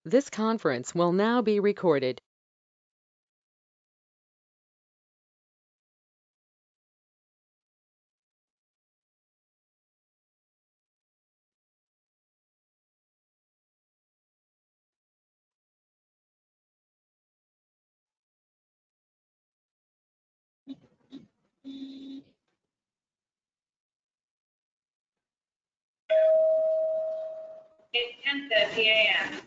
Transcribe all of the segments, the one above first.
This conference will now be recorded. It's 10:30 a.m.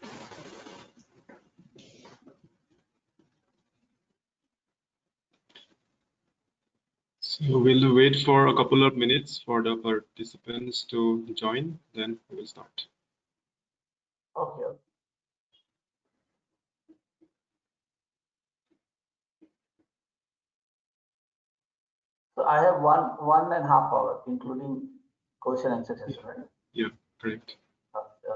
So we'll wait for a couple of minutes for the participants to join, then we will start. Okay. So I have one and a half hours, including question and answer session, right? Yeah, correct. Okay.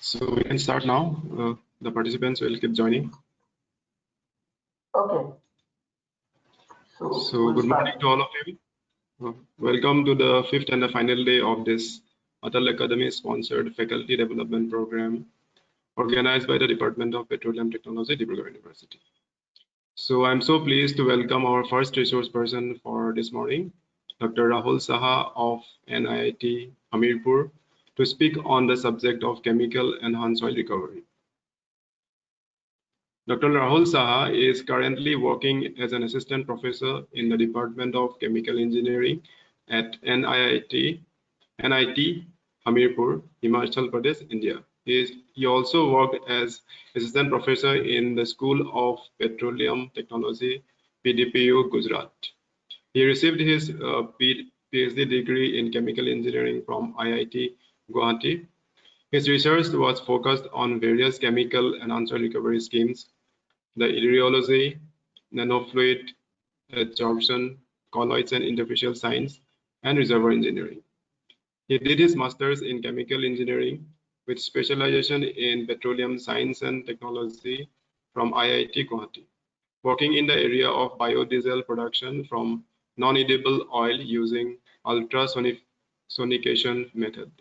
So we can start now. The participants will keep joining. Okay. So good morning to all of you. Welcome to the fifth and the final day of this ATAL Academy sponsored faculty development program. organized by the Department of Petroleum Technology, Dibrugarh University. So I'm so pleased to welcome our first resource person for this morning, Dr. Rahul Saha of NIIT Hamirpur, to speak on the subject of chemical enhanced soil recovery. Dr. Rahul Saha is currently working as an assistant professor in the Department of Chemical Engineering at NIT Hamirpur, Himachal Pradesh, India. He also worked as assistant professor in the School of Petroleum Technology, PDPU, Gujarat. He received his PhD degree in chemical engineering from IIT Guwahati. His research was focused on various chemical and enhanced recovery schemes, the rheology, nanofluid absorption, colloids and interfacial science, and reservoir engineering. He did his master's in chemical engineering with specialization in petroleum science and technology from IIT Guwahati, working in the area of biodiesel production from non-edible oil using ultrasonication method.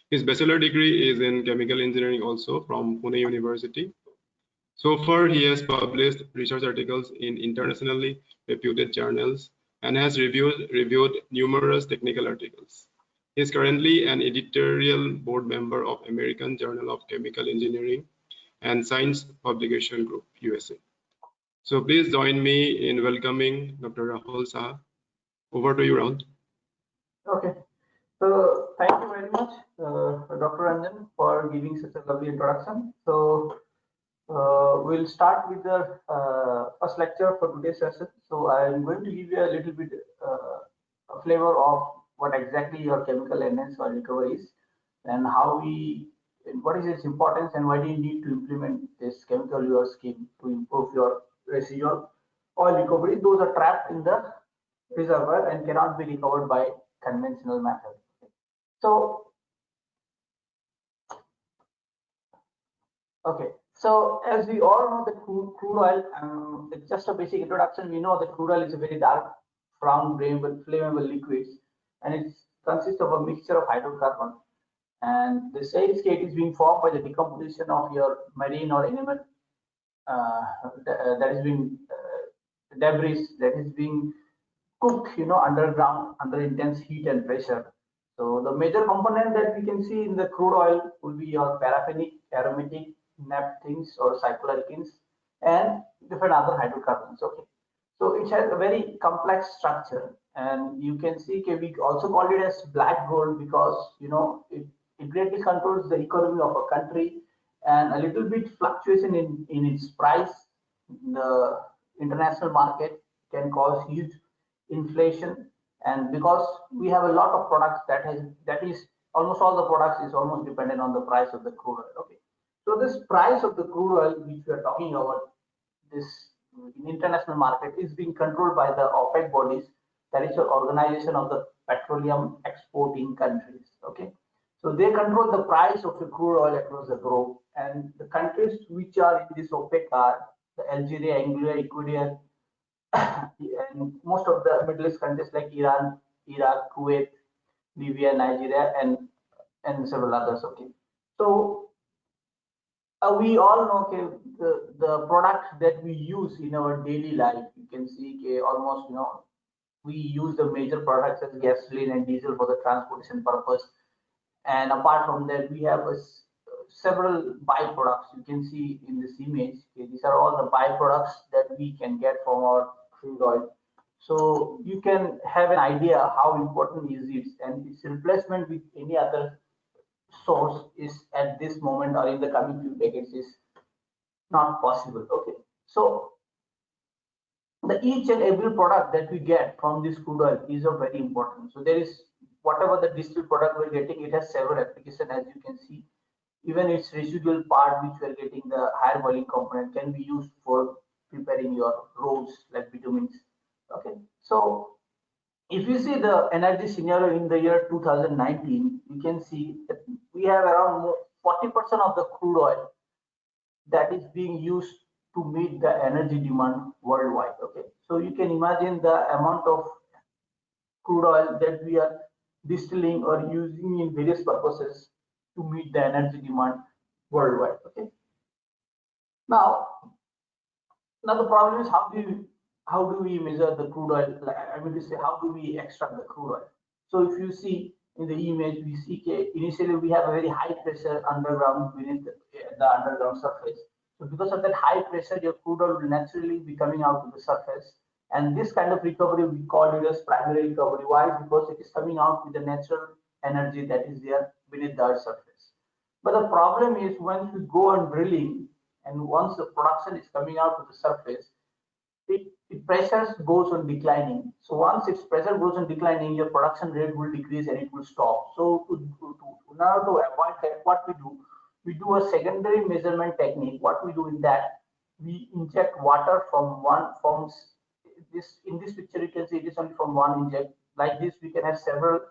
His bachelor degree is in chemical engineering also from Pune University. So far, he has published research articles in internationally reputed journals and has reviewed numerous technical articles. He is currently an editorial board member of American Journal of Chemical Engineering and Science Publication Group, USA. So please join me in welcoming Dr. Rahul Saha. Over to you, Rahul. Okay. So thank you very much, Dr. Ranjan, for giving such a lovely introduction. So we'll start with the first lecture for today's session. So I'm going to give you a little bit a flavor of what exactly your chemical enhanced soil recovery is, and what is its importance, and why do you need to implement this chemical reservoir scheme to improve your residual oil recovery. Those are trapped in the reservoir and cannot be recovered by conventional method. So okay, so as we all know, the crude oil, it's just a basic introduction. We know that crude oil is a very dark brown flammable liquids, and it consists of a mixture of hydrocarbon. And the same state is being formed by the decomposition of your marine or animal that is being debris that is being cooked, underground under intense heat and pressure. So the major component that we can see in the crude oil will be your paraffinic, aromatic, naphthens or cycloalkenes, and different other hydrocarbons. Okay, so it has a very complex structure, and you can see we also call it as black gold because it greatly controls the economy of a country, and a little bit fluctuation in its price in the international market can cause huge inflation. And because we have a lot of products that is almost all the products is almost dependent on the price of the crude oil. Okay, so this price of the crude oil which we are talking about, this in international market, is being controlled by the OPEC bodies, that is the organization of the petroleum exporting countries. Okay, so they control the price of the crude oil across the globe, and the countries which are in this OPEC are the Algeria, Angola, Ecuador, and most of the Middle East countries like Iran, Iraq, Kuwait, Libya, Nigeria, and several others. Okay, so we all know, okay, the products that we use in our daily life, you can see, okay, almost we use the major products as gasoline and diesel for the transportation purpose. And apart from that, we have several byproducts. You can see in this image, okay, these are all the byproducts that we can get from our crude oil. So you can have an idea how important is it, and its replacement with any other source is at this moment or in the coming few decades is not possible. Okay, so the each and every product that we get from this crude oil is of very important. So there is whatever the distilled product we're getting, it has several applications, as you can see. Even its residual part, which we're getting, the higher boiling component, can be used for preparing your roads like bitumens. Okay, so if you see the energy scenario in the year 2019, you can see that we have around 40% of the crude oil that is being used to meet the energy demand worldwide. Okay, so you can imagine the amount of crude oil that we are distilling or using in various purposes to meet the energy demand worldwide. Okay. Now the problem is how do we measure the crude oil? Like, I mean to say, how do we extract the crude oil? So if you see in the image, we see initially we have a very high pressure underground beneath the underground surface. So because of that high pressure, your crude oil will naturally be coming out to the surface. And this kind of recovery, we call it as primary recovery. Why? Because it is coming out with the natural energy that is there beneath the earth's surface. But the problem is once we go on drilling and once the production is coming out to the surface, it pressures goes on declining. So once its pressure goes on declining, your production rate will decrease and it will stop. So in order to avoid that, what we do a secondary measurement technique. What we do is that we inject water from this. In this picture, you can see it is only from one inject. Like this, we can have several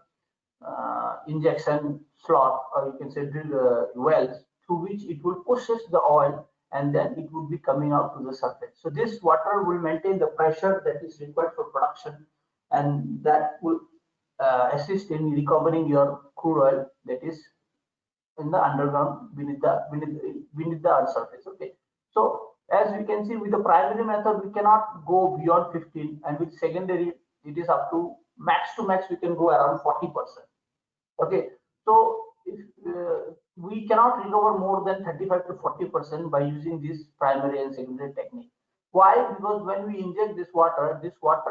injection slot, or you can say drill wells, through which it will pushes the oil and then it would be coming out to the surface. So this water will maintain the pressure that is required for production, and that will assist in recovering your crude oil that is in the underground beneath the earth surface. Okay. So as we can see, with the primary method, we cannot go beyond 15, and with secondary, it is up to max we can go around 40%. Okay, so if we cannot recover more than 35 to 40% by using this primary and secondary technique. Why? Because when we inject this water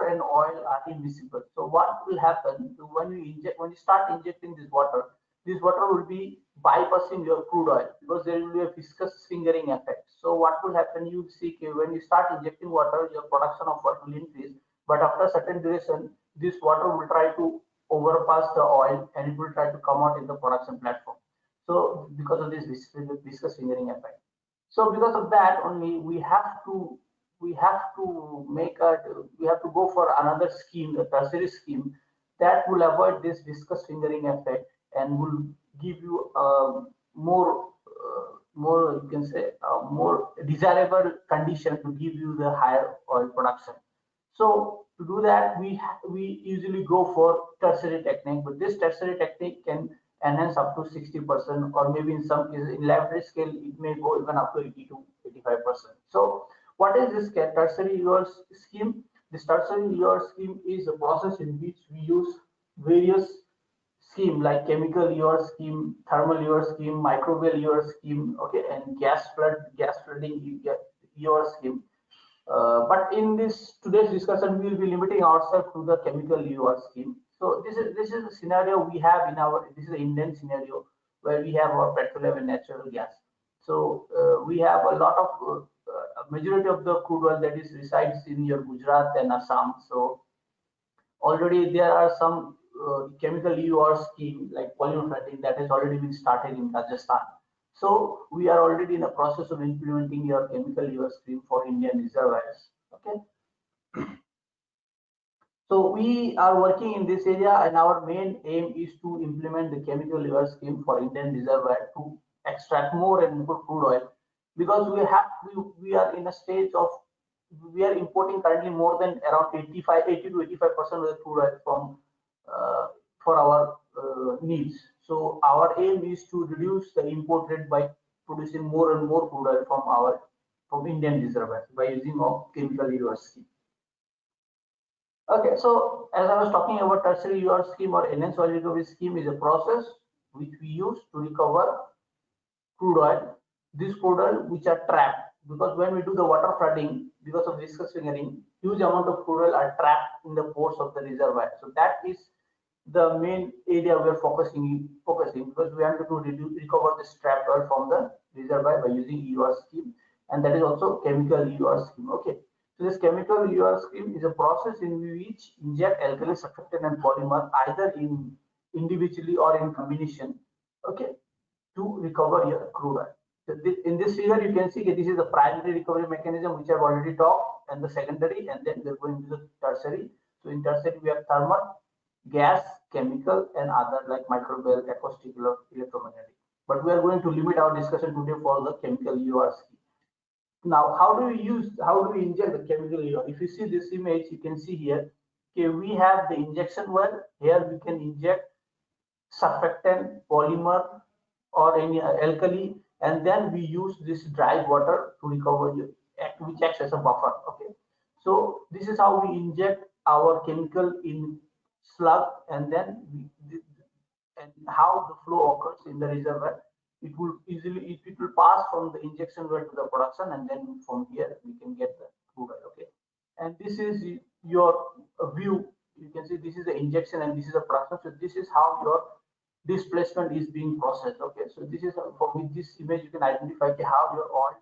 and oil are invisible. So what will happen when we start injecting this water will be bypassing your crude oil because there will be a viscous fingering effect. So what will happen? You see when you start injecting water, your production of oil will increase, but after a certain duration, this water will try to overpass the oil and it will try to come out in the production platform. So because of this viscous fingering effect. So because of that only we have to go for another scheme, a tertiary scheme that will avoid this viscous fingering effect and will give you more you can say more desirable condition to give you the higher oil production. So to do that, we usually go for tertiary technique, but this tertiary technique can enhance up to 60%, or maybe in some cases in laboratory scale, it may go even up to 80 to 85%. So what is this tertiary EOR scheme? This tertiary EOR scheme is a process in which we use various scheme like chemical EOR scheme, thermal EOR scheme, microbial EOR scheme, okay, and gas flooding EOR scheme. But in this today's discussion, we will be limiting ourselves to the chemical EOR scheme. So this is the scenario we have this is the Indian scenario where we have our petroleum and natural gas. So we have a lot of majority of the crude oil that is resides in your Gujarat and Assam. So already there are some chemical EOR scheme like polymer that has already been started in Rajasthan. So we are already in the process of implementing your chemical EOR scheme for Indian reservoirs. Okay. So we are working in this area, and our main aim is to implement the chemical EOR scheme for Indian reservoir to extract more and more crude oil, because we are in a stage of we are importing currently more than around 80 to 85% of the crude oil from for our needs. So our aim is to reduce the import rate by producing more and more crude oil from Indian reservoirs by using of chemical EOR scheme. Okay, so as I was talking about tertiary EOR scheme or enhanced oil recovery scheme is a process which we use to recover crude oil. This crude oil which are trapped, because when we do the water flooding, because of viscous fingering, huge amount of crude oil are trapped in the pores of the reservoir. So that is the main area we are focusing because we have to recover this trapped oil from the reservoir by using EOR scheme, and that is also chemical EOR scheme. Okay, so this chemical EOR scheme is a process in which inject alkali surfactant and polymer either individually or in combination, okay, to recover your crude oil. So in this figure, you can see that this is the primary recovery mechanism which I've already talked, and the secondary, and then we're going to the tertiary. So in tertiary, we have thermal, gas, chemical, and other like microbial, acoustic, electromagnetic. But we are going to limit our discussion today for the chemical EOR scheme. Now, how do we inject the chemical EOR? If you see this image, you can see here, okay, we have the injection well. Here we can inject surfactant, polymer, or any alkali and then we use this dry water to recover, which acts as a buffer. Okay, so this is how we inject our chemical in slug, and then and how the flow occurs in the reservoir. It will easily, it will pass from the injection well to the production, and then from here we can get the crude oil. Okay, and this is your view. You can see this is the injection and this is the production. So this is how your displacement is being processed. Okay, so this is for with this image you can identify how your oil,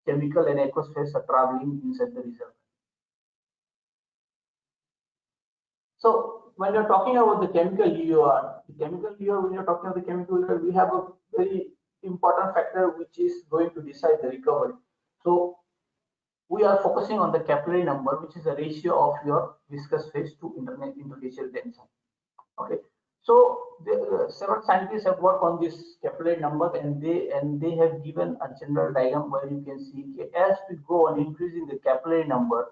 chemical, and aqueous phase are traveling inside the reservoir. So when you're talking about the chemical EOR, when you're talking about the chemical EOR, we have a very important factor which is going to decide the recovery. So we are focusing on the capillary number, which is the ratio of your viscous phase to interfacial tension. Okay, so several scientists have worked on this capillary number, and they have given a general diagram where you can see as we go on increasing the capillary number,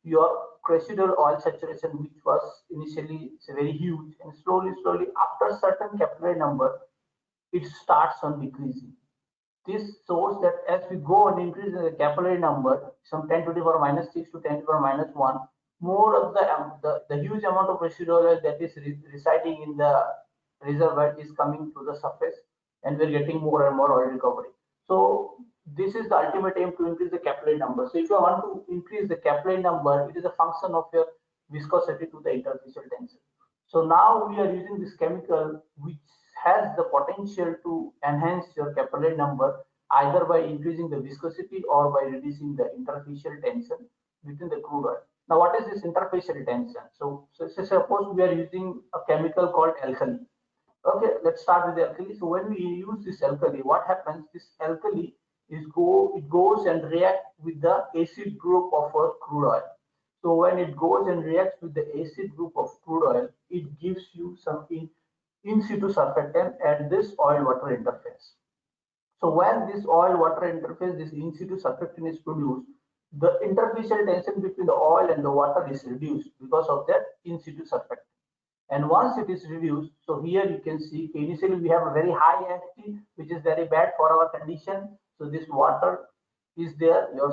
your residual oil saturation, which was initially very huge, and slowly after certain capillary number, it starts on decreasing. This shows that as we go on increasing the capillary number, some 10 to the power minus 6 to 10 to the power minus 1, more of the huge amount of residual oil that is residing in the reservoir is coming to the surface, and we're getting more and more oil recovery. So this is the ultimate aim, to increase the capillary number. So if you want to increase the capillary number, it is a function of your viscosity to the interfacial tension. So now we are using this chemical which has the potential to enhance your capillary number, either by increasing the viscosity or by reducing the interfacial tension within the crude oil. Now, what is this interfacial tension? So suppose we are using a chemical called alkali. Okay, let's start with the alkali. So when we use this alkali, what happens? This alkali it goes and reacts with the acid group of our crude oil. So when it goes and reacts with the acid group of crude oil, it gives you something in situ surfactant at this oil water interface. So when this oil water interface, this in situ surfactant is produced, the interfacial tension between the oil and the water is reduced because of that in situ surfactant. And once it is reduced, so here you can see initially we have a very high AFT, which is very bad for our condition. So this water is there, your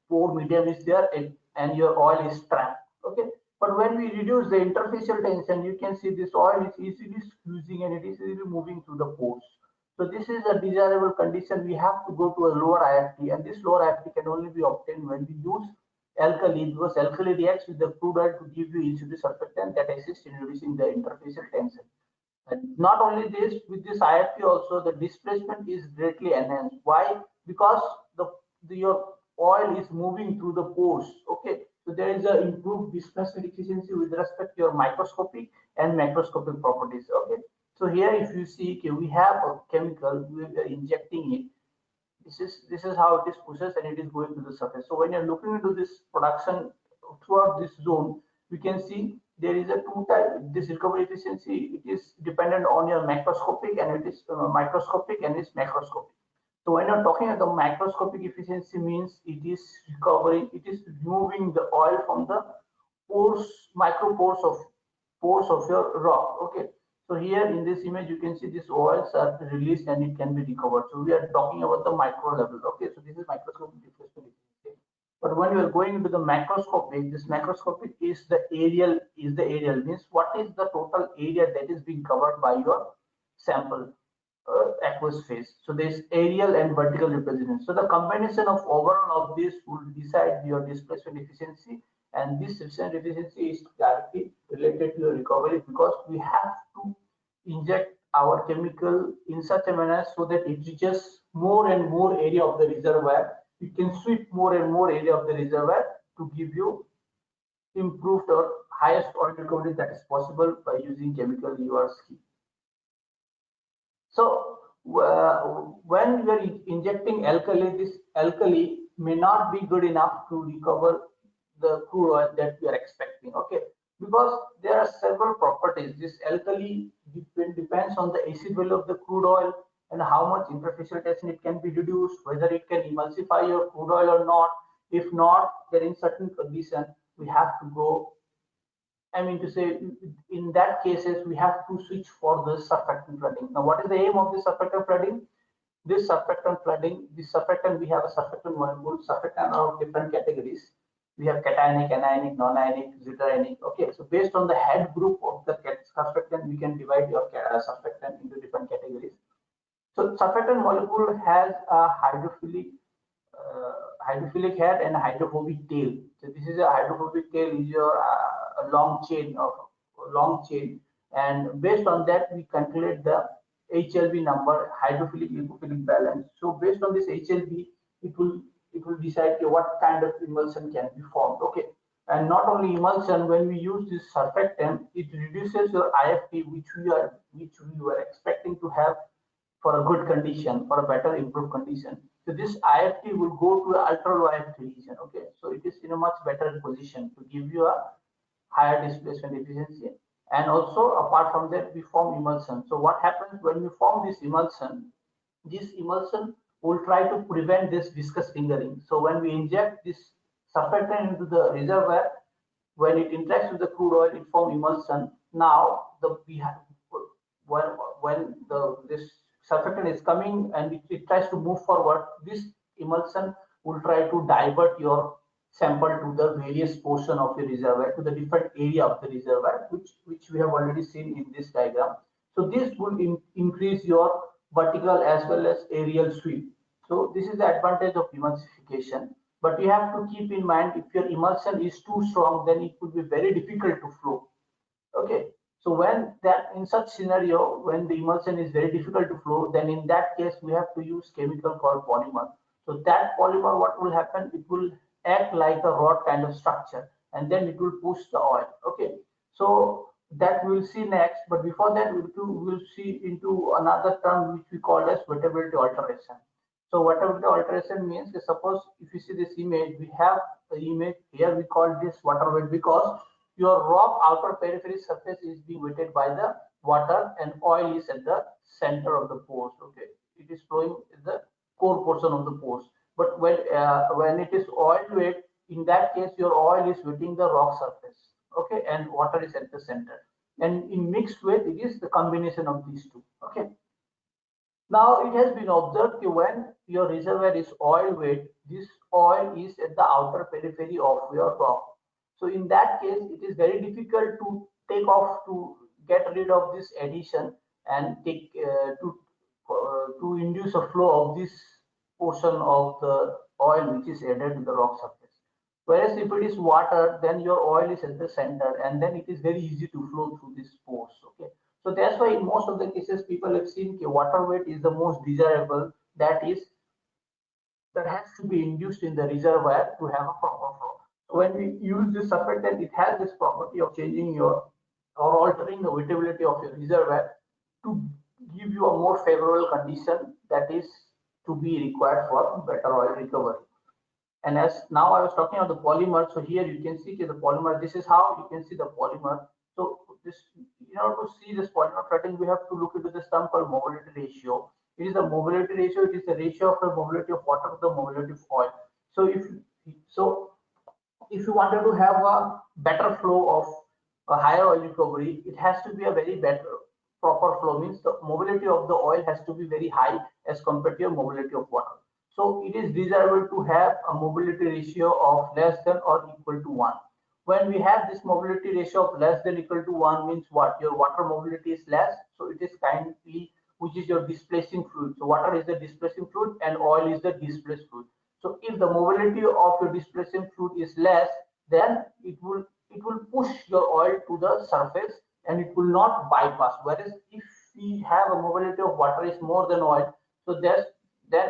pore medium is there, and your oil is trapped. Okay, but when we reduce the interfacial tension, you can see this oil is easily squeezing and it is easily moving through the pores. So this is a desirable condition. We have to go to a lower IFT, and this lower IFT can only be obtained when we use alkali, because alkali reacts with the crude oil to give you in situ surfactant that assists in reducing the interfacial tension. And not only this, with this IFT also the displacement is greatly enhanced. Why? Because your oil is moving through the pores. Okay, so there is an improved displacement efficiency with respect to your microscopic and macroscopic properties. Okay, so here if you see, okay, we have a chemical, we are injecting it. This is how it is processed, and it is going to the surface. So when you're looking into this production throughout this zone, we can see there is a two type. This recovery efficiency, it is dependent on your macroscopic, and it is microscopic, and it's macroscopic. So when you're talking about the macroscopic efficiency, means it is recovering, it is removing the oil from the pores, pores of your rock. Okay, so here in this image you can see these oils are released and it can be recovered. So we are talking about the micro level. Okay, so this is microscopic displacement. But when you are going into the macroscopic, this macroscopic is the areal, means what is the total area that is being covered by your sample aqueous phase. So there is aerial and vertical representation. So the combination of overall of this will decide your displacement efficiency, and this displacement efficiency is directly related to your recovery, because we have to inject our chemical in such a manner so that it reaches more and more area of the reservoir. You can sweep more and more area of the reservoir to give you improved or highest oil recovery that is possible by using chemical EOR scheme. So when you are injecting alkali, this alkali may not be good enough to recover the crude oil that we are expecting. Okay, because there are several properties. This alkali depends on the acid value of the crude oil and how much interfacial tension it can be reduced, whether it can emulsify your crude oil or not. If not, then in certain condition we have to go. I mean to say, in that cases, we have to switch for the surfactant flooding. Now, what is the aim of the surfactant flooding? this surfactant flooding, this surfactant, we have a surfactant molecule, surfactant of different categories. We have cationic, anionic, non-ionic, zwitterionic. Okay, so based on the head group of the surfactant, we can divide your surfactant into different categories. So surfactant molecule has a hydrophilic head and a hydrophobic tail. So this is a hydrophobic tail is your long chain, and based on that we calculate the HLB number, hydrophilic lipophilic balance. So based on this HLB, it will decide what kind of emulsion can be formed. Okay, and not only emulsion, when we use this surfactant, it reduces your IFT, which we were expecting to have for a good condition, for a better improved condition. So this IFT will go to the ultra low IFT region. Okay, so it is in a much better position to give you a higher displacement efficiency. And also apart from that, we form emulsion. So what happens when we form this emulsion? This emulsion will try to prevent this viscous fingering. So when we inject this surfactant into the reservoir, when it interacts with the crude oil, it forms emulsion. Now the we have when this surfactant is coming and it tries to move forward, this emulsion will try to divert your sample to the various portion of the reservoir, to the different area of the reservoir, which we have already seen in this diagram. So this will increase your vertical as well as aerial sweep. So this is the advantage of emulsification. But you have to keep in mind, if your emulsion is too strong, then it would be very difficult to flow. Okay, so when that in such scenario, when the emulsion is very difficult to flow, then in that case we have to use chemical called polymer. So that polymer, what will happen? It will act like a rod kind of structure, and then it will push the oil. Okay, so that we will see next. But before that, we'll see into another term which we call as wettability alteration. So wettability alteration means, suppose if you see this image, we have the image here. We call this water wet because your rock outer periphery surface is being wetted by the water, and oil is at the center of the pores. Okay, it is flowing in the core portion of the pores. But when it is oil wet, in that case your oil is wetting the rock surface. Okay, and water is at the center. And in mixed wet, it is the combination of these two. Okay. Now it has been observed that when your reservoir is oil wet, this oil is at the outer periphery of your rock. So in that case, it is very difficult to take off, to get rid of this addition and to induce a flow of this portion of the oil which is added to the rock surface. Whereas if it is water, then your oil is at the center, and then it is very easy to flow through these pores. Okay, so that's why in most of the cases people have seen water weight is the most desirable. That has to be induced in the reservoir to have a proper flow. So when we use this surfactant, it has this property of changing your or altering the wettability of your reservoir to give you a more favorable condition that is to be required for better oil recovery. And as now I was talking about the polymer, so here you can see the polymer. This is how you can see the polymer. So this, in order to see this polymer flooding, we have to look into this term called mobility ratio. It is the mobility ratio. It is the ratio of the mobility of water to the mobility of oil. So if you wanted to have a better flow of a higher oil recovery, it has to be a very better proper flow. Means the mobility of the oil has to be very high as compared to your mobility of water. So it is desirable to have a mobility ratio of less than or equal to 1. When we have this mobility ratio of less than equal to 1, means what? Your water mobility is less, so it is kindly, which is your displacing fluid. So water is the displacing fluid and oil is the displaced fluid. So if the mobility of your displacing fluid is less, then it will push your oil to the surface and it will not bypass. Whereas if we have a mobility of water is more than oil, so then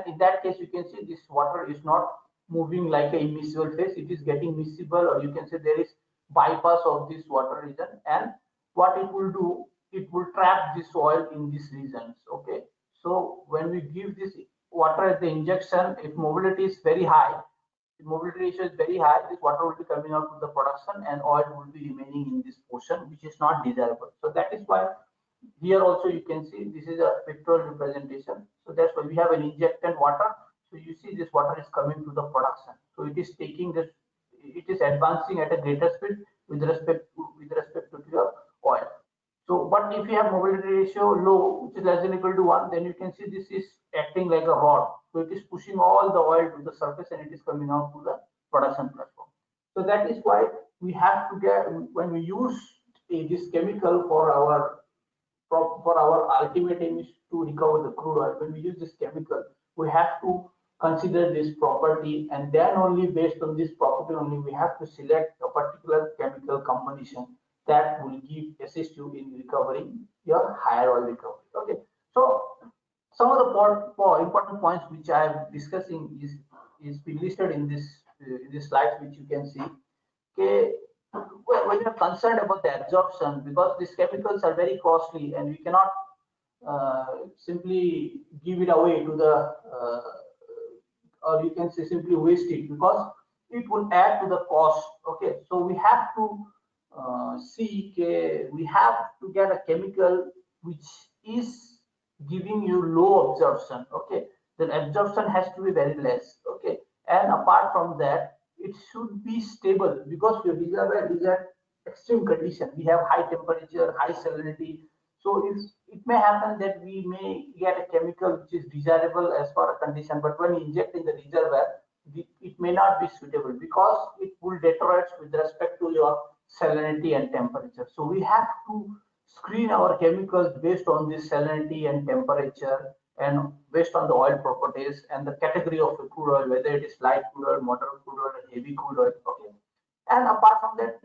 in that case you can see this water is not moving like a immiscible phase, it is getting miscible, or you can say there is bypass of this water region, and what it will do, it will trap this oil in these regions. Okay, so when we give this water at the injection, if mobility is very high, the mobility ratio is very high, this water will be coming out to the production and oil will be remaining in this portion, which is not desirable. So that is why here also you can see this is a pictorial representation. So that's why we have an injectant water. So you see this water is coming to the production. So it is taking this, it is advancing at a greater speed with respect to your oil. So, but if you have mobility ratio low, which is less than or equal to 1, then you can see this is acting like a rod. So it is pushing all the oil to the surface and it is coming out to the production platform. So that is why we have to get, when we use this chemical for our ultimate aim is to recover the crude oil. When we use this chemical, we have to consider this property, and then only based on this property only we have to select a particular chemical combination that will assist you in recovering your higher oil recovery. Okay, so some of the important points which I am discussing is being listed in this slides, which you can see. Okay, when you're concerned about the absorption, because these chemicals are very costly and we cannot simply give it away to the or you can say simply waste it, because it will add to the cost. Okay, so we have to see, we have to get a chemical which is giving you low absorption. Okay, then absorption has to be very less. Okay, and apart from that, it should be stable, because your reservoir is at extreme condition. We have high temperature, high salinity. So it may happen that we may get a chemical which is desirable as per a condition, but when you inject in the reservoir, it may not be suitable because it will deteriorate with respect to your salinity and temperature. So we have to screen our chemicals based on this salinity and temperature, and based on the oil properties and the category of the crude oil, whether it is light crude oil, moderate crude oil, or heavy crude oil. Okay, and apart from that,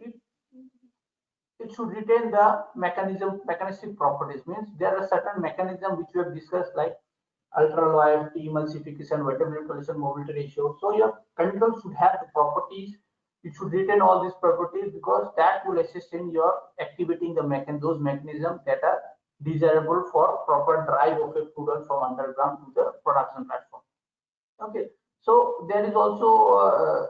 it should retain the mechanistic properties. Means there are certain mechanism which we have discussed, like ultra low IFT, emulsification, vertical collision, mobility ratio. So your chemical should have the properties. It should retain all these properties, because that will assist in your activating those mechanisms that are desirable for proper drive of a crude oil from underground to the production platform. Okay, so there is also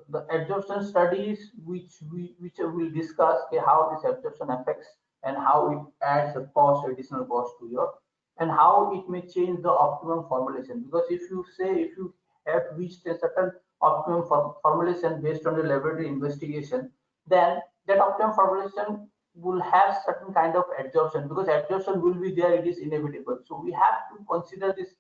the absorption studies which will discuss, okay, how this absorption affects and how it adds a additional cost to your, and how it may change the optimum formulation. Because if you have reached a certain optimum formulation based on the laboratory investigation, then that optimum formulation will have certain kind of absorption, because absorption will be there, it is inevitable. So we have to consider this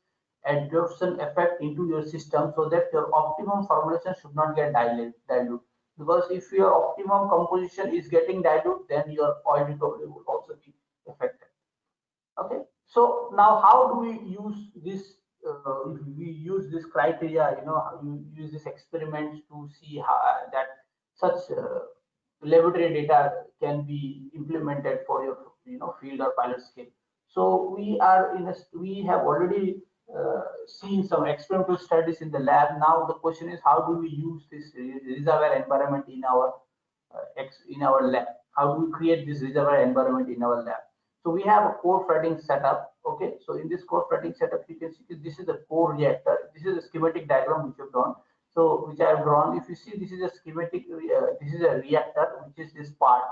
absorption effect into your system, so that your optimum formulation should not get dilute. Because if your optimum composition is getting dilute, then your oil recovery will also be affected. Okay, so now how do we use this? We use this criteria, you use this experiments to see how that such laboratory data can be implemented for your field or pilot scale. So we have already seen some experimental studies in the lab. Now the question is, how do we use this reservoir environment in our lab? How do we create this reservoir environment in our lab? So we have a core fretting setup. Okay, so in this core fretting setup, you can see this is a core reactor. This is a schematic diagram which I've drawn. So which I have drawn. If you see, this is a schematic. This is a reactor, which is this part.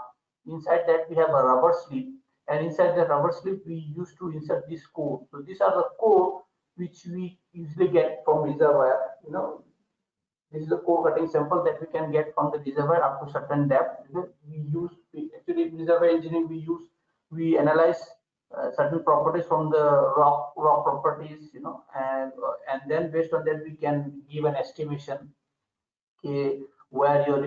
Inside that we have a rubber sleeve, and inside the rubber sleeve we used to insert this core. So these are the core which we usually get from reservoir. This is the core cutting sample that we can get from the reservoir up to certain depth. Actually in reservoir engineering we analyze certain properties from the rock properties, and then based on that we can give an estimation, okay, what will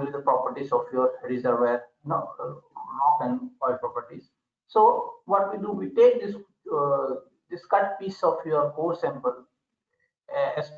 be the properties of your reservoir, rock and oil properties. So what we do, we take this cut piece of your core sample, as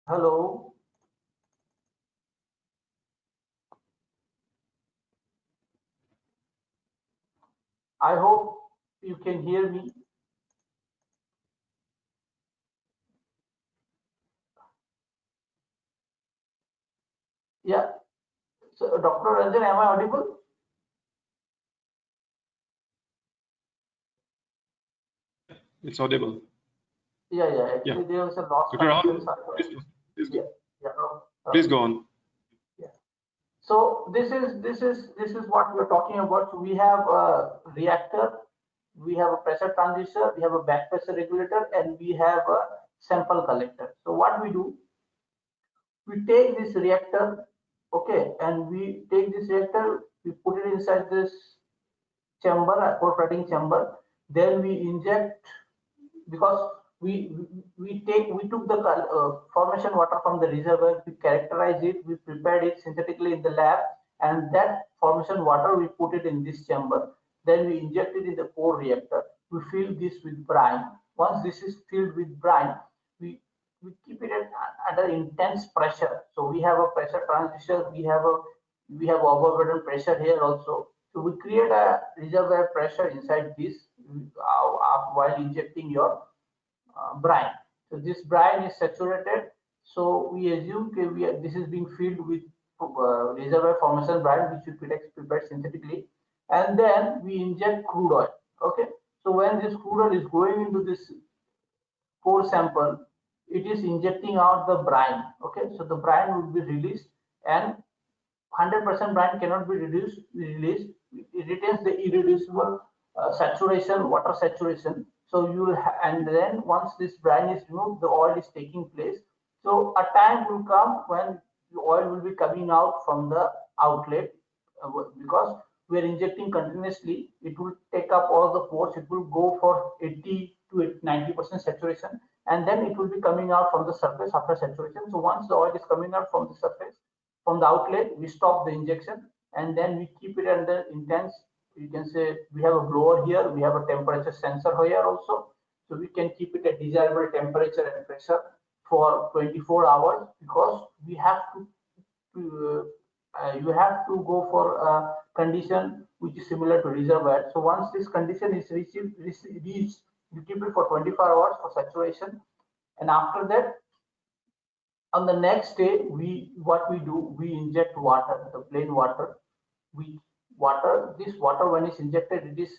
Hello. I hope you can hear me. Yeah. So, Dr. Ranjan, am I audible? It's audible. Yeah. Yeah. Actually, there was a loss Dr. connection. Rahul, please Yeah. go. Yeah. Please go on. Yeah. So this is what we're talking about. So we have a reactor, we have a pressure transducer, we have a back pressure regulator, and we have a sample collector. So what we do, we take this reactor, okay, and we take this reactor, we put it inside this chamber, a perforating chamber. Then we inject, because we took the formation water from the reservoir, we characterize it, we prepared it synthetically in the lab, and that formation water we put it in this chamber. Then we inject it in the core reactor. We fill this with brine. Once this is filled with brine, we keep it at under intense pressure. So we have a pressure transducer, we have overburden pressure here also. So we create a reservoir pressure inside this while injecting your brine. So this brine is saturated. So we assume this is being filled with reservoir formation brine, which we prepared synthetically, and then we inject crude oil. Okay. So when this crude oil is going into this core sample, it is injecting out the brine. Okay. So the brine will be released, and 100% brine cannot be released. It retains the irreducible saturation, water saturation. So you will and then once this brine is removed, the oil is taking place. So a time will come when the oil will be coming out from the outlet, because we are injecting continuously. It will take up all the pores. It will go for 80 to 90% saturation, and then it will be coming out from the surface after saturation. So once the oil is coming out from the surface, from the outlet, we stop the injection, and then we keep it under intense. You can say we have a blower here, we have a temperature sensor here also, so we can keep it at desirable temperature and pressure for 24 hours, because we have you have to go for a condition which is similar to reservoir. So once this condition is reached, you keep it for 24 hours for saturation, and after that, on the next day, what we do, we inject water, the plain water. We this water, when it's injected, it is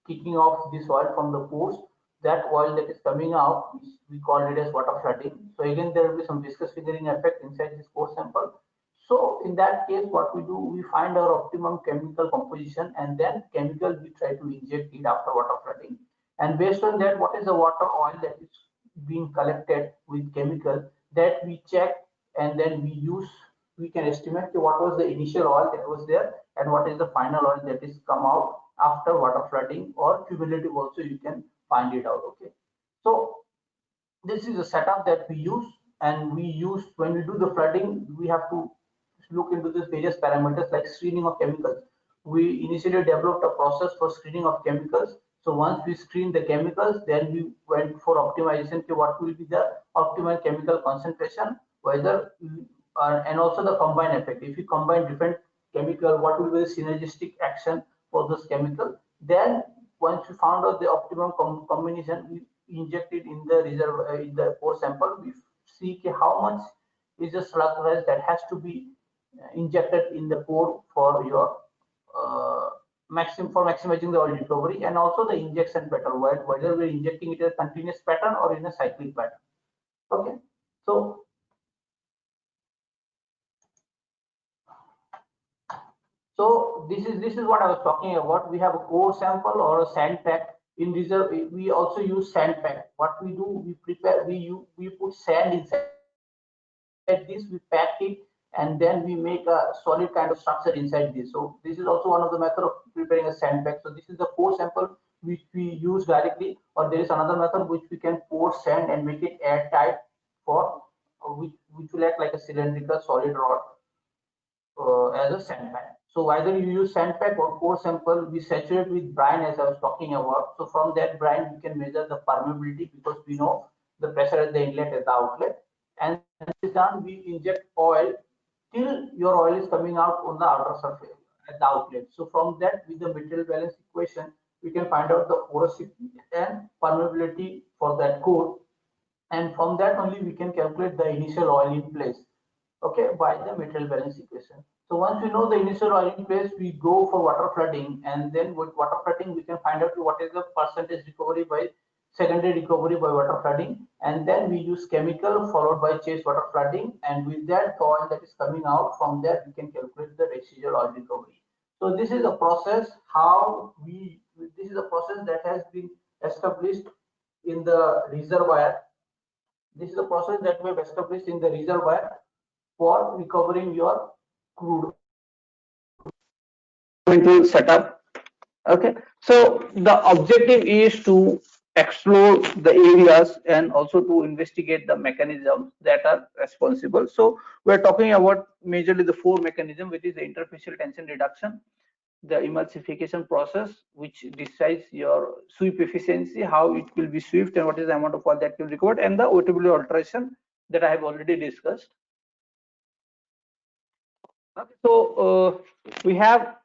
kicking off this oil from the pores. That oil that is coming out, we call it as water flooding. So again, there will be some viscous fingering effect inside this core sample. So in that case, what we do, we find our optimum chemical composition, and then chemical we try to inject it after water flooding. And based on that, what is the water oil that is being collected with chemical, that we check, and then we can estimate what was the initial oil that was there, and what is the final oil that is come out after water flooding, or cumulative also you can find it out. Okay. So this is a setup that we use, and we use when we do the flooding, we have to look into these various parameters like screening of chemicals. We initially developed a process for screening of chemicals. So once we screen the chemicals, then we went for optimization. Okay, what will be the optimal chemical concentration, whether and also the combine effect. If you combine different chemical, what will be the synergistic action for this chemical? Then once we found out the optimum combination, we inject it in the reserve in the core sample. We see how much is the slug that has to be injected in the core for your maximizing the oil recovery, and also the injection pattern, whether we're injecting it in a continuous pattern or in a cyclic pattern. Okay. So this is what I was talking about. We have a core sample or a sand pack. In reserve, we also use sand pack. What we do, we put sand inside this, we pack it, and then we make a solid kind of structure inside this. So this is also one of the method of preparing a sand pack. So this is the core sample which we use directly, or there is another method which we can pour sand and make it airtight for which will act like a cylindrical solid rod as a sandpack. So either you use sandpack or core sample, we saturate with brine as I was talking about. So from that brine, we can measure the permeability, because we know the pressure at the inlet and the outlet. and this is done, we inject oil till your oil is coming out on the outer surface at the outlet. So from that, with the material balance equation, we can find out the porosity and permeability for that core, and from that only we can calculate the initial oil in place, okay, by the material balance equation. So once we know the initial oil in place, we go for water flooding, and then with water flooding we can find out what is the percentage recovery by secondary recovery by water flooding, and then we use chemical followed by chase water flooding, and with that the oil that is coming out from there we can calculate the residual oil recovery. So this is a process how we, this is a process that has been established in the reservoir. This is a process that we have established in the reservoir for recovering your crude setup. Okay, so the objective is to explore the areas and also to investigate the mechanisms that are responsible. So we're talking about majorly the four mechanisms, which is the interfacial tension reduction, the emulsification process, which decides your sweep efficiency, how it will be swept and what is the amount of oil that will be recovered, and the OTW alteration that I have already discussed. Okay, so we have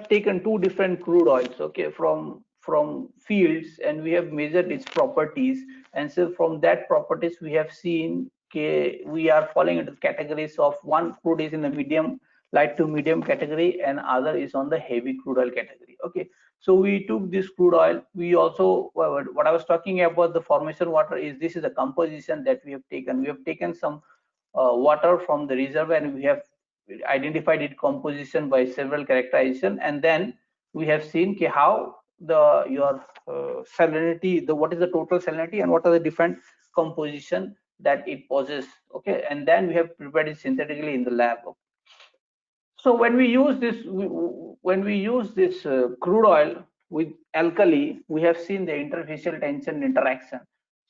taken two different crude oils, okay, from fields, and we have measured its properties, and so from that properties we have seen, okay, we are falling into categories of one crude is in the medium, light to medium category, and other is on the heavy crude oil category. Okay, so we took this crude oil. We also, what I was talking about the formation water is, this is a composition that we have taken. We have taken some water from the reservoir, and we have identified its composition by several characterization, and then we have seen how the your salinity, the what is the total salinity and what are the different composition that it possesses. Okay, and then we have prepared it synthetically in the lab. So when we use this crude oil with alkali, we have seen the interfacial tension interaction.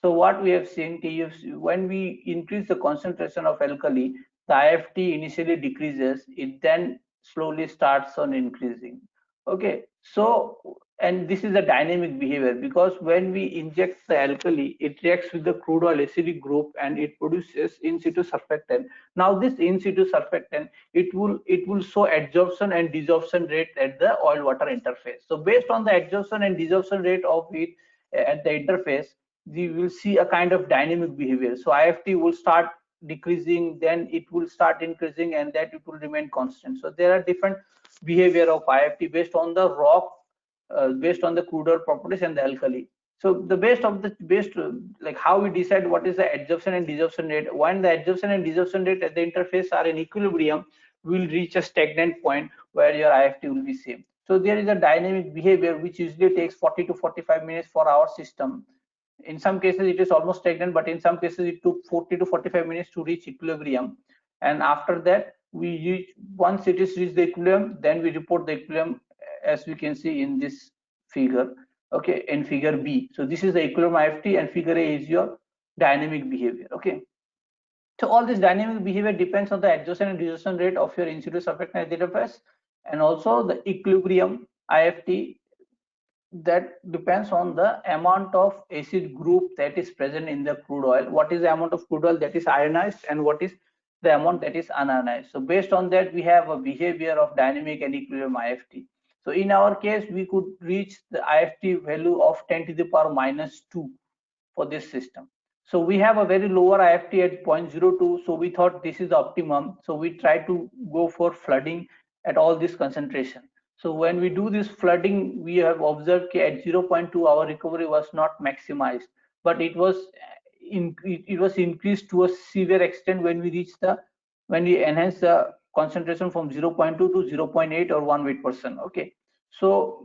So what we have seen is, when we increase the concentration of alkali, the IFT initially decreases, it then slowly starts on increasing. Okay, so, and this is a dynamic behavior, because when we inject the alkali, it reacts with the crude oil acidic group and it produces in situ surfactant. Now this in situ surfactant, it will show adsorption and desorption rate at the oil water interface. So based on the adsorption and desorption rate of it at the interface, we will see a kind of dynamic behavior. So IFT will start decreasing, then it will start increasing, and that it will remain constant. So there are different behavior of IFT based on the rock, based on the crude oil properties and the alkali. So the based like how we decide what is the adsorption and desorption rate. When the adsorption and desorption rate at the interface are in equilibrium, will reach a stagnant point where your IFT will be same. So there is a dynamic behavior which usually takes 40 to 45 minutes for our system. In some cases it is almost stagnant, but in some cases it took 40 to 45 minutes to reach equilibrium. And after that, we reach, once it is reached the equilibrium, then we report the equilibrium, as we can see in this figure, okay, in figure B. So this is the equilibrium IFT, and figure A is your dynamic behavior. Okay, so all this dynamic behavior depends on the adsorption and desorption rate of your in situ surfactant interface, and also the equilibrium IFT, that depends on the amount of acid group that is present in the crude oil. What is the amount of crude oil that is ionized, and what is the amount that is unionized? So based on that, we have a behavior of dynamic and equilibrium IFT. So in our case, we could reach the IFT value of 10 to the power minus 2 for this system. So we have a very lower IFT at 0.02. So we thought this is the optimum. So we try to go for flooding at all this concentration. So when we do this flooding, we have observed at 0.2 our recovery was not maximized, but it was increased to a severe extent when we reach the, when we enhance the concentration from 0.2 to 0.8 or 1%. Okay, so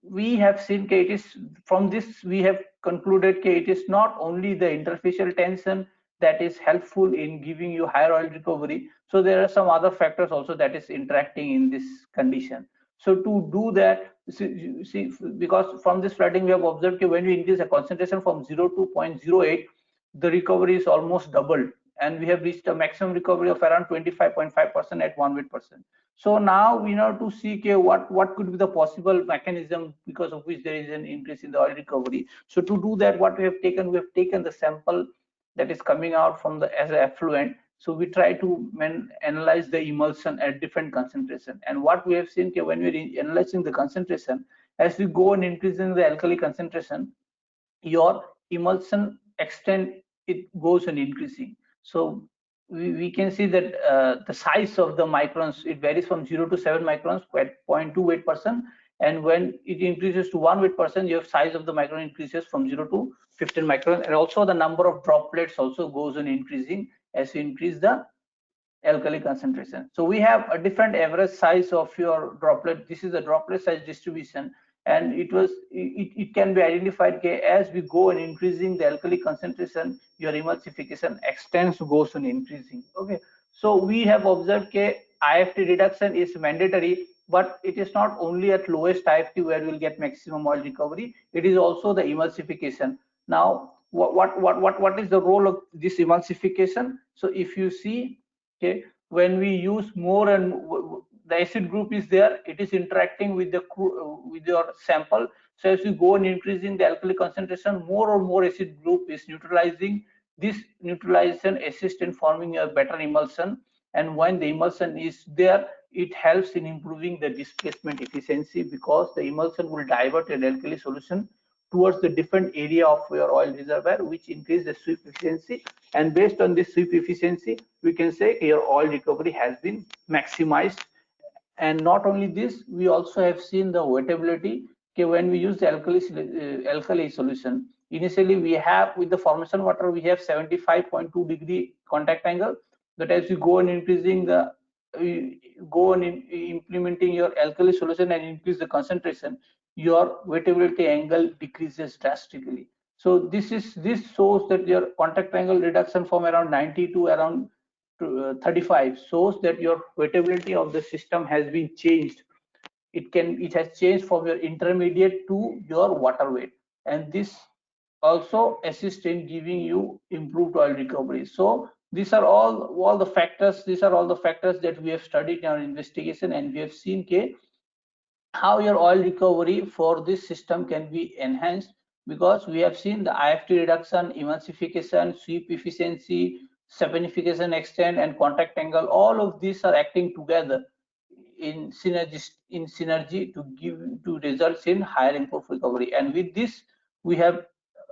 we have seen it is, from this we have concluded it is not only the interfacial tension that is helpful in giving you higher oil recovery. So there are some other factors also that is interacting in this condition. So to do that, see, because from this flooding we have observed when we increase the concentration from 0 to 0.08, the recovery is almost doubled, and we have reached a maximum recovery of around 25.5% at 1%. So now we know to see what could be the possible mechanism because of which there is an increase in the oil recovery. So to do that, what we have taken the sample that is coming out from the as an effluent. So we try to analyze the emulsion at different concentration. And what we have seen, okay, when we're analyzing the concentration, as we go on increasing the alkali concentration, your emulsion extent, it goes on increasing. So we can see that the size of the microns, it varies from 0 to 7 microns at 0.28%, and when it increases to 1 weight%, your size of the micron increases from 0 to 15 microns, and also the number of droplets also goes on increasing as you increase the alkali concentration. So we have a different average size of your droplet. This is the droplet size distribution, and it can be identified, okay, as we go and increasing the alkali concentration, your emulsification extends goes on increasing. Okay, so we have observed, okay, IFT reduction is mandatory, but it is not only at lowest IFT where we will get maximum oil recovery. It is also the emulsification. Now, what is the role of this emulsification? So if you see, okay, when we use more and the acid group is there, it is interacting with the with your sample. So as you go on increasing the alkali concentration, more and more acid group is neutralizing. This neutralization assists in forming a better emulsion, and when the emulsion is there, it helps in improving the displacement efficiency, because the emulsion will divert an alkali solution towards the different area of your oil reservoir, which increase the sweep efficiency. And based on this sweep efficiency, we can say your oil recovery has been maximized. And not only this, we also have seen the wettability. Okay, when we use the alkali solution, initially we have, with the formation water, we have 75.2 degree contact angle. But as you go on increasing the go on implementing your alkali solution and increase the concentration, your wettability angle decreases drastically. So this shows that your contact angle reduction from around 90 to around 35 shows that your wettability of the system has been changed. It has changed from your intermediate to your water weight, and this also assists in giving you improved oil recovery. So these are all the factors. These are all the factors that we have studied in our investigation, and we have seen, okay, how your oil recovery for this system can be enhanced, because we have seen the IFT reduction, emulsification, sweep efficiency, saponification extent, and contact angle. All of these are acting together in synergy to give to results in higher improved recovery. And with this, we have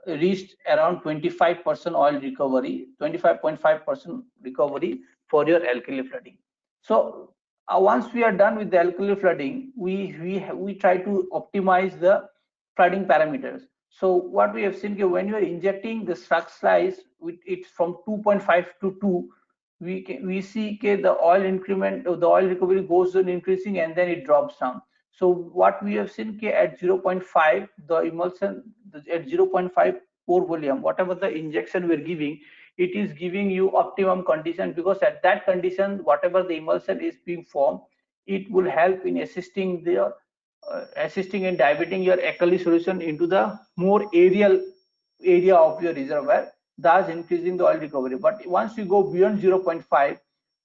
reached around 25% oil recovery, 25.5% recovery for your alkali flooding. So once we are done with the alkali flooding, we try to optimize the flooding parameters. So what we have seen, when you are injecting the slug size with it from 2.5 to 2, we see, the oil increment, the oil recovery goes on increasing and then it drops down. So what we have seen, at 0.5, the emulsion at 0.5 pore volume, whatever the injection we're giving, it is giving you optimum condition, because at that condition, whatever the emulsion is being formed, it will help in assisting in diverting your alkali solution into the more aerial area of your reservoir, thus increasing the oil recovery. But once you go beyond 0.5,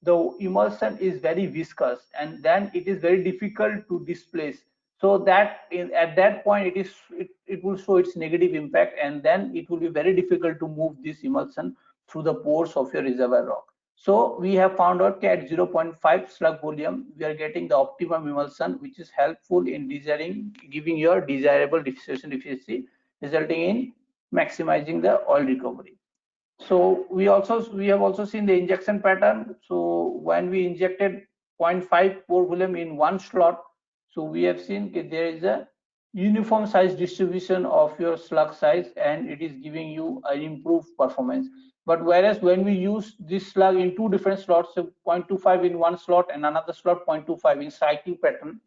the emulsion is very viscous, and then it is very difficult to displace. So that at that point, it will show its negative impact, and then it will be very difficult to move this emulsion through the pores of your reservoir rock. So we have found out that at 0.5 slug volume, we are getting the optimum emulsion, which is helpful in giving your desirable distillation efficiency, resulting in maximizing the oil recovery. So we have also seen the injection pattern. So when we injected 0.5 pore volume in one slot, so we have seen that there is a uniform size distribution of your slug size, and it is giving you an improved performance. But whereas when we use this slug in two different slots, so 0.25 in one slot and another slot 0.25 in cycling pattern,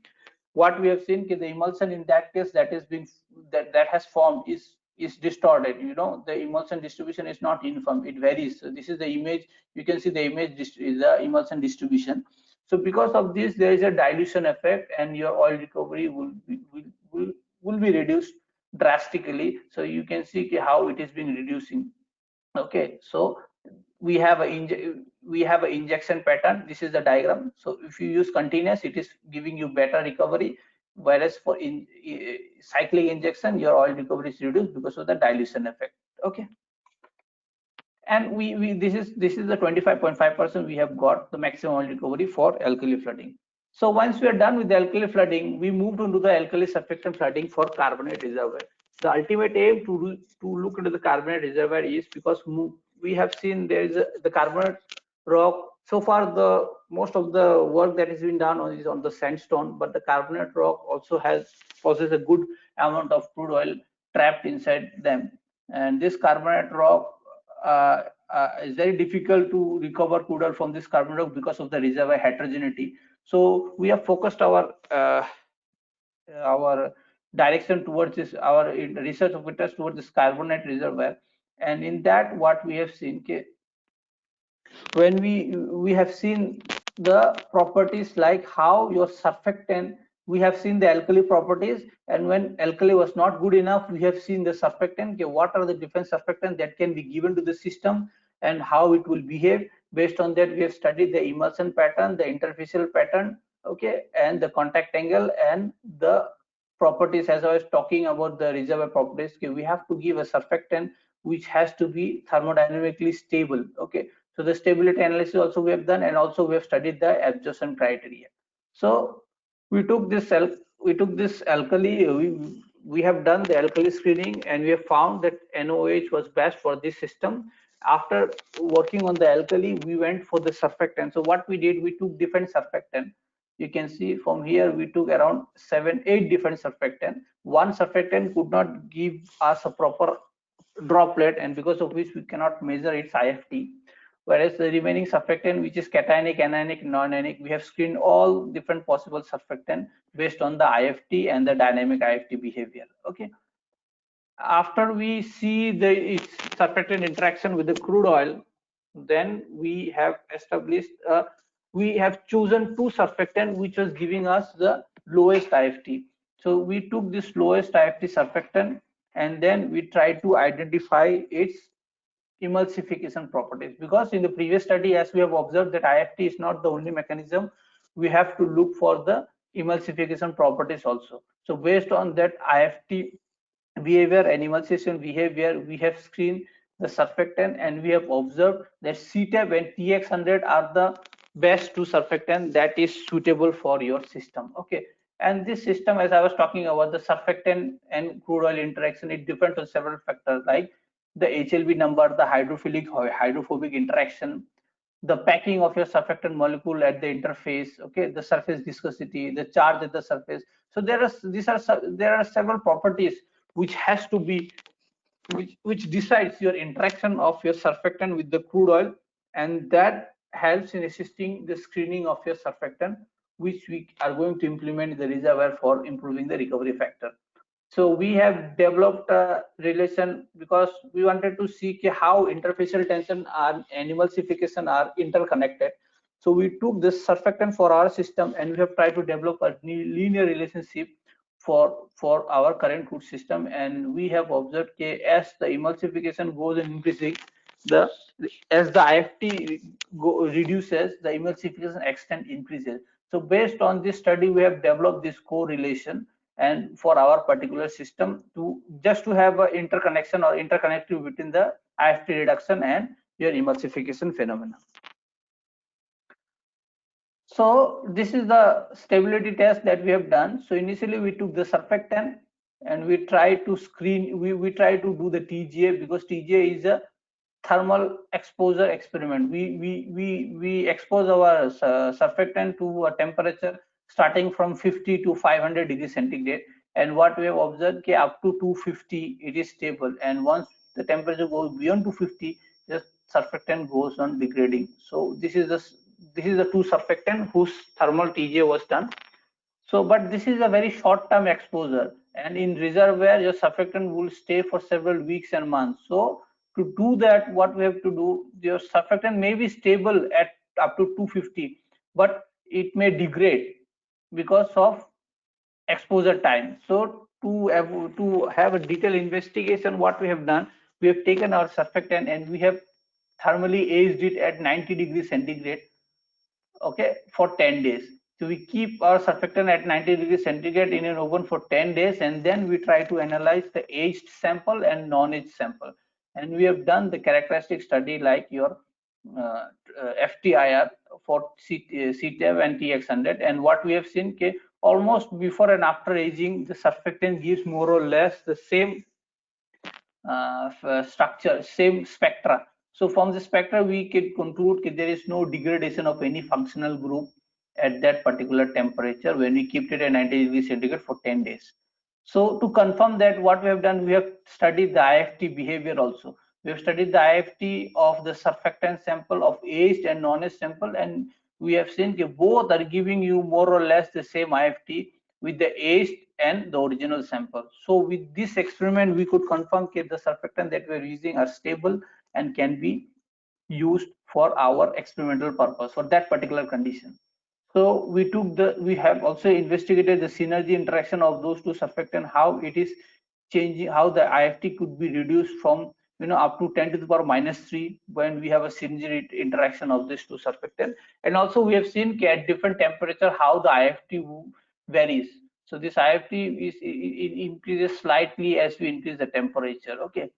what we have seen, the emulsion in that case that has formed is distorted. The emulsion distribution is not uniform, it varies. So this is the image, you can see the image is the emulsion distribution. So because of this, there is a dilution effect, and your oil recovery will be reduced drastically. So you can see how it is being reducing. Okay, so we have a injection pattern. This is the diagram. So if you use continuous, it is giving you better recovery, whereas for cyclic injection, your oil recovery is reduced because of the dilution effect. Okay. and we this is the 25.5% we have got the maximum recovery for alkali flooding. So once we are done with the alkali flooding, we moved into the alkali surfactant flooding for carbonate reservoir. The ultimate aim to look into the carbonate reservoir is because we have seen there is the carbonate rock. So far, the most of the work that has been done is on the sandstone, but the carbonate rock also possesses a good amount of crude oil trapped inside them. And this carbonate rock is very difficult to recover crude oil from this carbonate rock because of the reservoir heterogeneity. So we have focused our direction towards this, our research of interest towards this carbonate reservoir, and in that what we have seen, when we have seen the properties like how your surfactant, we have seen the alkali properties, and when alkali was not good enough, we have seen the surfactant. Okay, what are the different surfactants that can be given to the system and how it will behave. Based on that, we have studied the emulsion pattern, the interfacial pattern, okay, and the contact angle and the properties. As I was talking about the reservoir properties, okay, we have to give a surfactant which has to be thermodynamically stable. Okay, so the stability analysis also we have done, and also we have studied the absorption criteria. So we took this alkali, we have done the alkali screening, and we have found that NOH was best for this system. After working on the alkali, we went for the surfactant. So what we did, we took different surfactant. You can see from here we took around 7-8 different surfactant. One surfactant could not give us a proper droplet, and because of which we cannot measure its IFT. Whereas the remaining surfactant, which is cationic, anionic, non-anionic, we have screened all different possible surfactant based on the IFT and the dynamic IFT behavior. Okay. After we see the surfactant interaction with the crude oil, then we have established, we have chosen two surfactant which was giving us the lowest IFT. So we took this lowest IFT surfactant, and then we tried to identify its emulsification properties, because in the previous study, as we have observed, that IFT is not the only mechanism. We have to look for the emulsification properties also. So based on that IFT behavior and emulsion behavior, we have screened the surfactant, and we have observed that CTEP and TX100 are the best two surfactant that is suitable for your system. Okay, and this system, as I was talking about, the surfactant and crude oil interaction, it depends on several factors like the HLB number, the hydrophilic hydrophobic interaction, the packing of your surfactant molecule at the interface, okay, the surface viscosity, the charge at the surface. So there are several properties which has to be, which decides your interaction of your surfactant with the crude oil, and that helps in assisting the screening of your surfactant, which we are going to implement in the reservoir for improving the recovery factor. So we have developed a relation because we wanted to see how interfacial tension and emulsification are interconnected. So we took this surfactant for our system, and we have tried to develop a linear relationship for our current crude system. And we have observed that as the emulsification goes in increasing, the as the IFT reduces, the emulsification extent increases. So based on this study, we have developed this correlation, and for our particular system, to just to have an interconnection or interconnectivity between the IFT reduction and your emulsification phenomena. So this is the stability test that we have done. So initially we took the surfactant, and we try to screen, we try to do the TGA, because TGA is a thermal exposure experiment. We expose our surfactant to a temperature starting from 50 to 500 degrees centigrade, and what we have observed, okay, up to 250 it is stable, and once the temperature goes beyond 250, the surfactant goes on degrading. So this is the two surfactant whose thermal TGA was done. So, but this is a very short-term exposure, and in reservoir, your surfactant will stay for several weeks and months. So, to do that, what we have to do, your surfactant may be stable at up to 250, but it may degrade because of exposure time. So, to have a detailed investigation, what we have done, we have taken our surfactant and we have thermally aged it at 90 degrees centigrade, okay, for 10 days. So we keep our surfactant at 90 degrees centigrade in an oven for 10 days, and then we try to analyze the aged sample and non-aged sample. and we have done the characteristic study like your FTIR for CTEV and TX100, and what we have seen, almost before and after aging, the surfactant gives more or less the same structure, same spectra. So from the spectra, we can conclude that there is no degradation of any functional group at that particular temperature when we keep it at 90 degrees centigrade for 10 days. So to confirm that, what we have done, we have studied the IFT behavior also. We have studied the IFT of the surfactant sample of aged and non-aged sample, and we have seen that both are giving you more or less the same IFT with the aged and the original sample. So with this experiment, we could confirm that the surfactant that we are using are stable and can be used for our experimental purpose for that particular condition. So we have also investigated the synergy interaction of those two surfactants, how it is changing, how the IFT could be reduced from up to 10 to the power -3 when we have a synergy interaction of these two surfactants. And also we have seen at different temperature how the IFT varies. So this IFT it increases slightly as we increase the temperature. Okay,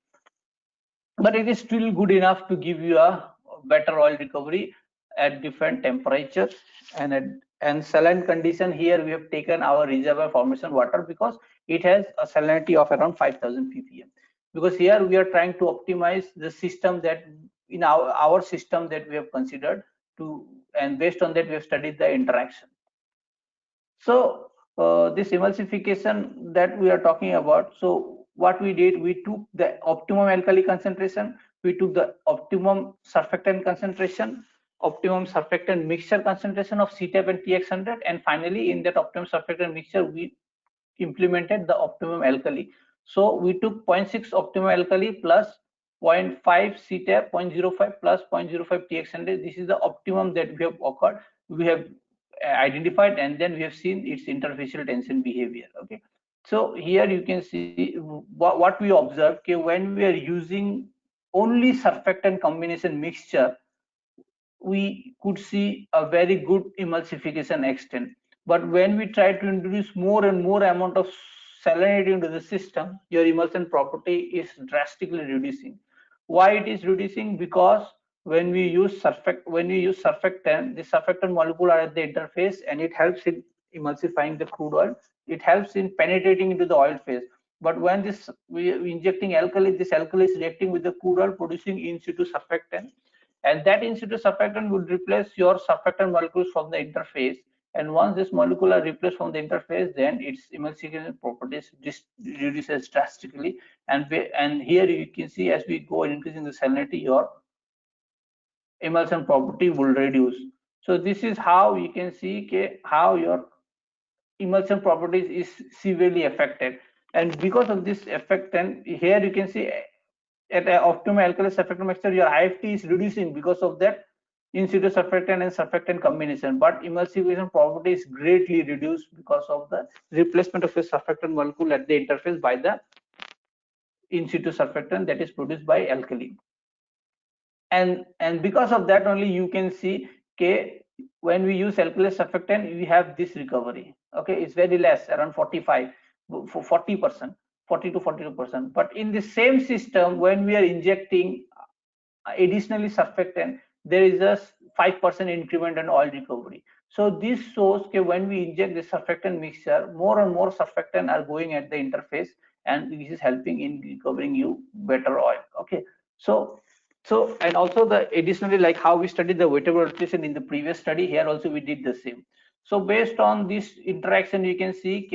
but it is still good enough to give you a better oil recovery at different temperatures. And saline condition, here we have taken our reservoir formation water because it has a salinity of around 5000 ppm, because here we are trying to optimize the system that in our system that we have considered to, and based on that we have studied the interaction. So this emulsification that we are talking about, so what we did, we took the optimum alkali concentration, we took the optimum surfactant concentration, optimum surfactant mixture concentration of CTEP and TX100, and finally in that optimum surfactant mixture we implemented the optimum alkali. So we took 0.6 optimum alkali plus 0.5 CTEP, 0.05 plus 0.05 TX100. This is the optimum that we have occurred. We have identified, and then we have seen its interfacial tension behavior. Okay, so here you can see what we observe. Okay, when we are using only surfactant combination mixture, we could see a very good emulsification extent. But when we try to introduce more and more amount of salinity into the system, your emulsion property is drastically reducing. Why it is reducing? Because when we use surfactant, the surfactant molecule are at the interface and it helps in emulsifying the crude oil. It helps in penetrating into the oil phase. But when we injecting alkali, this alkali is reacting with the crude oil, producing in situ surfactant, and that in situ surfactant would replace your surfactant molecules from the interface. And once this molecule are replaced from the interface, then its emulsification properties reduces drastically. And here you can see, as we go increasing the salinity, your emulsion property will reduce. So this is how you can see how your emulsion properties is severely affected. And because of this effect, and here you can see at an optimal alkali surfactant mixture, your IFT is reducing because of that in situ surfactant and surfactant combination, but emulsification property is greatly reduced because of the replacement of a surfactant molecule at the interface by the in situ surfactant that is produced by alkali. And because of that only you can see, okay, when we use alkali surfactant, we have this recovery. Okay, it's very less, around 45 for 40%, 40 to 42%. But in the same system, when we are injecting additionally surfactant, there is a 5% increment in oil recovery. So this shows that when we inject the surfactant mixture, more and more surfactant are going at the interface, and this is helping in recovering you better oil. Okay, so and also the additionally, like how we studied the wettable rotation in the previous study, here also we did the same. So based on this interaction, you can see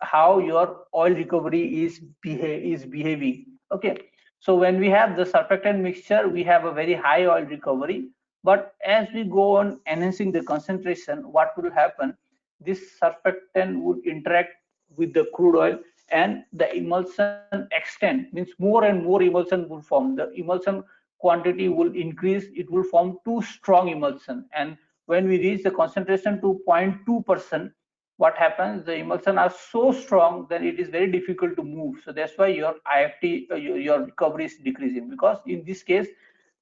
how your oil recovery is behaving. Okay, so when we have the surfactant mixture, we have a very high oil recovery. But as we go on enhancing the concentration, what will happen? This surfactant would interact with the crude oil, and the emulsion extent, means more and more emulsion will form. The emulsion quantity will increase. It will form too strong emulsion, and when we reach the concentration to 0.2%, what happens, the emulsion are so strong that it is very difficult to move. So that's why your IFT, your recovery is decreasing, because in this case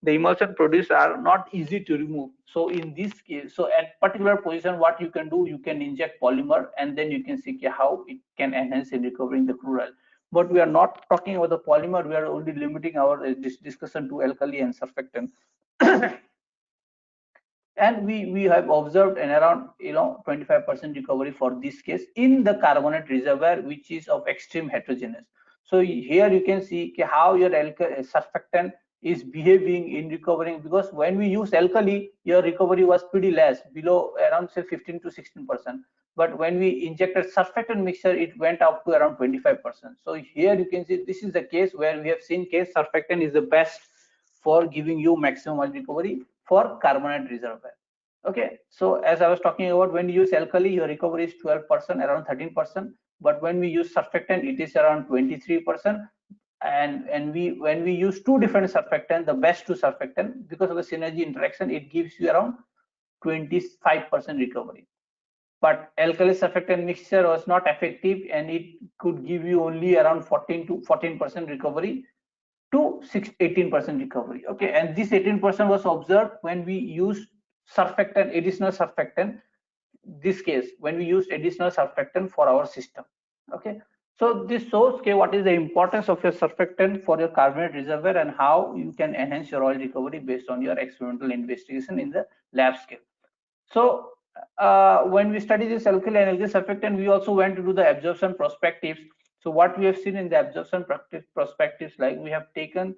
the emulsion produced are not easy to remove. So in this case, so at particular position, what you can do, you can inject polymer, and then you can see how it can enhance in recovering the crude oil. but we are not talking about the polymer. We are only limiting our discussion to alkali and surfactant. And we have observed an around 25% recovery for this case in the carbonate reservoir, which is of extreme heterogeneous. So here you can see how your surfactant is behaving in recovering, because when we use alkali, your recovery was pretty less, below around say 15 to 16%. But when we injected surfactant mixture, it went up to around 25%. So here you can see this is the case where we have seen case surfactant is the best for giving you maximum oil recovery for carbonate reservoir. Okay, so as I was talking about, when you use alkali, your recovery is 12%, around 13%. But when we use surfactant, it is around 23%. And when we use two different surfactant, the best two surfactant, because of the synergy interaction, it gives you around 25% recovery. But alkali surfactant mixture was not effective, and it could give you only around 14% recovery to 18% recovery. Okay, and this 18% was observed when we used surfactant, additional surfactant. This case when we used additional surfactant for our system. Okay, so this shows what is the importance of your surfactant for your carbonate reservoir and how you can enhance your oil recovery based on your experimental investigation in the lab scale. So when we study this alkali and alkali surfactant, we also went to do the absorption perspectives. So what we have seen in the absorption perspectives, like we have taken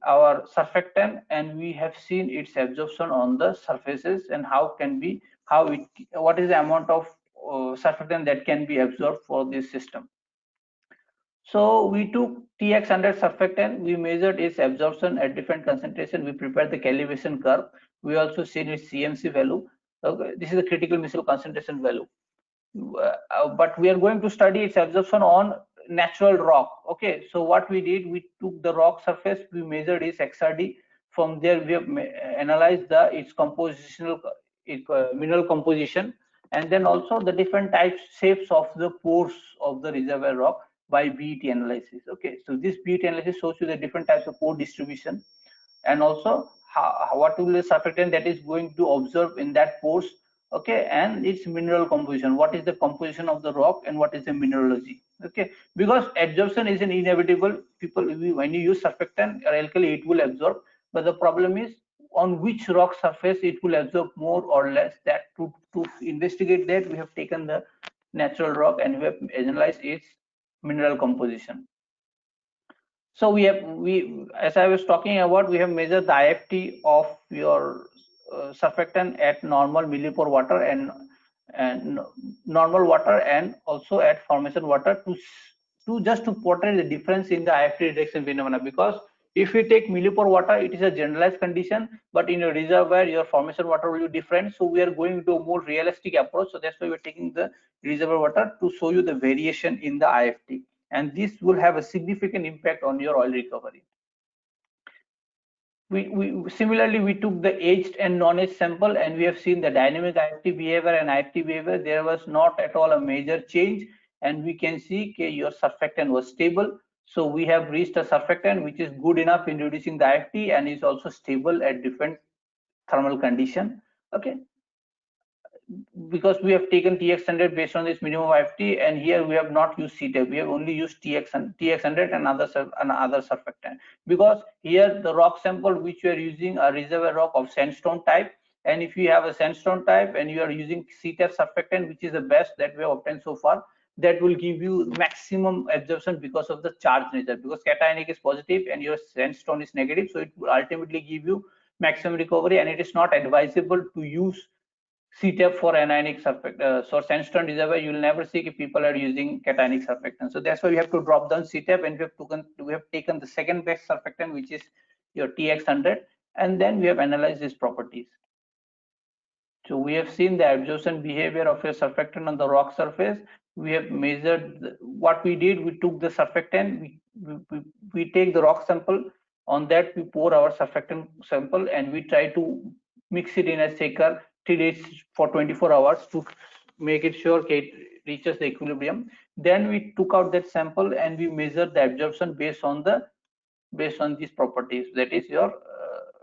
our surfactant and we have seen its absorption on the surfaces, and what is the amount of surfactant that can be absorbed for this system. So we took TX100 surfactant, we measured its absorption at different concentration, we prepared the calibration curve, we also seen its CMC value. Okay, this is the critical missile concentration value. But we are going to study its absorption on natural rock. Okay, so what we did, we took the rock surface, we measured its XRD. From there we have analyzed its compositional mineral composition, and then also the different types shapes of the pores of the reservoir rock by BET analysis. Okay, so this BET analysis shows you the different types of pore distribution, and also what will the surfactant that is going to observe in that pores. Okay, and its mineral composition, what is the composition of the rock and what is the mineralogy. Okay, because absorption is an inevitable. When you use surfactant or alkali, it will absorb, but the problem is on which rock surface it will absorb more or less. That to investigate that, we have taken the natural rock and we have analyzed its mineral composition. So as I was talking about, we have measured the IFT of your surfactant at normal millipore water and normal water, and also at formation water, to just to portray the difference in the IFT reduction phenomena. Because if you take millipore water, it is a generalized condition, but in a reservoir your formation water will be different. So we are going to a more realistic approach. So that's why we're taking the reservoir water to show you the variation in the IFT, and this will have a significant impact on your oil recovery. Similarly, we took the aged and non-aged sample, and we have seen the dynamic IFT behavior and IFT behavior. There was not at all a major change, and we can see your surfactant was stable. So we have reached a surfactant which is good enough in reducing the IFT and is also stable at different thermal condition. Okay, because we have taken TX100 based on this minimum IFT, and here we have not used CTEP, we have only used TX100 and other surfactant, because here the rock sample which we are using a reservoir rock of sandstone type, and if you have a sandstone type and you are using CTEP surfactant, which is the best that we have obtained so far, that will give you maximum absorption because of the charge nature, because cationic is positive and your sandstone is negative, so it will ultimately give you maximum recovery, and it is not advisable to use CTEP for anionic surfactant. So sandstone reservoir, you will never see if people are using cationic surfactant. So that's why we have to drop down CTEP, and we have taken the second best surfactant, which is your TX100, and then we have analyzed its properties. So we have seen the absorption behavior of a surfactant on the rock surface. We have measured what we did. We took the surfactant, we take the rock sample. On that, we pour our surfactant sample and we try to mix it in a shaker till it's for 24 hours to make it sure it reaches the equilibrium. Then we took out that sample and we measured the absorption based on these properties. That is your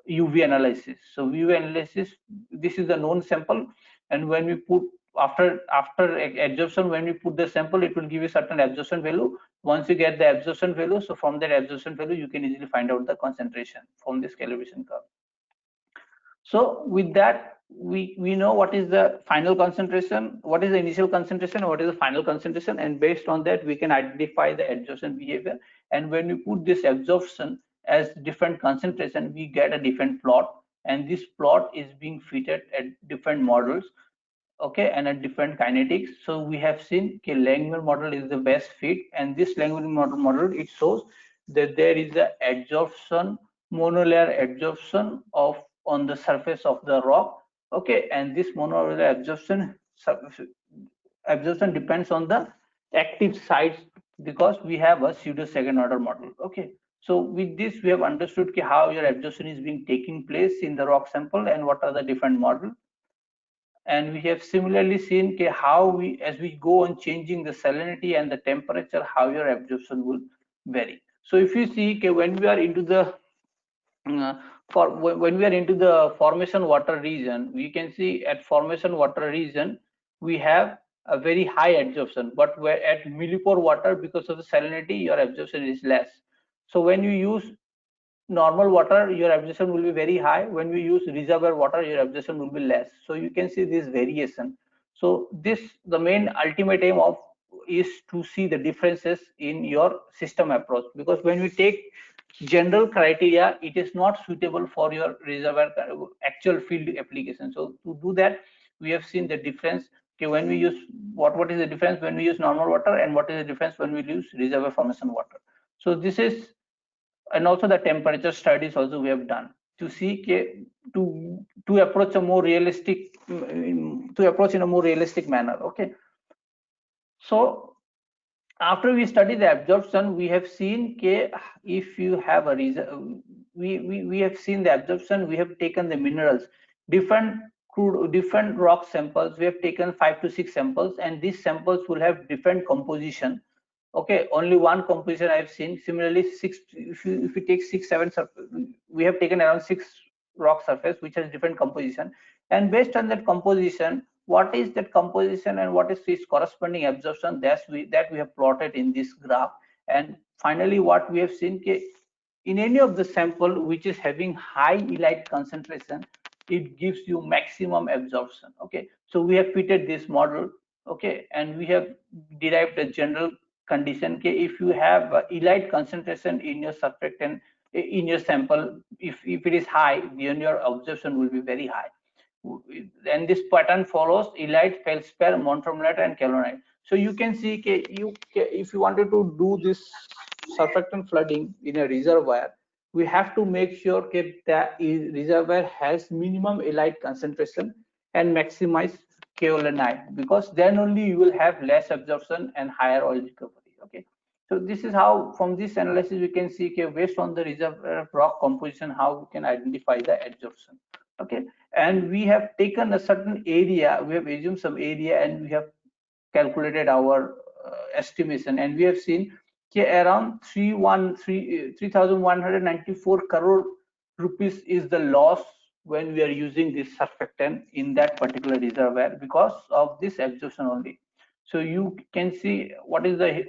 UV analysis. So UV analysis, this is the known sample, and when we put after absorption, when we put the sample, it will give you certain absorption value. Once you get the absorption value, so from that absorption value, you can easily find out the concentration from this calibration curve. So with that, we know what is the final concentration, what is the initial concentration, what is the final concentration, and based on that, we can identify the absorption behavior. And when we put this absorption as different concentration, we get a different plot, and this plot is being fitted at different models, okay, and at different kinetics. So we have seen okay, Langmuir model is the best fit, and this Langmuir model it shows that there is a adsorption, monolayer adsorption of on the surface of the rock, okay, and this monolayer absorption depends on the active sites because we have a pseudo second order model, okay. So with this we have understood how your absorption is being taking place in the rock sample and what are the different models. And we have similarly seen how we, as we go on changing the salinity and the temperature, how your absorption will vary. So if you see when we are into the when we are into the formation water region, we can see at formation water region we have a very high absorption, but where at millipore water, because of the salinity, your absorption is less. So when you use normal water, your absorption will be very high. When we use reservoir water, your absorption will be less. So you can see this variation. So this, the main ultimate aim of is to see the differences in your system approach, because when we take general criteria, it is not suitable for your reservoir actual field application. So to do that, we have seen the difference. Okay, when we use what is the difference when we use normal water, and what is the difference when we use reservoir formation water. So this is, and also the temperature studies also we have done to see to approach a more realistic, to approach in a more realistic manner, okay. So after we study the absorption, we have seen if you have a reason, we have seen the absorption, we have taken the minerals, different crude, different rock samples, we have taken 5 to 6 samples, and these samples will have different composition, okay. Only one composition I've seen. Similarly, if you take 6 7, we have taken around 6 rock surface which has different composition, and based on that composition, what is that composition and what is its corresponding absorption, that we have plotted in this graph. And finally what we have seen, in any of the sample which is having high elite concentration, it gives you maximum absorption, okay. So we have fitted this model, okay, and we have derived a general condition. If you have elite concentration in your surfactant in your sample, if it is high, then your absorption will be very high. And this pattern follows elite, feldspar, montmorillonite, and kaolinite. So you can see if you wanted to do this surfactant flooding in a reservoir, we have to make sure that the reservoir has minimum elite concentration and maximize kaolinite, because then only you will have less absorption and higher oil recovery, okay. So this is how, from this analysis, we can see based on the reservoir rock composition, how we can identify the absorption, okay. And we have taken a certain area, we have assumed some area, and we have calculated our estimation, and we have seen around 3,194 crore rupees is the loss when we are using this surfactant in that particular reservoir because of this absorption only. So you can see what is the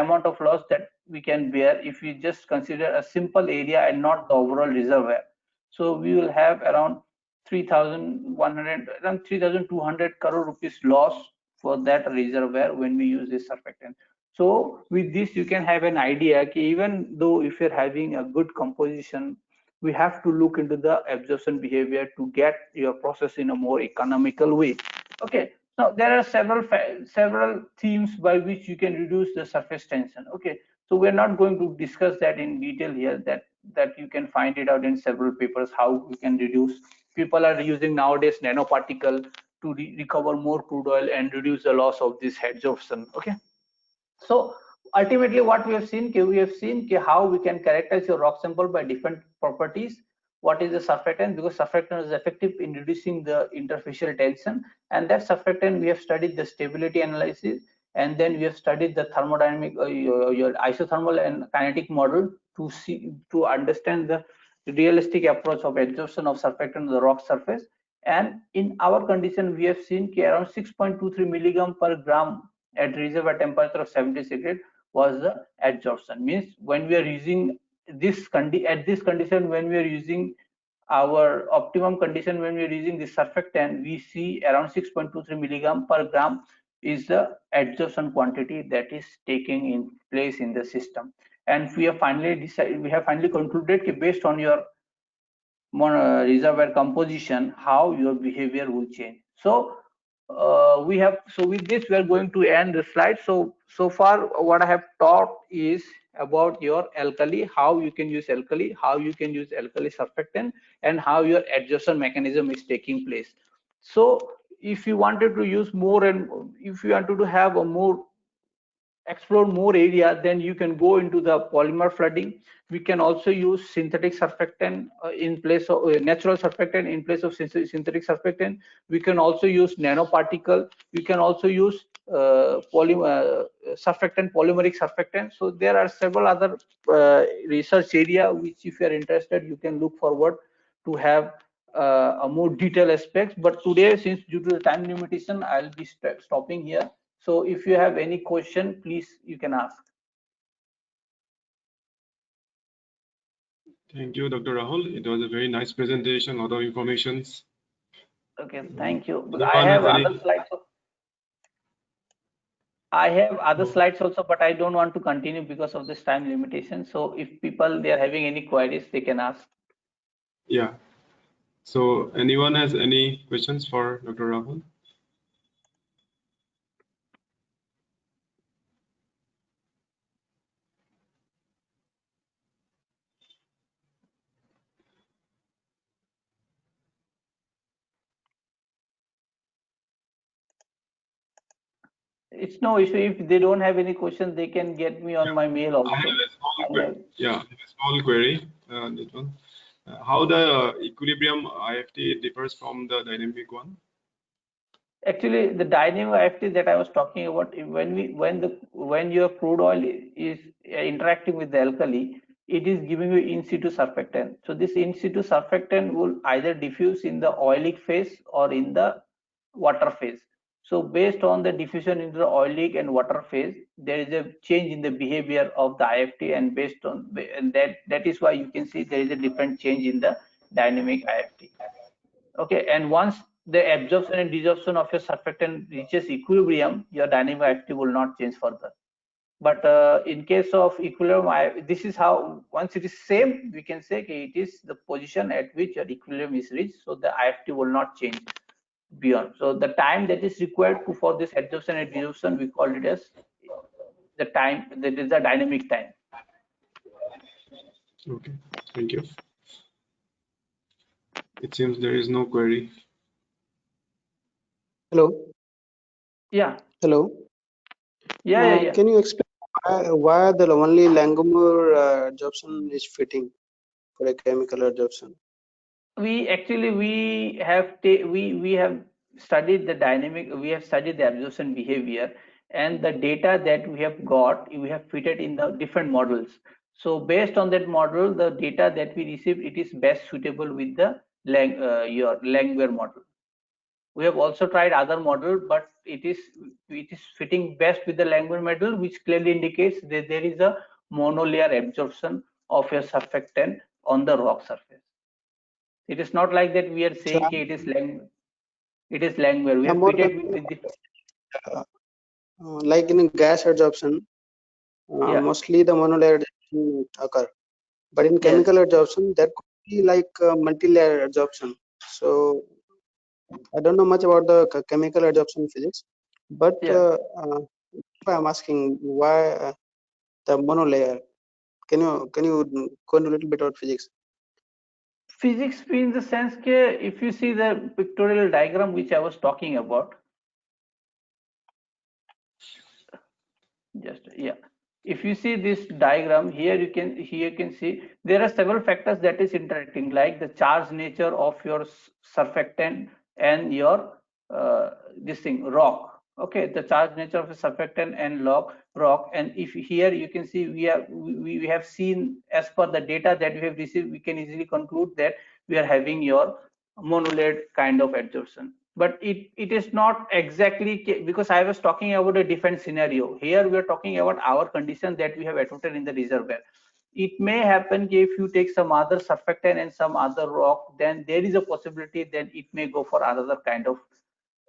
amount of loss that we can bear if we just consider a simple area and not the overall reservoir. So we will have around 3,100, around 3,200 crore rupees loss for that reservoir when we use this surfactant. So with this, you can have an idea even though if you're having a good composition, we have to look into the absorption behavior to get your process in a more economical way, okay. Now there are several themes by which you can reduce the surface tension, okay. So we're not going to discuss that in detail here, that you can find it out in several papers how we can reduce. People are using nowadays nanoparticle to recover more crude oil and reduce the loss of this absorption, okay. So ultimately what we have seen, how we can characterize your rock sample by different properties. What is the surfactant? Because surfactant is effective in reducing the interfacial tension, and that surfactant we have studied the stability analysis, and then we have studied the thermodynamic your isothermal and kinetic model to understand the realistic approach of absorption of surfactant on the rock surface. And in our condition, we have seen around 6.23 milligram per gram at reservoir temperature of 70 centigrade was the adsorption. Means when we are using this at this condition, when we are using our optimum condition, when we are using this surfactant, we see around 6.23 milligram per gram is the adsorption quantity that is taking in place in the system. And we have finally decided, we have finally concluded based on your reservoir composition, how your behavior will change. So with this we are going to end the slide. So far what I have taught is about your alkali, how you can use alkali, how you can use alkali surfactant, and how your adsorption mechanism is taking place. So if you wanted to use more, and if you wanted to have a more explore more area, then you can go into the polymer flooding. We can also use synthetic surfactant in place of natural surfactant in place of synthetic surfactant. We can also use nanoparticle. We can also use surfactant, polymeric surfactant. So there are several other research area which, if you are interested, you can look forward to have a more detailed aspects. But today, since due to the time limitation, I'll be stopping here. So if you have any question, please you can ask. Thank you, Dr. Rahul. It was a very nice presentation, a lot of informations. Okay, thank you. Anyone I have has any- other slides. I have other slides also, but I don't want to continue because of this time limitation. So if people they are having any queries, they can ask. Yeah. So anyone has any questions for Dr. Rahul? It's no issue. If they don't have any questions, they can get me on my mail I have also. a small query. Yeah, I have a small query. That one. How the equilibrium IFT differs from the dynamic one? Actually, the dynamic IFT that I was talking about, when your crude oil is interacting with the alkali, it is giving you in situ surfactant. So this in situ surfactant will either diffuse in the oilic phase or in the water phase. So based on the diffusion into the oilic and water phase, there is a change in the behavior of the IFT, and based on and that is why you can see there is a different change in the dynamic IFT. Okay, and once the absorption and desorption of your surfactant reaches equilibrium, your dynamic IFT will not change further. But in case of equilibrium, this is how, once it is same, we can say it is the position at which your equilibrium is reached, so the IFT will not change beyond. So the time that is required for this absorption and desorption, we call it as the time, that is the dynamic time. Okay, thank you. It seems there is no query. Hello. Yeah. Hello. Yeah. Can you explain why the only Langmuir absorption is fitting for a chemical absorption? We have studied the dynamic, we have studied the absorption behavior, and the data that we have got, we have fitted in the different models. So based on that model, the data that we received, it is best suitable with the your Langmuir model. We have also tried other model, but it is fitting best with the Langmuir model, which clearly indicates that there is a monolayer absorption of a surfactant on the rock surface. It is not like that we are saying it is Langmuir. It is Langmuir. We have fitted with the like in gas absorption, mostly the monolayer adsorption occur, but in chemical absorption there could be like multi-layer absorption. So I don't know much about the chemical absorption physics, but I'm asking why the monolayer. Can you go into a little bit about physics? Physics in the sense that if you see the pictorial diagram which I was talking about, if you see this diagram here, you can see there are several factors that is interacting, like the charge nature of your surfactant and your this thing rock. Okay, the charge nature of a surfactant and rock, and if here you can see we have seen, as per the data that we have received, we can easily conclude that we are having your monolayer kind of adsorption. But it is not exactly, because I was talking about a different scenario. Here we are talking about our condition that we have attempted in the reservoir. It may happen if you take some other surfactant and some other rock, then there is a possibility that it may go for another kind of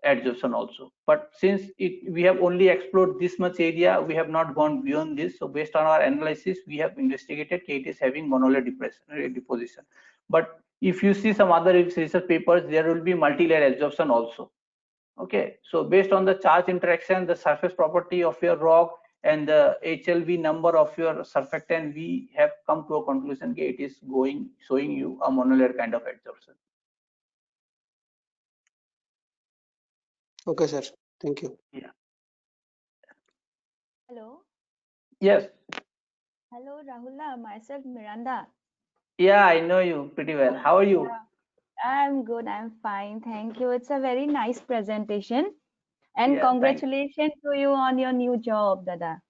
adsorption also. But since we have only explored this much area, we have not gone beyond this. So based on our analysis, we have investigated it is having monolayer deposition. But if you see some other research papers, there will be multi-layer adsorption also. Okay, so based on the charge interaction, the surface property of your rock, and the HLV number of your surfactant, we have come to a conclusion that it is showing you a monolayer kind of adsorption. Okay, sir. Thank you. Yeah. Hello. Yes. Hello, Rahula. Myself, Miranda. Yeah, I know you pretty well. How are you? Yeah, I'm good. I'm fine. Thank you. It's a very nice presentation. And Yeah, congratulations to you on your new job, Dada.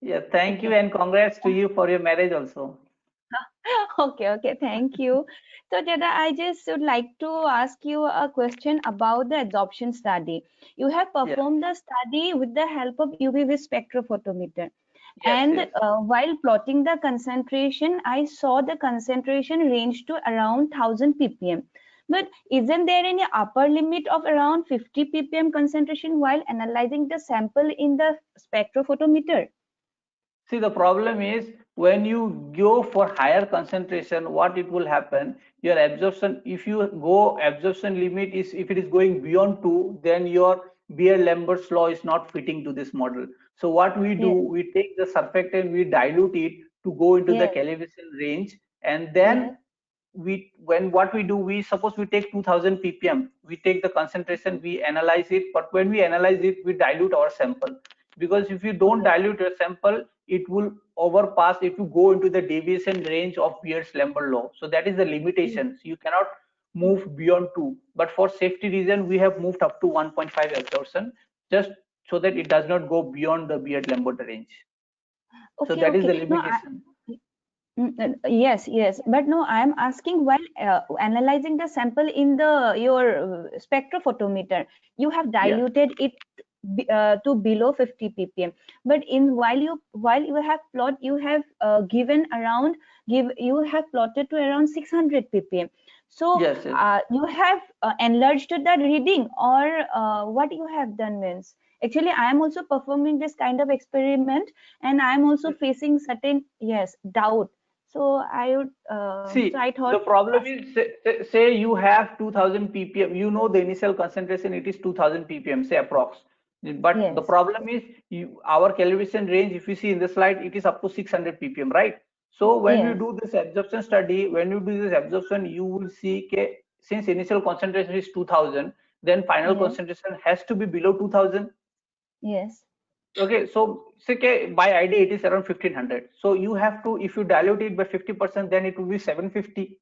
Yeah, thank you, Okay. and congrats to you for your marriage also. Okay. Thank you. So, Dada, I just would like to ask you a question about the adoption study. You have Yeah. performed the study with the help of UV spectrophotometer. Yes, And yes. while plotting the concentration, I saw the concentration range to around 1000 ppm. But isn't there any upper limit of around 50 ppm concentration while analyzing the sample in the spectrophotometer? See, the problem is when you go for higher concentration, what it will happen, your absorption, if you go absorption limit is, if it is going beyond 2, then your Beer-Lambert's law is not fitting to this model. So what we do, Yes, we take the surfactant, we dilute it to go into the yes, calibration range, and then yes, what we do, we suppose we take 2000 ppm, we take the concentration, we analyze it, but when we analyze it, we dilute our sample, because if you don't okay, dilute your sample, it will overpass if you go into the deviation range of Beer-Lambert law. So that is the yes, limitation. So you cannot move beyond 2, but for safety reason we have moved up to 1.5 absorption, just so that it does not go beyond the Beer-Lambert range. So that is the okay. No, limitation. yes, but no, I'm asking while analyzing the sample in the your spectrophotometer, you have Yeah. diluted it to below 50 ppm. But in while you have plot, you have you have plotted to around 600 ppm. So Yes, yes. you have enlarged the reading, or what you have done means. Actually, I am also performing this kind of experiment, and I am also facing certain doubt. So See, I the thought to problem ask. is, say you have 2000 ppm, you know the initial concentration, it is 2000 ppm, say approx. But the Yes, problem is, our calibration range, if you see in the slide, it is up to 600 ppm, right? So when we yes, do this absorption study, when you do this absorption, you will see, since initial concentration is 2000, then final yes, concentration has to be below 2000. yes, Okay, so say by ID it is around 1500. So you have to, if you dilute it by 50%, then it will be 750.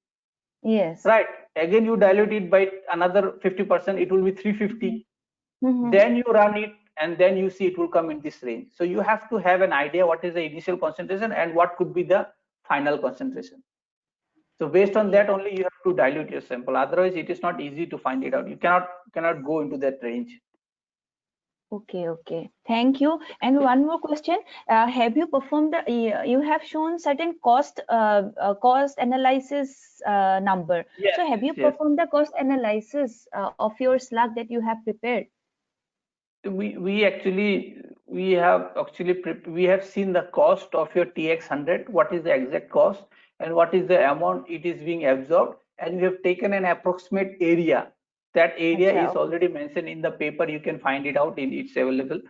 yes. Right. Again, you dilute it by another 50%, it will be 350. Mm-hmm. Then you run it, and then you see it will come in this range. So you have to have an idea what is the initial concentration and what could be the final concentration. So based on Okay. that only you have to dilute your sample. Otherwise, it is not easy to find it out. You cannot go into that range. Okay. Thank you. And one more question: have you performed the? You have shown certain cost analysis number. Yes, So have yes, you yes. performed the cost analysis of your slug that you have prepared? We have seen the cost of your TX100, what is the exact cost and what is the amount it is being absorbed, and we have taken an approximate area. That area Acha, is already mentioned in the paper, you can find it out, it's available.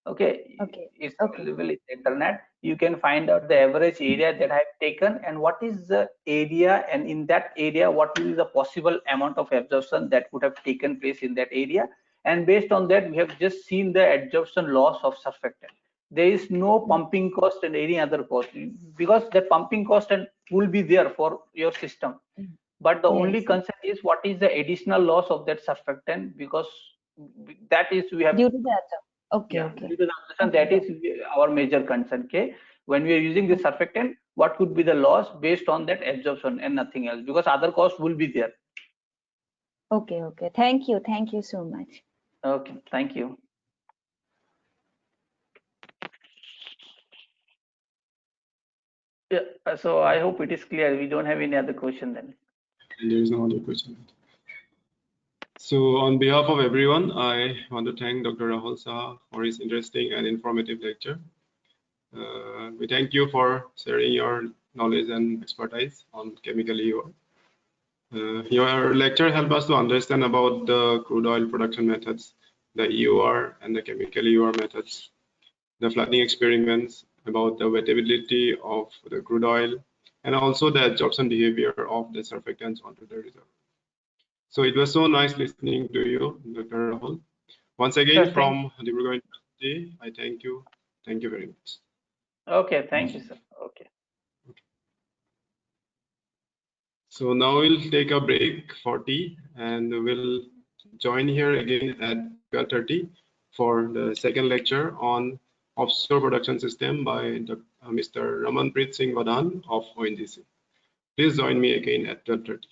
Okay, it's okay. available in the internet. You can find out the average area that I have taken and what is the area, and in that area what will be the possible amount of absorption that would have taken place in that area. And based on that, we have just seen the adsorption loss of surfactant. There is no pumping cost and any other cost, because the pumping cost and will be there for your system. But the only Yes. concern is what is the additional loss of that surfactant, because that is we have, Due to the other. yeah, Okay. due to the absorption, that is our major concern. Okay, when we are using the surfactant, what could be the loss based on that absorption and nothing else, because other costs will be there. Okay, okay. Thank you. Thank you so much. Okay, thank you. Yeah, so I hope it is clear. We don't have any other question then. And there is no other question. So on behalf of everyone, I want to thank Dr. Rahul Saha for his interesting and informative lecture. We thank you for sharing your knowledge and expertise on chemical EUR. Your lecture helped us to understand about the crude oil production methods, the EUR and the chemical EUR methods, the flooding experiments, about the wettability of the crude oil, and also the absorption behavior of the surfactants onto the reservoir. So it was so nice listening to you, Dr. Rahul. Once again, from the University, I thank you. Thank you very much. Okay, thank you, sir. Okay. So now we'll take a break for tea and we'll join here again at 12:30 for the second lecture on offshore production system by Mr. Ramanpreet Singh Vadhan of ONGC. Please join me again at 12:30.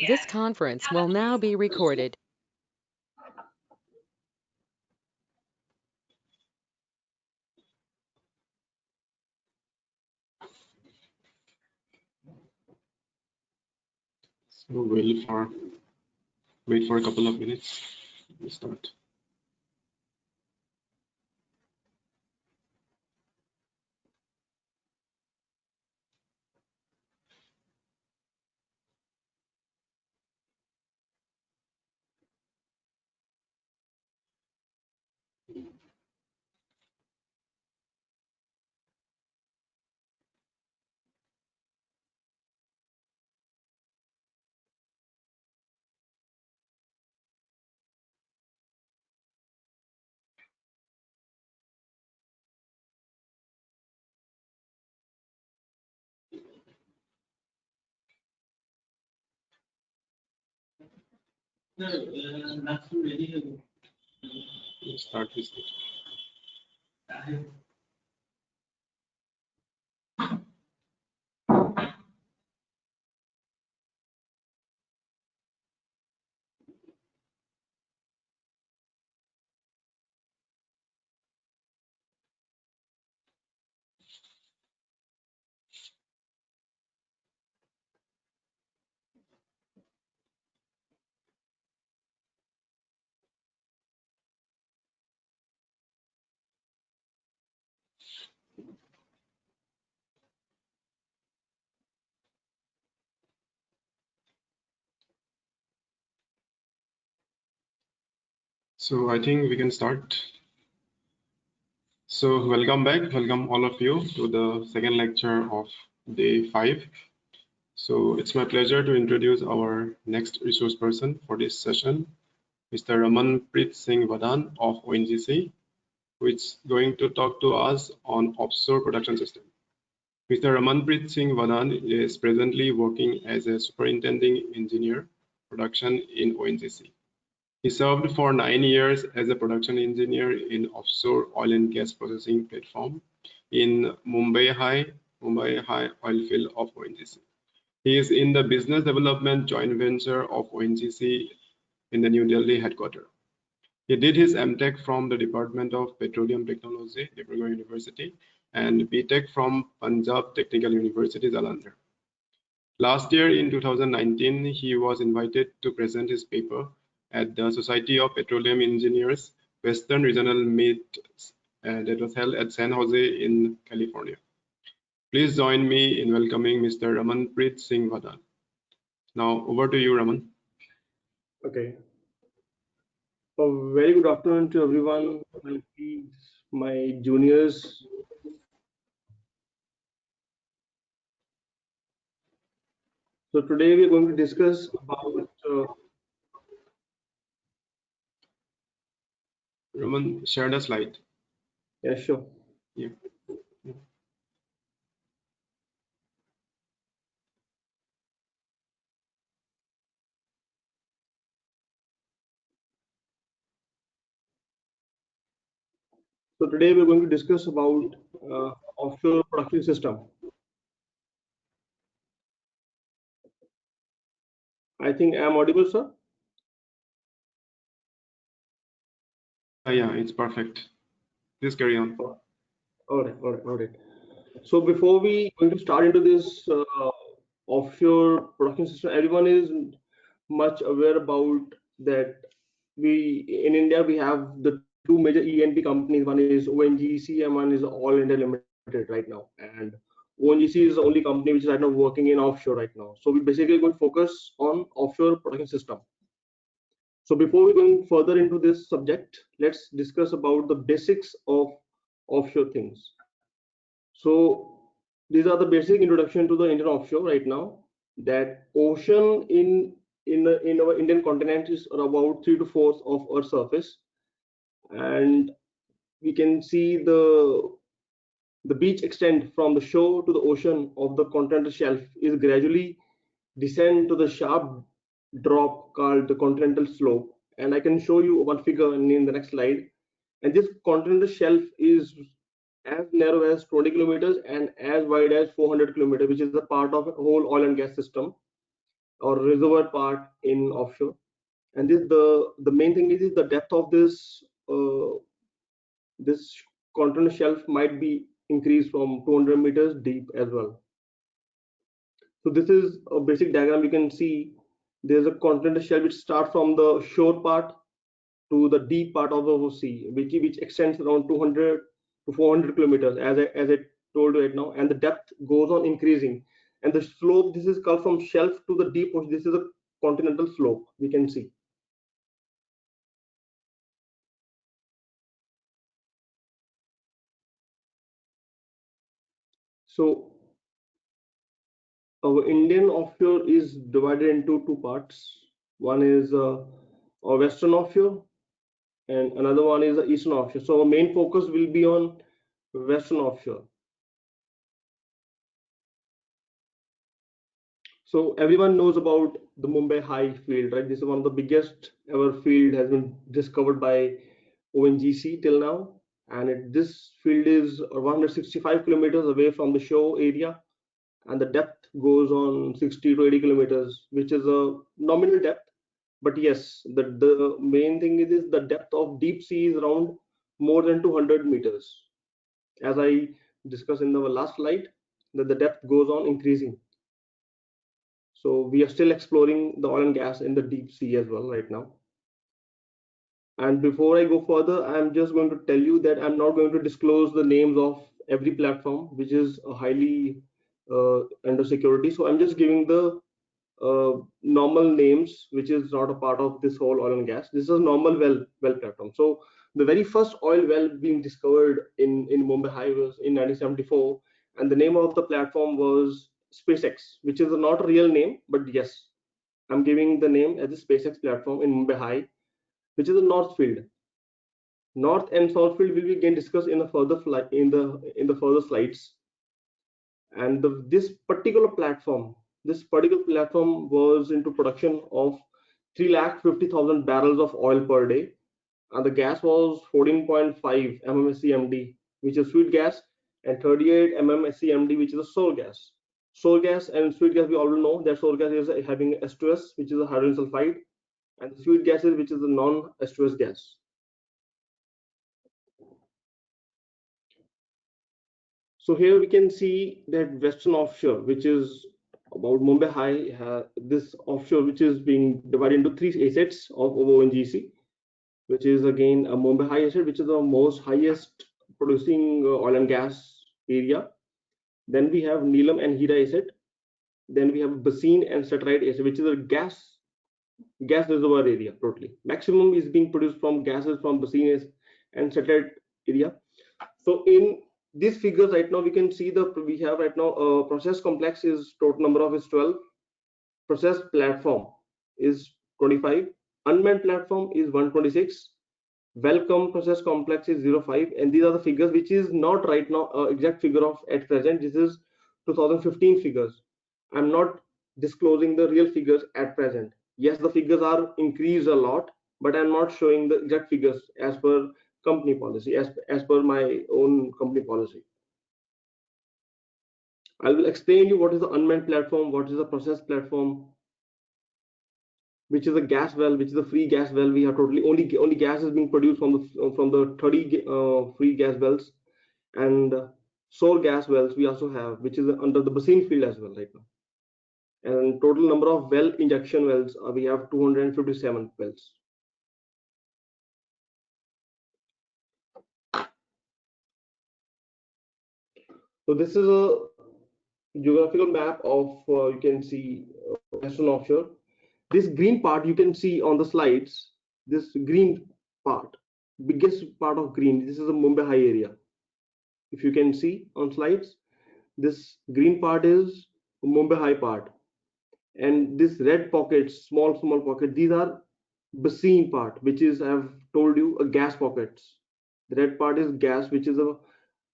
This conference will now be recorded. So wait for a couple of minutes. We'll start. We'll start this. So I think we can start. So welcome back, welcome all of you to the second lecture of day 5. So it's my pleasure to introduce our next resource person for this session, Mr. Ramanpreet Singh Vadhan of ONGC, who is going to talk to us on offshore production system. Mr. Ramanpreet Singh Vadhan is presently working as a superintending engineer production in ONGC. He served for 9 years as a production engineer in offshore oil and gas processing platform in Mumbai High oil field of ONGC. He is in the business development joint venture of ONGC in the New Delhi headquarters. He did his MTech from the Department of Petroleum Technology, Dibrugarh University, and BTech from Punjab Technical University, Jalandhar. Last year in 2019, he was invited to present his paper at the Society of Petroleum Engineers Western Regional Meet that was held at San Jose in California. Please join me in welcoming Mr. Ramanpreet Singh Vadhan. Now over to you, Raman. Okay. A very good afternoon to everyone, my juniors. So today we are going to discuss about Raman, share the slide. yeah, sure. Yeah. So today we're going to discuss about offshore production system. I think I'm audible, sir? Yeah, it's perfect. Please carry on. All right. So before we going to start into this offshore production system, everyone is much aware about that. We in India we have the two major E&P companies. One is ONGC and one is All India Limited right now. And ONGC is the only company which is right now working in offshore right now. So we basically going to focus on offshore production system. So before we going further into this subject, let's discuss about the basics of offshore things. So these are the basic introduction to the Indian offshore right now. That ocean in our Indian continent is about 3 to 4 of Earth's surface, and we can see the beach extend from the shore to the ocean of the continental shelf is gradually descend to the sharp drop called the continental slope. And I can show you one figure in the next slide. And this continental shelf is as narrow as 20 kilometers and as wide as 400 kilometers, which is a part of a whole oil and gas system or reservoir part in offshore. And this the main thing is the depth of this continental shelf might be increased from 200 meters deep as well. So this is a basic diagram. You can see there's a continental shelf which starts from the shore part to the deep part of the sea, which extends around 200 to 400 kilometers, as I told you right now, and the depth goes on increasing. And the slope, this is called from shelf to the deep ocean. This is a continental slope, we can see. So our Indian offshore is divided into two parts. One is our western offshore, and another one is the eastern offshore. So our main focus will be on western offshore. So everyone knows about the Mumbai High field, right? This is one of the biggest ever field has been discovered by ONGC till now, and this field is 165 kilometers away from the shore area, and the depth goes on 60 to 80 kilometers, which is a nominal depth. But yes, the main thing is the depth of deep sea is around more than 200 meters. As I discussed in the last slide, that the depth goes on increasing. So we are still exploring the oil and gas in the deep sea as well right now. And before I go further, I'm just going to tell you that I'm not going to disclose the names of every platform, which is highly under security. So I'm just giving the normal names, which is not a part of this whole oil and gas. This is a normal well platform. So the very first oil well being discovered in Mumbai High was in 1974, and the name of the platform was SpaceX, which is not a real name, but yes, I'm giving the name as the SpaceX platform in Mumbai High, which is the North Field. North and South Field will be again discussed in a further in the further slides. And this particular platform was into production of 350,000 barrels of oil per day, and the gas was 14.5 mmscmd, which is sweet gas, and 38 mmscmd, which is a sour gas. Sour gas and sweet gas, we already know that sour gas is having H2S, which is a hydrogen sulfide, and the sweet gases, which is a non-H2S gas. So here we can see that Western offshore, which is about Mumbai High, this offshore, which is being divided into 3 assets of ONGC, which is again a Mumbai High asset, which is the most highest producing oil and gas area. Then we have Neelam and Hira asset. Then we have Baseen and Saturite asset, which is a gas reservoir area totally. Maximum is being produced from gases from Baseen and Saturite area. So in these figures right now, we can see we have right now process complex is total number of is 12, process platform is 25, unmanned platform is 126, welcome process complex is 05, and these are the figures which is not right now exact figure of at present. This is 2015 figures. I'm not disclosing the real figures at present. Yes, the figures are increased a lot, but I'm not showing the exact figures as per company policy, as per my own company policy. I will explain you what is the unmanned platform, what is the process platform, which is a gas well, which is a free gas well. We have totally only gas is being produced from the 30 free gas wells, and sour gas wells we also have, which is under the basin field as well right now. And total number of well injection wells, we have 257 wells. So this is a geographical map of you can see western offshore. This green part you can see on the slides. This green part, biggest part of green. This is the Mumbai High area. If you can see on slides, this green part is Mumbai High part, and this red pockets, small pocket, these are basin part, which is I've told you a gas pockets. The red part is gas, which is a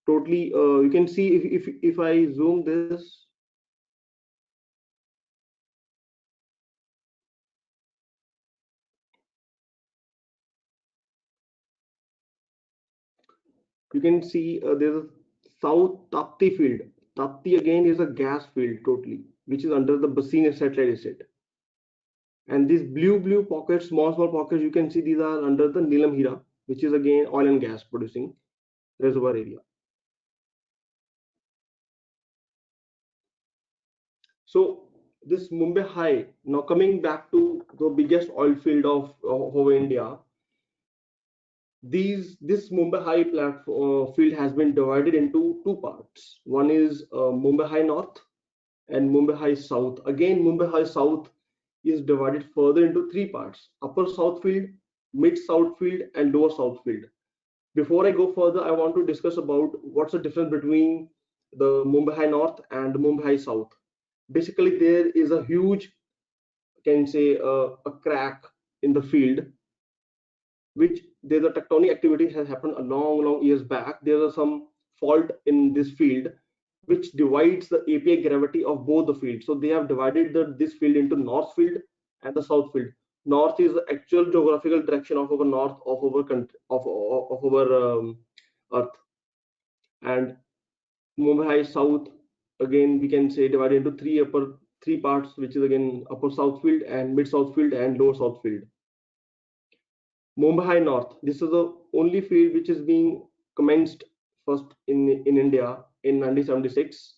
totally you can see if I zoom this, you can see there's a South Tapti field. Tapti again is a gas field totally, which is under the basin satellite estate. And these blue pockets, small pockets, you can see these are under the Nilam Hira, which is again oil and gas producing reservoir area. So this Mumbai High, now coming back to the biggest oil field of India, this Mumbai High platform field has been divided into two parts. One is Mumbai High North and Mumbai High South. Again, Mumbai High South is divided further into three parts: Upper South Field, Mid South Field, and Lower South Field. Before I go further, I want to discuss about what's the difference between the Mumbai High North and the Mumbai High South. Basically, there is a huge, can say, a crack in the field, which there's a tectonic activity has happened a long years back. There is some fault in this field which divides the API gravity of both the fields. So they have divided this field into north field and the south field. North is the actual geographical direction of our north of our country of our Earth, and Mumbai High South again we can say divided into three parts, which is again Upper South Field and Mid South Field and Lower South Field. Mumbai High North. This is the only field which is being commenced first in India in 1976,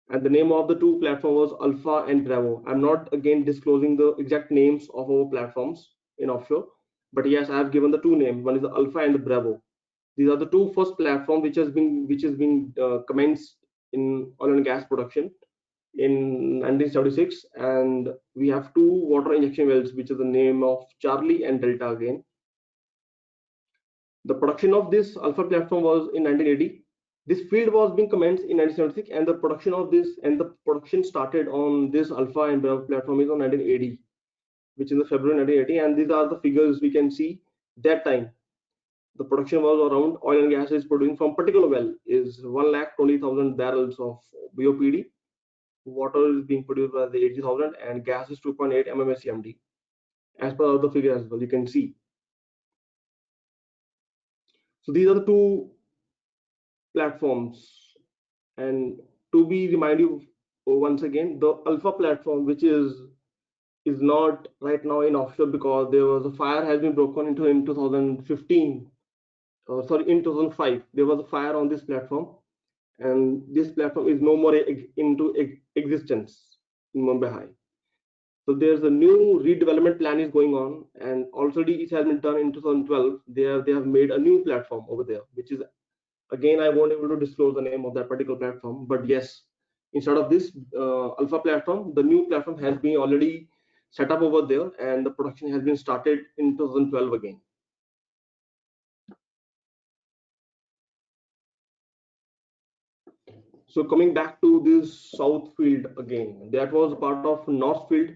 and the name of the two platforms was Alpha and Bravo. I'm not again disclosing the exact names of our platforms in offshore, but yes, I have given the two names. One is the Alpha and the Bravo. These are the two first platforms which has been commenced in oil and gas production in 1976, and we have two water injection wells, which is the name of Charlie and Delta again. The production of this Alpha platform was in 1980. This field was being commenced in 1976, and the production started on this Alpha and Bravo platform is on 1980, which is the February 1980. And these are the figures we can see. That time, the production was around oil and gas is producing from particular well is 1,20,000 barrels of BOPD. Water is being produced by the 80,000, and gas is 2.8 mmscmd. As per the figure as well, you can see. So these are the two platforms, and to be remind you once again, the Alpha platform, which is not right now in offshore because there was a fire has been broken into in 2015. Sorry, in 2005 there was a fire on this platform, and this platform is no more into existence in Mumbai High. So there's a new redevelopment plan is going on, and already it has been done in 2012. They have made a new platform over there, which is again I won't able to disclose the name of that particular platform, but yes, instead of this Alpha platform, the new platform has been already set up over there, and the production has been started in 2012 again. So coming back to this south field again, that was part of north field.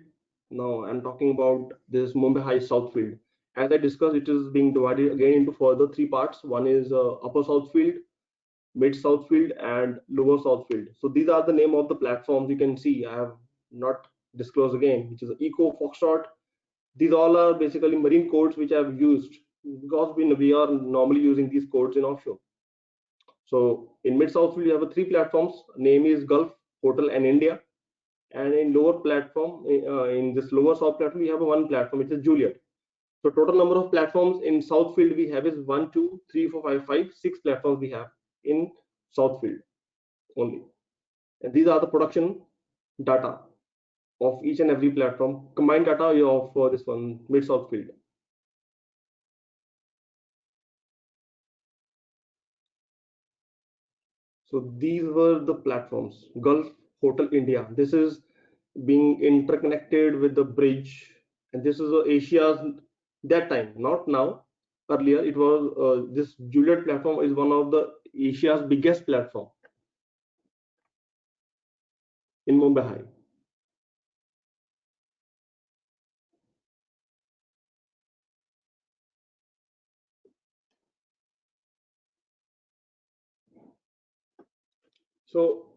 Now I'm talking about this Mumbai High South field. As I discussed, it is being divided again into further three parts. One is Upper South Field, Mid South Field, and Lower South Field. So these are the name of the platforms. You can see I have not disclosed again, which is Eco Foxtrot. These all are basically marine codes which I have used because we are normally using these codes in offshore. So in Mid-South field, we have three platforms. Name is Gulf, Hotel, and India. And in lower platform, in this lower South platform, we have one platform, which is Juliet. So total number of platforms in South field we have is 1, 2, 3, 4, 5, 5, 6 platforms we have in South field only. And these are the production data of each and every platform. Combined data of this one Mid-South field. So these were the platforms, Gulf, Hotel, India. This is being interconnected with the bridge, and this is Asia's that time, not now. Earlier, it was this Juliet platform is one of the Asia's biggest platform in Mumbai. So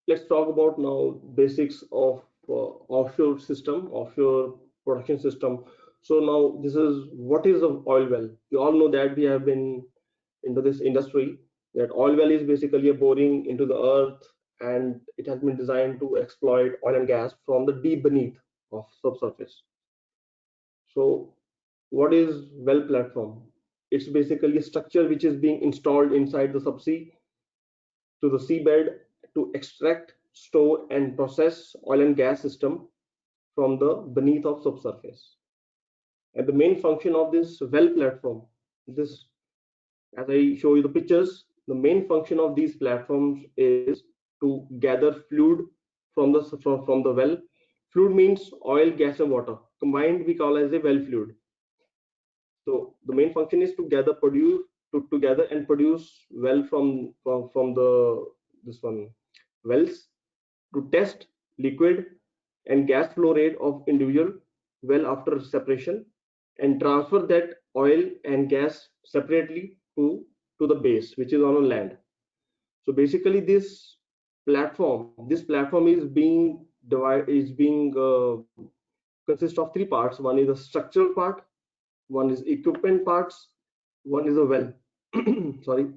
let's talk about now basics of offshore production system. So now this is what is the oil well. You all know that we have been into this industry, that oil well is basically a boring into the earth, and it has been designed to exploit oil and gas from the deep beneath of subsurface. So what is well platform? It's basically a structure which is being installed inside the subsea to the seabed to extract, store, and process oil and gas system from the beneath of subsurface. And the main function of this well platform, this as I show you the pictures, the main function of these platforms is to gather fluid from the well. Fluid means oil, gas, and water. Combined, we call as a well fluid. So the main function is to gather and produce well from the this one wells, to test liquid and gas flow rate of individual well after separation, and transfer that oil and gas separately to the base, which is on a land. So basically this platform is being divided is being consists of three parts. One is the structural part, one is equipment parts, one is a well. Sorry.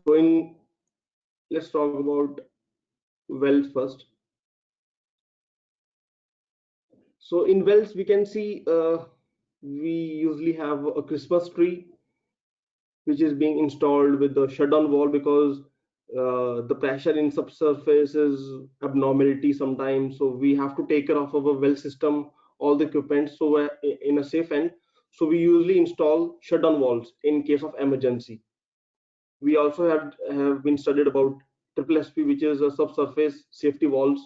So let's talk about wells first. So in wells, we can see we usually have a Christmas tree which is being installed with the shutdown valve, because the pressure in subsurface is abnormality sometimes. So we have to take care of our well system, all the equipment, so in a safe end. So we usually install shutdown valves in case of emergency. We also have been studied about triple SP, which is a subsurface safety valves,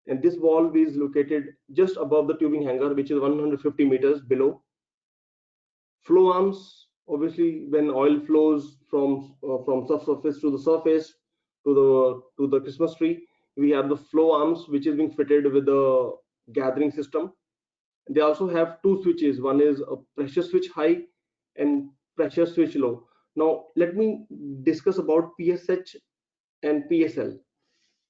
and this valve is located just above the tubing hanger, which is 150 meters below. Flow arms, obviously, when oil flows from subsurface to the surface to the Christmas tree, we have the flow arms which is being fitted with the gathering system. They also have two switches. One is a pressure switch high and pressure switch low. Now let me discuss about PSH and PSL.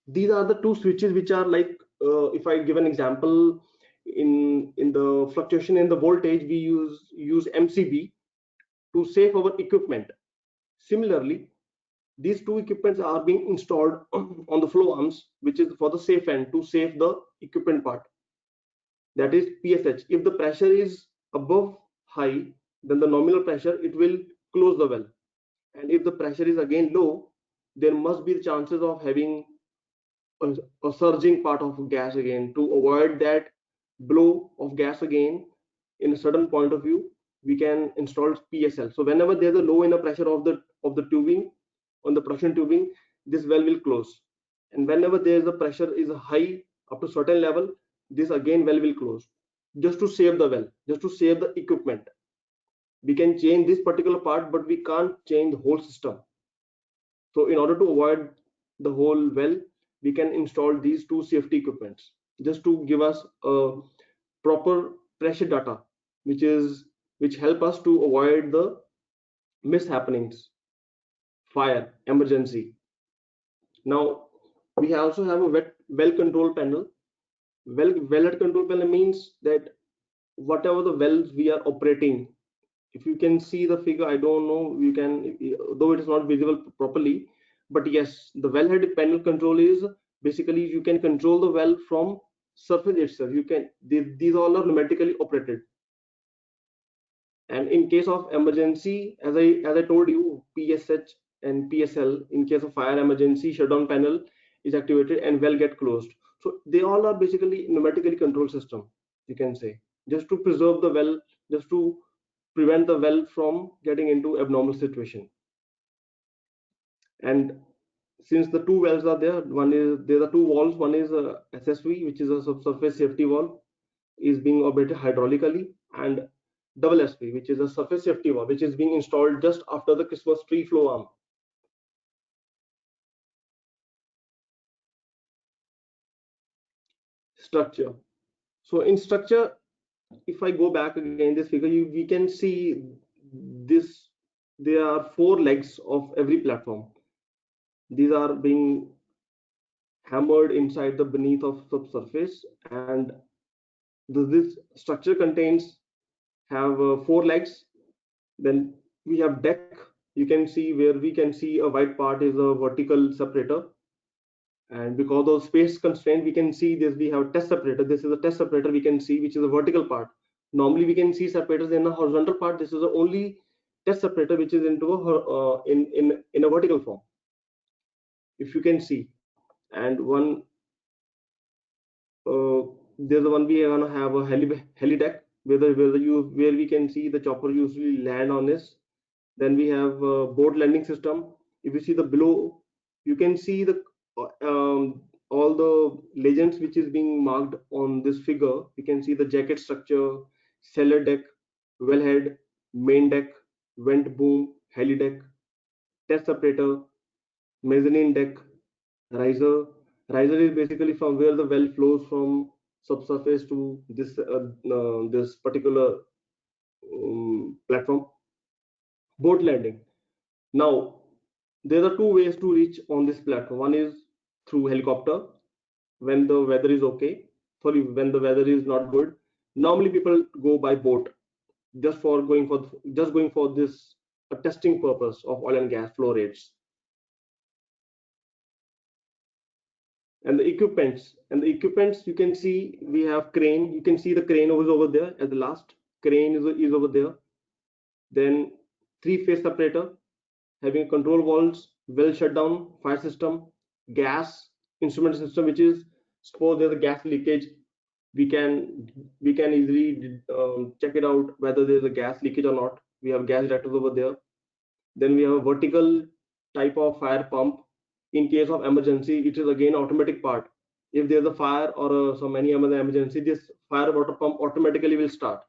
These are the two switches which are like, if I give an example, in the fluctuation in the voltage, we use MCB to save our equipment. Similarly, these two equipments are being installed on the flow arms, which is for the safe end, to save the equipment part. That is PSH. If the pressure is above high, then the nominal pressure, it will close the well. And if the pressure is again low, there must be the chances of having a surging part of gas again. To avoid that blow of gas again in a certain point of view, we can install PSL. So whenever there's a low in the pressure of the tubing, on the production tubing, this well will close. And whenever there's a pressure is high up to certain level, this again well will close, just to save the well, just to save the equipment. We can change this particular part, but we can't change the whole system. So in order to avoid the whole well, we can install these two safety equipments, just to give us a proper pressure data, which help us to avoid the mishappenings, fire, emergency. Now we also have a well control panel. Well control panel means that whatever the wells we are operating, if you can see the figure, I don't know, you can, though it is not visible properly, but yes, the wellhead panel control is basically you can control the well from surface itself. You can, these all are pneumatically operated. And in case of emergency, as I told you, PSH and PSL, in case of fire emergency, shutdown panel is activated and well get closed. So they all are basically pneumatically controlled system, you can say, just to preserve the well, just to prevent the well from getting into abnormal situation. And since the two wells are there, there are two valves. One is a SSV, which is a subsurface safety valve, is being operated hydraulically, and double SV, which is a surface safety valve, which is being installed just after the Christmas tree flow arm. Structure. So in structure, if I go back again, this figure, we can see this. There are 4 legs of every platform. These are being hammered inside the beneath of subsurface, and this structure contains have 4 legs. Then we have deck. You can see where we can see a white part is a vertical separator, and because of space constraint, we can see this. We have test separator. This is a test separator we can see, which is a vertical part. Normally we can see separators in a horizontal part. This is the only test separator which is into a in a vertical form, if you can see. And one there's the one we are gonna have a heli deck where we can see the chopper usually land on this. Then we have a boat landing system. If you see the below, you can see the all the legends which is being marked on this figure. You can see the jacket structure, cellar deck, wellhead, main deck, vent boom, heli deck, test separator, mezzanine deck, riser. Riser is basically from where the well flows from subsurface to this particular platform. Boat landing. Now, there are 2 ways to reach on this platform. One is through helicopter when the weather is okay. Sorry, when the weather is not good. Normally, people go by boat just going for this a testing purpose of oil and gas flow rates. And the equipments you can see we have crane. You can see the crane over there at the last. Crane is over there. Then 3-phase separator having control valves, well shutdown, fire system, gas instrument system, which is suppose there's a gas leakage, we can easily check it out whether there's a gas leakage or not. We have gas detectors over there. Then we have a vertical type of fire pump. In case of emergency, it is again automatic part. If there's a fire or some any other emergency, this fire water pump automatically will start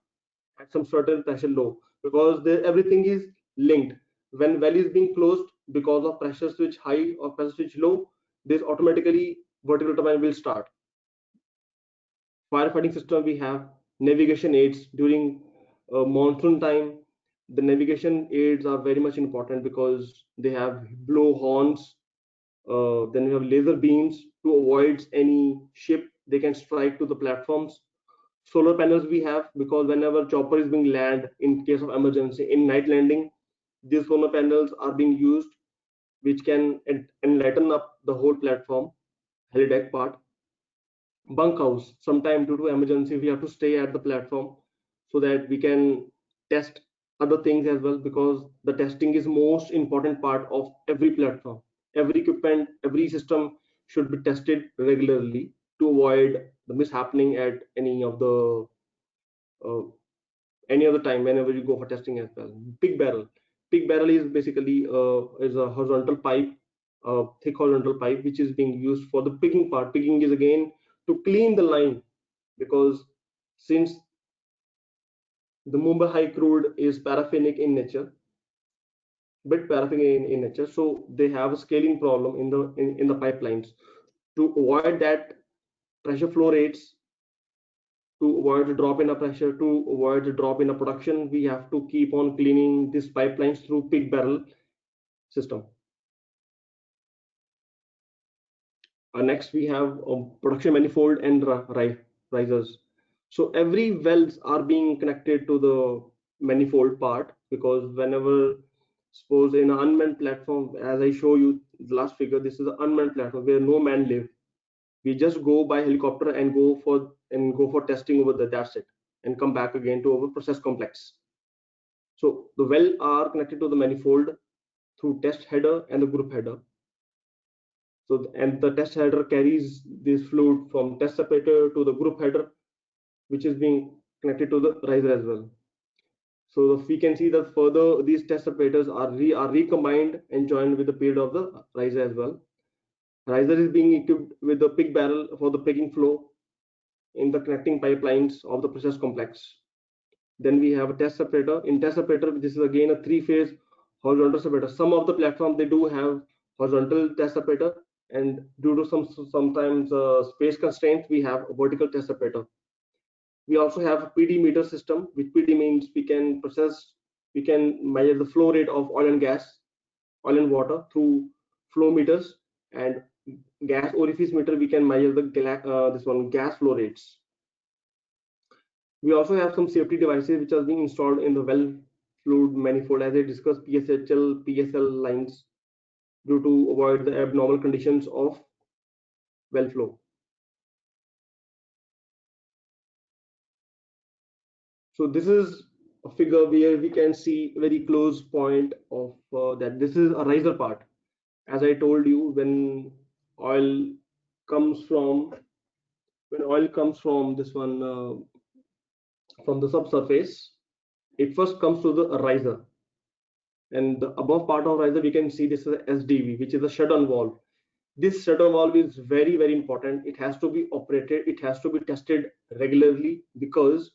at some certain pressure low, because everything is linked. When well is being closed because of pressure switch high or pressure switch low, this automatically vertical turbine will start. Firefighting system, we have navigation aids during monsoon time. The navigation aids are very much important because they have blow horns. Then we have laser beams to avoid any ship they can strike to the platforms. Solar panels we have because whenever chopper is being landed in case of emergency in night landing, these solar panels are being used, which can enlighten up the whole platform, helideck part. Bunkhouse, sometime due to emergency we have to stay at the platform so that we can test other things as well, because the testing is most important part of every platform. Every equipment, every system should be tested regularly to avoid the mishappening at uh, any other time whenever you go for testing as well. Pig barrel is basically is a horizontal pipe, thick horizontal pipe, which is being used for the pigging part. Pigging is again to clean the line, because since the Mumbai high crude is paraffinic in nature, bit paraffinic in nature, so they have a scaling problem in the pipelines. To avoid that pressure flow rates, to avoid a drop in a pressure, to avoid a drop in a production, we have to keep on cleaning these pipelines through pig barrel system. Next, we have production manifold and risers. So every wells are being connected to the manifold part, because whenever, suppose in an unmanned platform, as I show you the last figure, this is an unmanned platform where no man live. We just go by helicopter and go for testing over there. That's it, and come back again to our process complex. So the well are connected to the manifold through test header and the group header. So and the test header carries this fluid from test separator to the group header, which is being connected to the riser as well. So we can see that further these test separators are recombined and joined with the period of the riser as well. Riser is being equipped with the pig barrel for the pigging flow in the connecting pipelines of the process complex. Then we have a test separator. In test separator, this is again a three-phase horizontal separator. Some of the platforms they do have horizontal test separator, and due to sometimes space constraints, we have a vertical test separator. We also have a PD meter system, which PD means we can measure the flow rate of oil and gas, oil and water through flow meters, and gas orifice meter we can measure the gas flow rates. We also have some safety devices which are being installed in the well fluid manifold, as I discussed, PSHL, PSL lines, due to avoid the abnormal conditions of well flow. So this is a figure where we can see very close point of that. This is a riser part. As I told you, when oil comes from this one from the subsurface, it first comes to the riser, and the above part of riser we can see this is SDV, which is a shut-on valve. This shut-on valve is very, very important. It has to be operated, it has to be tested regularly, because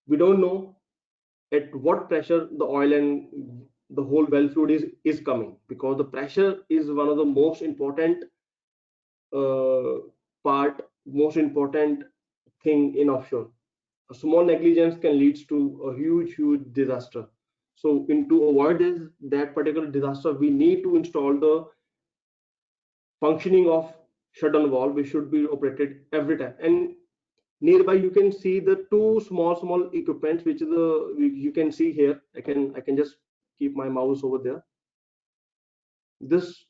we don't know at what pressure the oil and the whole well fluid is coming, because the pressure is one of the most important uh, most important thing in offshore. A small negligence can lead to a huge disaster. So to avoid that particular disaster, we need to install the functioning of shut-down valve, which should be operated every time. And nearby you can see the two small equipments, which is you can see here. I can just keep my mouse over there. This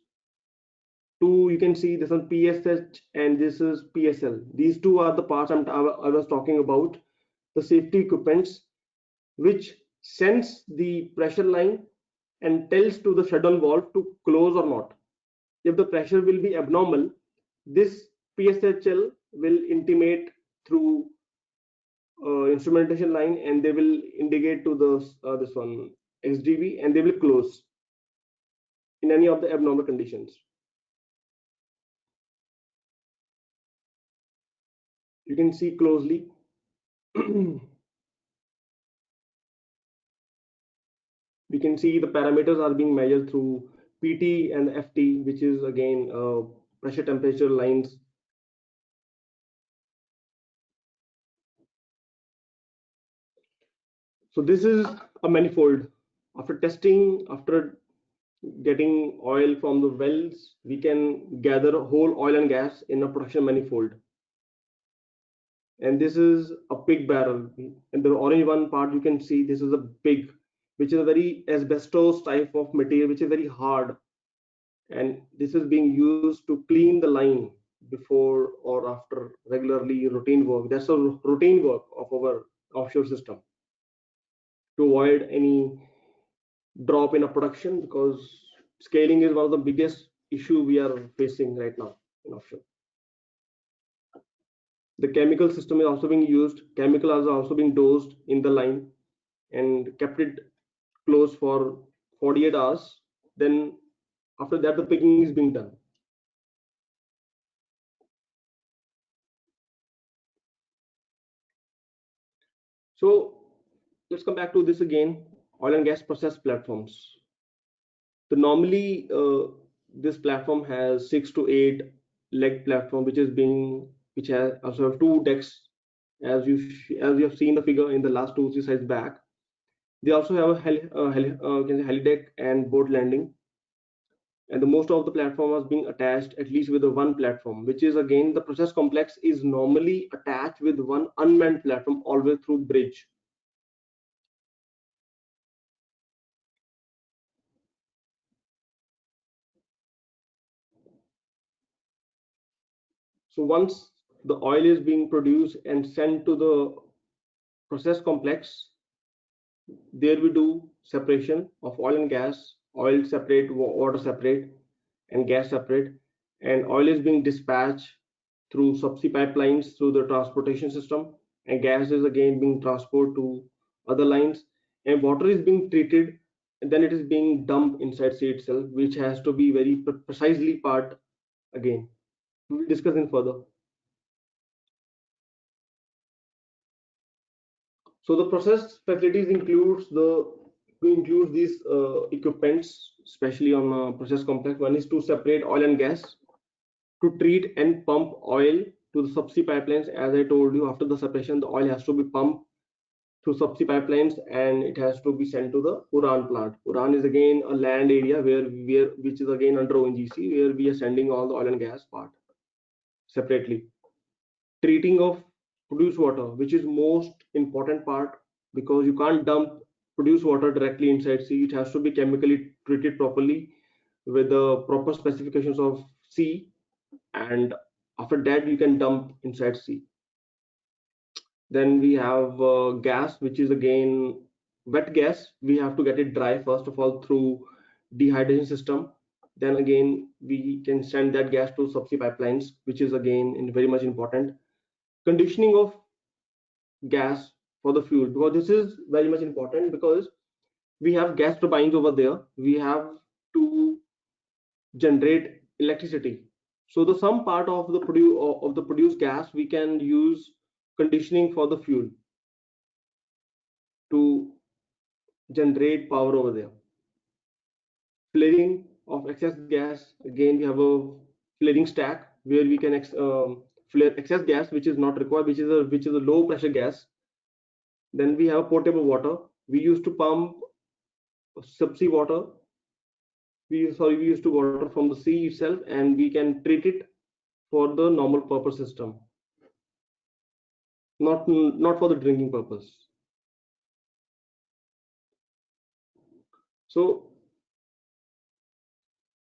two, you can see this one PSH and this is PSL. These two are the parts I was talking about, the safety equipments, which sends the pressure line and tells to the shut-down valve to close or not. If the pressure will be abnormal, this PSHL will intimate through instrumentation line, and they will indicate to this one XDV, and they will close in any of the abnormal conditions. You can see closely. We can see the parameters are being measured through PT and FT, which is again pressure temperature lines. So this is a manifold. After testing, after getting oil from the wells, we can gather whole oil and gas in a production manifold. And this is a pig barrel. And the orange one part you can see, this is a pig, which is a very asbestos type of material, which is very hard. And this is being used to clean the line before or after regularly routine work. That's a routine work of our offshore system, to avoid any drop in a production, because scaling is one of the biggest issue we are facing right now in offshore. The chemical system is also being used. Chemicals are also being dosed in the line and kept it closed for 48 hours. Then after that, the picking is being done. So let's come back to this again. Oil and gas process platforms. So normally this platform has 6 to 8 leg platform, which has also have 2 decks, as you have seen the figure in the last 2-3 slides back. They also have a heli deck and boat landing. and the most of the platform was being attached at least with the one platform, which is again the process complex is normally attached with one unmanned platform always through bridge. So once the oil is being produced and sent to the process complex, there we do separation of oil and gas, oil separate, water separate, and gas separate, and oil is being dispatched through subsea pipelines through the transportation system, and gas is again being transported to other lines, and water is being treated, and then it is being dumped inside sea itself, which has to be very precisely part again. We will discuss in further. So the process facilities includes these equipments, especially on process complex. One is to separate oil and gas, to treat and pump oil to the subsea pipelines. As I told you, after the separation, the oil has to be pumped through subsea pipelines and it has to be sent to the Uran plant. Uran is again a land area which is again under ONGC, where we are sending all the oil and gas part separately. Treating of produced water, which is most important part, because you can't dump produced water directly inside sea. It has to be chemically treated properly with the proper specifications of sea, and after that you can dump inside sea. Then we have gas, which is again wet gas. We have to get it dry first of all through dehydration system. Then again we can send that gas to subsea pipelines, which is again very much important. Conditioning of gas for the fuel, because this is very much important, because we have gas turbines over there. We have to generate electricity. So the some part of the produced gas we can use conditioning for the fuel to generate power over there. Flaring of excess gas, again we have a flaring stack where we can flare excess gas which is not required, which is a low pressure gas. Then we have potable water. We used to pump subsea water. We used to water from the sea itself, and we can treat it for the normal purpose system, not for the drinking purpose. So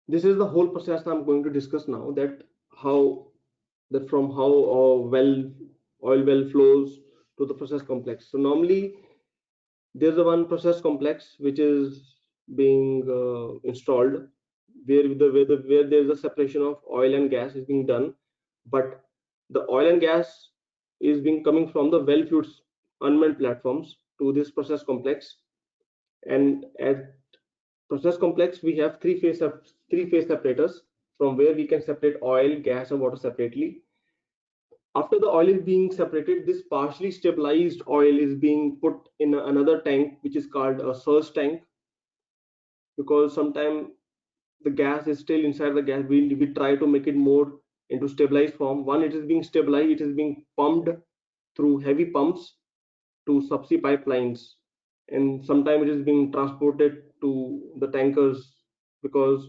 this is the whole process I'm going to discuss now, that from how oil well flows to the process complex. So normally there's a one process complex which is being installed, where there's a separation of oil and gas is being done, but the oil and gas is being coming from the well fluids unmanned platforms to this process complex. And at process complex we have three phase separators, from where we can separate oil, gas, and water separately. After the oil is being separated, this partially stabilized oil is being put in another tank, which is called a surge tank, because sometimes the gas is still inside the gas. We try to make it more into stabilized form. One, it is being stabilized, it is being pumped through heavy pumps to subsea pipelines, and sometimes it is being transported to the tankers, because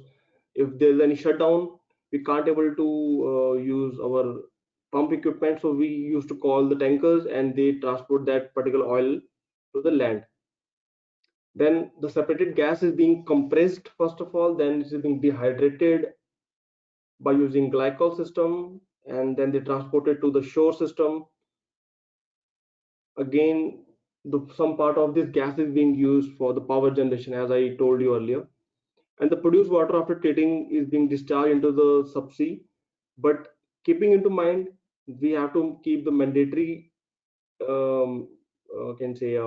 if there's any shutdown, we can't able to use our pump equipment, so we used to call the tankers and they transport that particular oil to the land. Then the separated gas is being compressed first of all, then it is being dehydrated by using glycol system, and then they transport it to the shore system. Again, some part of this gas is being used for the power generation, as I told you earlier. And the produced water after treating is being discharged into the subsea. But keeping into mind, we have to keep the mandatory, can say,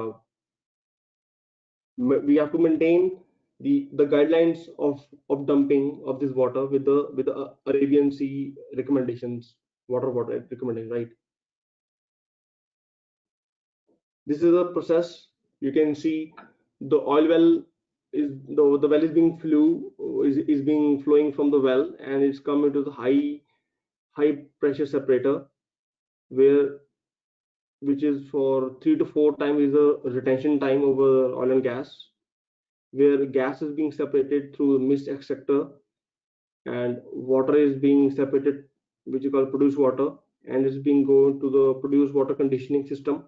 we have to maintain the guidelines of dumping of this water with the Arabian Sea recommendations, water recommendation, right? This is a process. You can see the oil well is the well is being is being flowing from the well, and it's come into the high pressure separator, which is for 3 to 4 times is the retention time over oil and gas, where gas is being separated through the mist extractor, and water is being separated, which you call produced water, and it's being going to the produced water conditioning system.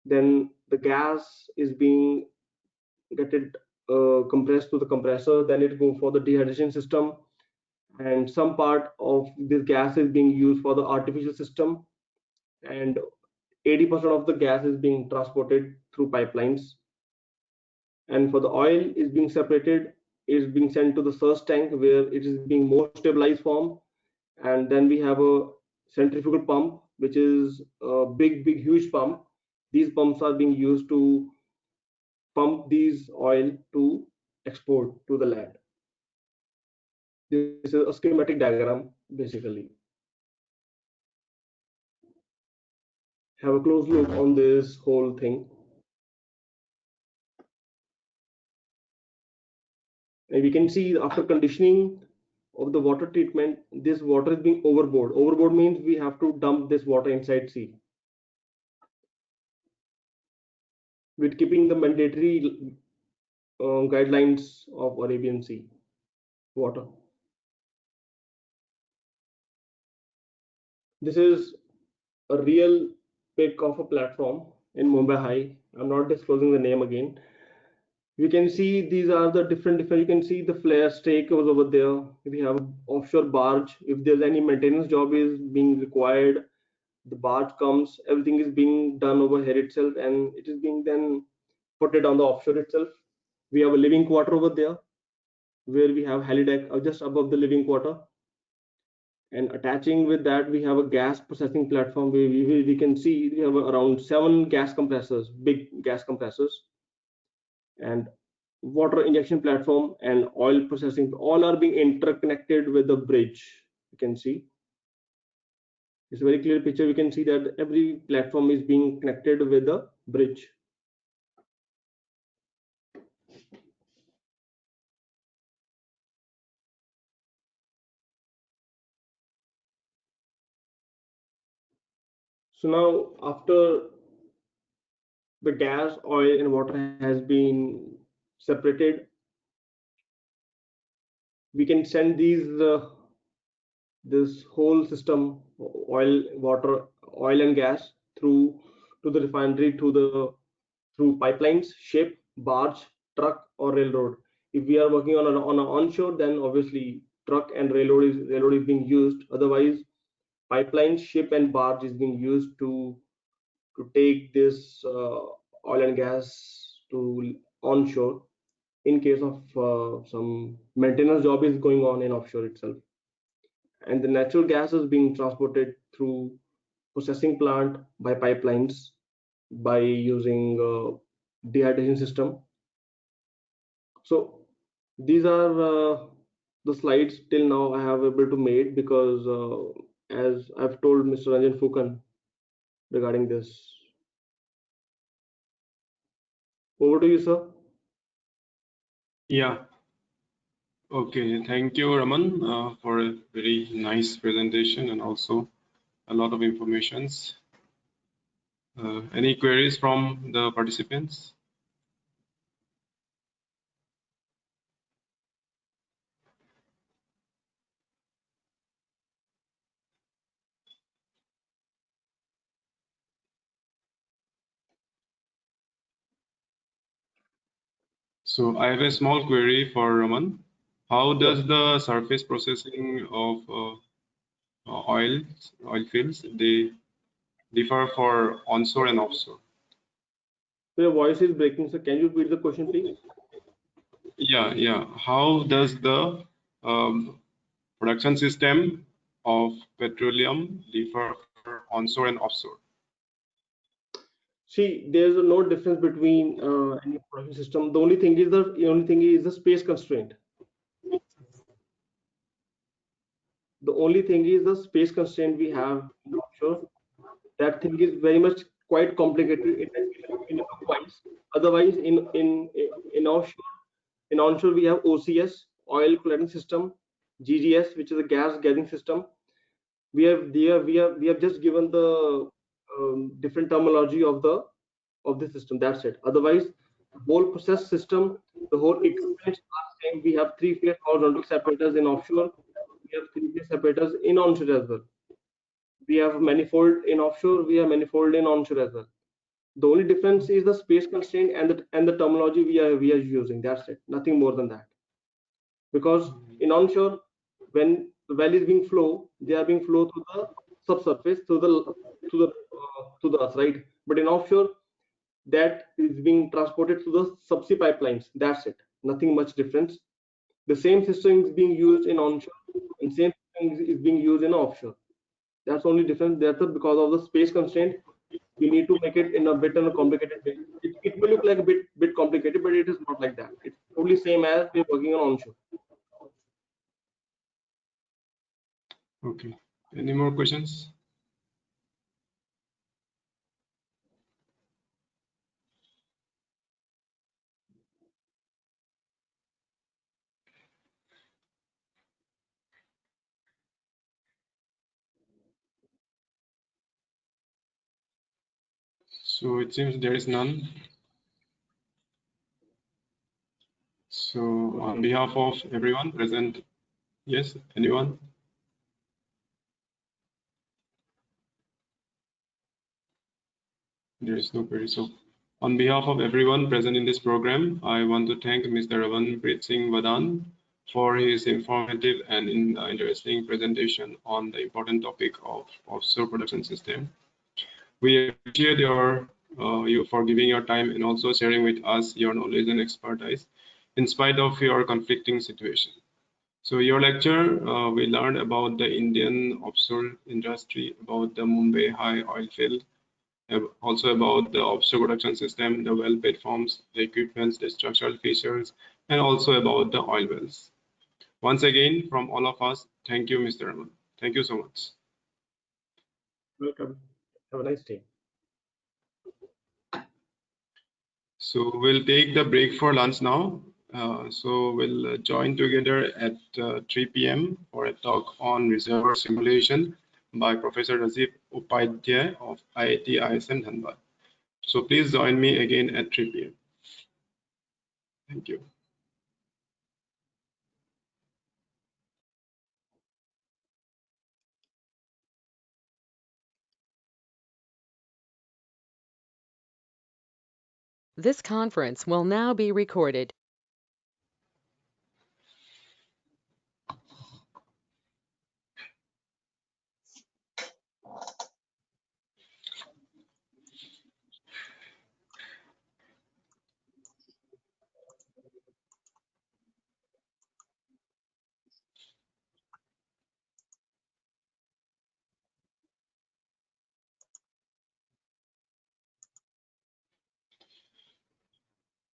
Then the gas is being get it compressed to the compressor, then it go for the dehydration system, and some part of this gas is being used for the artificial system, and 80% of the gas is being transported through pipelines. And for the oil is being separated, is being sent to the surge tank where it is being more stabilized form. And then we have a centrifugal pump, which is a big huge pump. These pumps are being used to pump these oil to export to the land. This is a schematic diagram basically. Have a close look on this whole thing. And we can see after conditioning of the water treatment, this water is being overboard. Overboard means we have to dump this water inside sea, with keeping the mandatory guidelines of Arabian Sea water. This is a real pic of a platform in Mumbai High. I'm not disclosing the name again. You can see these are the different. You can see the flare stake was over there. We have offshore barge. If there's any maintenance job is being required, the barge comes. Everything is being done over here itself, and it is being then put it on the offshore itself. We have a living quarter over there, where we have helideck just above the living quarter, and attaching with that we have a gas processing platform where we can see we have around 7 gas compressors, big gas compressors, and water injection platform and oil processing, all are being interconnected with the bridge. You can see it's a very clear picture. We can see that every platform is being connected with the bridge. So now after the gas, oil and water has been separated, we can send these this whole system, oil, water, oil and gas, through to the refinery, to the through pipelines, ship, barge, truck, or railroad. If we are working on an onshore, then obviously truck and railroad is being used. Otherwise, pipeline, ship, and barge is being used to take this oil and gas to onshore in case of some maintenance job is going on in offshore itself. And the natural gas is being transported through processing plant by pipelines by using dehydration system. So these are the slides till now I have able to made, because as I've told Mr. Ranjan Fukan regarding this. Over to you, sir. Yeah. Okay. Thank you, Raman, for a very nice presentation and also a lot of informations. Any queries from the participants? So I have a small query for Raman. How does the surface processing of oil fields they differ for onshore and offshore? So your voice is breaking, so can you repeat the question, please? Yeah. How does the production system of petroleum differ for onshore and offshore? See, there's no difference between any production system. The only thing is the space constraint. The only thing is the space constraint we have in offshore. That thing is very much quite complicated in twice. Otherwise, in offshore, in onshore we have OCS, oil collecting system, GGS, which is a gas gathering system. We have just given the different terminology of the system. That's it. Otherwise, the whole process system, the whole equipment are same. We have 3-phase horizontal separators in offshore. we have three-phase separators in onshore as well. We have manifold in offshore, we have manifold in onshore as well. The only difference is the space constraint and the terminology we are using. That's it, nothing more than that. Because in onshore, when the well is being flow, they are being flow to the subsurface, to the earth, right? But in offshore, that is being transported to the subsea pipelines. That's it, nothing much difference. The same system is being used in onshore, and same thing is being used in offshore. That's only difference. That's because of the space constraint. We need to make it in a bit of a complicated way. It may look like a bit complicated, but it is not like that. It's totally same as we're working on onshore. Okay. Any more questions? So it seems there is none. So on behalf of everyone present, yes, anyone? There is no query. So on behalf of everyone present in this program, I want to thank Mr. Ravanpreet Singh Vadan for his informative and interesting presentation on the important topic of offshore production system. We appreciate you for giving your time and also sharing with us your knowledge and expertise in spite of your conflicting situation. So your lecture, we learned about the Indian offshore industry, about the Mumbai high oil field, also about the offshore production system, the well platforms, the equipments, the structural features, and also about the oil wells. Once again, from all of us, thank you, Mr. Raman. Thank you so much. Welcome. Have a nice day. So we'll take the break for lunch now. So we'll join together at 3 p.m. for a talk on reservoir simulation by Professor Rajiv Upadhyay of IIT ISM Dhanbad. So please join me again at 3 p.m. Thank you. This conference will now be recorded.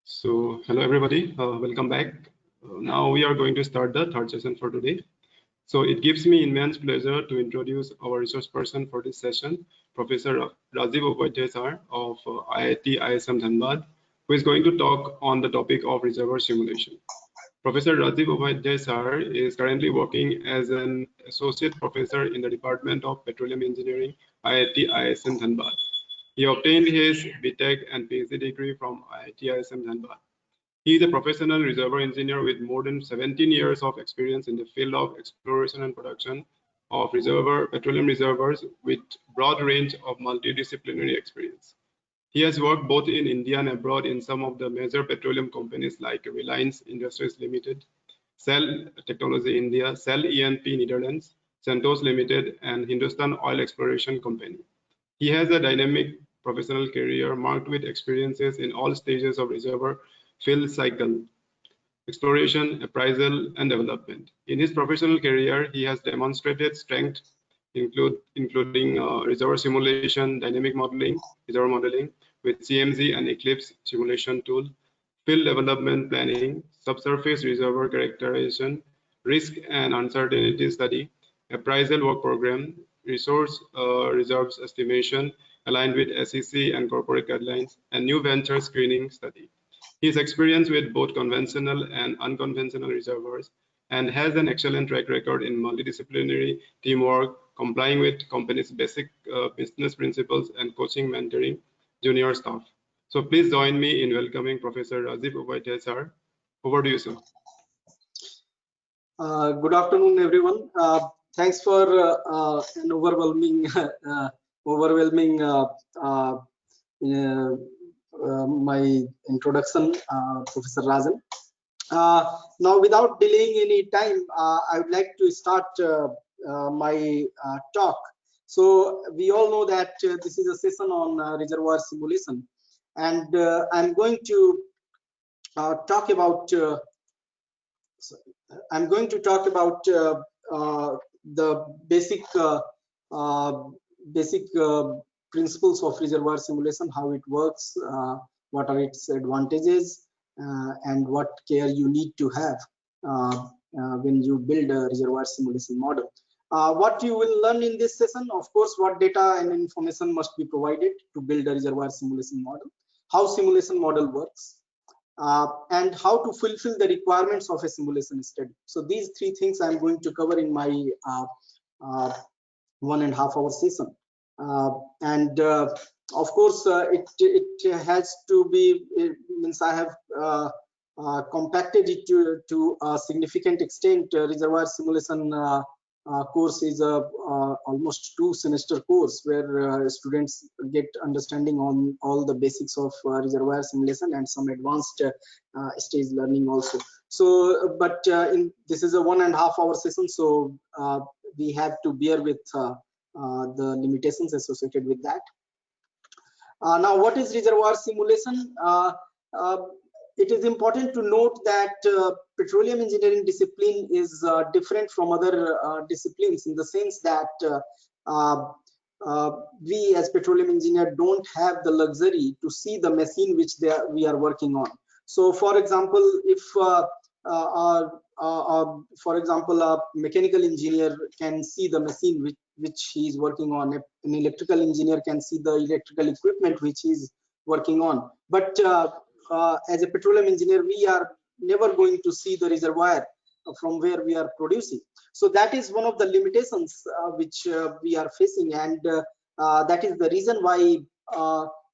So hello everybody, welcome back. Now we are going to start the third session for today. So it gives me immense pleasure to introduce our resource person for this session, Professor Rajiv Upadhyay sir of IIT ISM Dhanbad, who is going to talk on the topic of reservoir simulation. Professor Rajiv Upadhyay sir is currently working as an associate professor in the Department of Petroleum Engineering, IIT ISM Dhanbad. He obtained his BTech and PhD degree from IIT ISM Dhanbad. He is a professional reservoir engineer with more than 17 years of experience in the field of exploration and production of petroleum reservoirs with broad range of multidisciplinary experience. He has worked both in India and abroad in some of the major petroleum companies like Reliance Industries Limited, Shell Technology India, Shell E&P Netherlands, Santos Limited, and Hindustan Oil Exploration Company. He has a dynamic professional career marked with experiences in all stages of reservoir field cycle, exploration, appraisal, and development. In his professional career, he has demonstrated strength, including reservoir simulation, dynamic modeling, reservoir modeling with CMZ and Eclipse simulation tool, field development planning, subsurface reservoir characterization, risk and uncertainty study, appraisal work program, resource reserves estimation aligned with SEC and corporate guidelines, and new venture screening study. He is experienced with both conventional and unconventional reservoirs and has an excellent track record in multidisciplinary teamwork, complying with company's basic business principles and coaching, mentoring junior staff. So please join me in welcoming Professor Rajiv Upadhyay sir. Over to you, sir. Good afternoon, everyone. Thanks for an overwhelming, overwhelming my introduction, Professor Rajan. Now, without delaying any time, I would like to start my talk. So we all know that this is a session on reservoir simulation, and I'm going to talk about I'm going to talk about the uh, basic principles of reservoir simulation, how it works, what are its advantages, and what care you need to have when you build a reservoir simulation model. What you will learn in this session, of course, what data and information must be provided to build a reservoir simulation model, how simulation model works, and how to fulfill the requirements of a simulation study. So these three things I'm going to cover in my 1.5 hour session. And of course, it has to be, it means I have compacted it to a significant extent. Reservoir simulation course is a almost 2-semester course where students get understanding on all the basics of reservoir simulation and some advanced stage learning also. So, but this is a 1.5 hour session, so we have to bear with the limitations associated with that. Now, what is reservoir simulation? It is important to note that petroleum engineering discipline is different from other disciplines in the sense that we as petroleum engineer don't have the luxury to see the machine which we are working on. So, for example, if for example, a mechanical engineer can see the machine which he is working on. An electrical engineer can see the electrical equipment which he is working on. But as a petroleum engineer, we are never going to see the reservoir from where we are producing. So that is one of the limitations which we are facing, and that is the reason why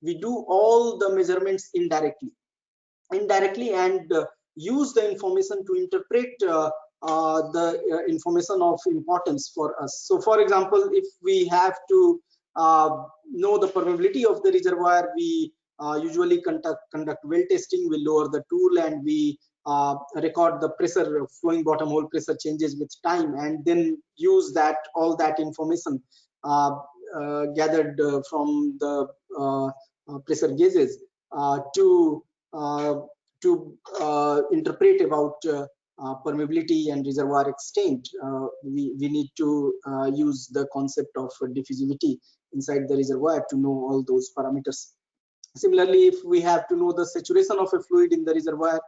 we do all the measurements indirectly and use the information to interpret the information of importance for us. So, for example, if we have to know the permeability of the reservoir, we usually conduct well testing. We lower the tool and we record the pressure, flowing bottom hole pressure changes with time, and then use all that information gathered from the pressure gauges to interpret about permeability and reservoir extent. We need to use the concept of diffusivity inside the reservoir to know all those parameters. Similarly, if we have to know the saturation of a fluid in the reservoir,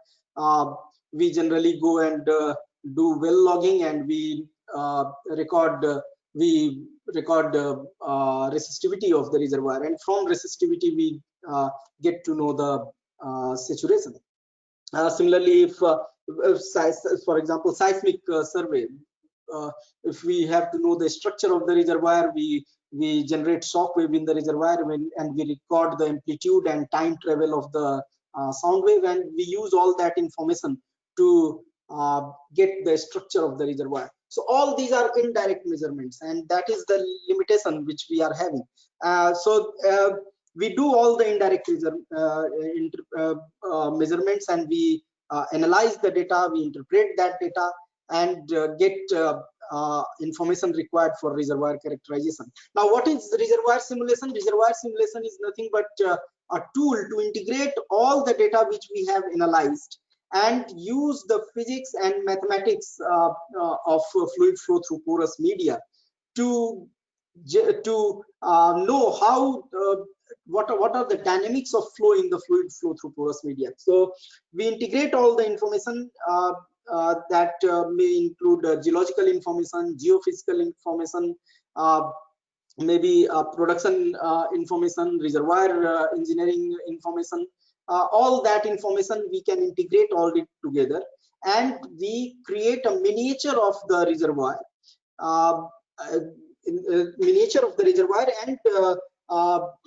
we generally go and do well logging, and we record resistivity of the reservoir, and from resistivity we get to know the saturation. Similarly, if for example, seismic survey, if we have to know the structure of the reservoir, we generate shock wave in the reservoir and we record the amplitude and time travel of the sound wave, and we use all that information to get the structure of the reservoir. So all these are indirect measurements, and that is the limitation which we are having. We do all the indirect measurements, and we analyze the data, we interpret that data, and get information required for reservoir characterization. Now, what is reservoir simulation? Reservoir simulation is nothing but a tool to integrate all the data which we have analyzed and use the physics and mathematics of fluid flow through porous media to know how what are the dynamics of flow in the fluid flow through porous media. So we integrate all the information that may include geological information, geophysical information, maybe production information, reservoir engineering information. All that information we can integrate all it together, and we create a miniature of the reservoir. Miniature of the reservoir, and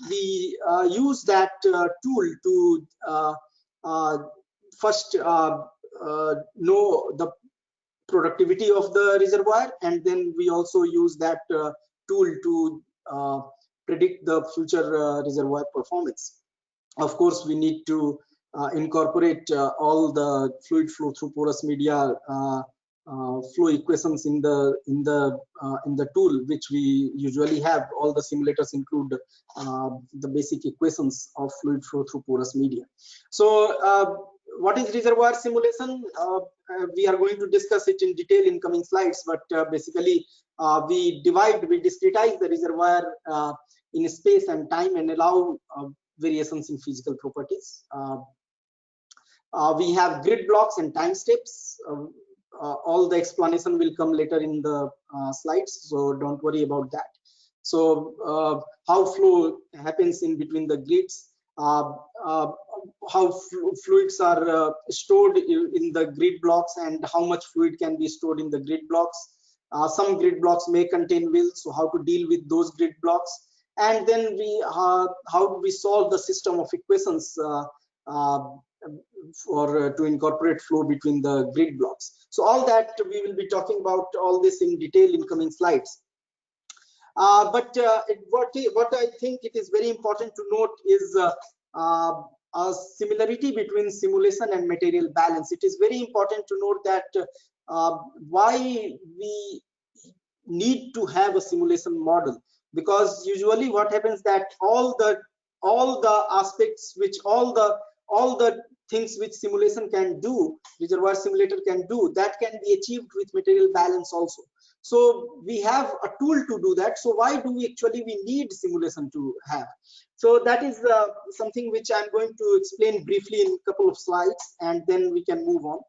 we use that tool to first know the productivity of the reservoir, and then we also use that tool to predict the future reservoir performance. Of course, we need to incorporate all the fluid flow through porous media flow equations in the tool, which we usually have. All the simulators include the basic equations of fluid flow through porous media. So what is reservoir simulation? We are going to discuss it in detail in coming slides, but basically we discretize the reservoir in space and time and allow variations in physical properties. We have grid blocks and time steps. All the explanation will come later in the slides, so don't worry about that. So how flow happens in between the grids, how fluids are stored in the grid blocks, and how much fluid can be stored in the grid blocks. Some grid blocks may contain wells, so how to deal with those grid blocks. And then how do we solve the system of equations to incorporate flow between the grid blocks. So all that we will be talking about all this in detail in coming slides. What I think it is very important to note is a similarity between simulation and material balance. It is very important to note that why we need to have a simulation model, because usually what happens that all the aspects which all the things which simulation can do, reservoir simulator can do, that can be achieved with material balance also. So we have a tool to do that. So why do we need simulation to have? So that is something which I'm going to explain briefly in a couple of slides, and then we can move on.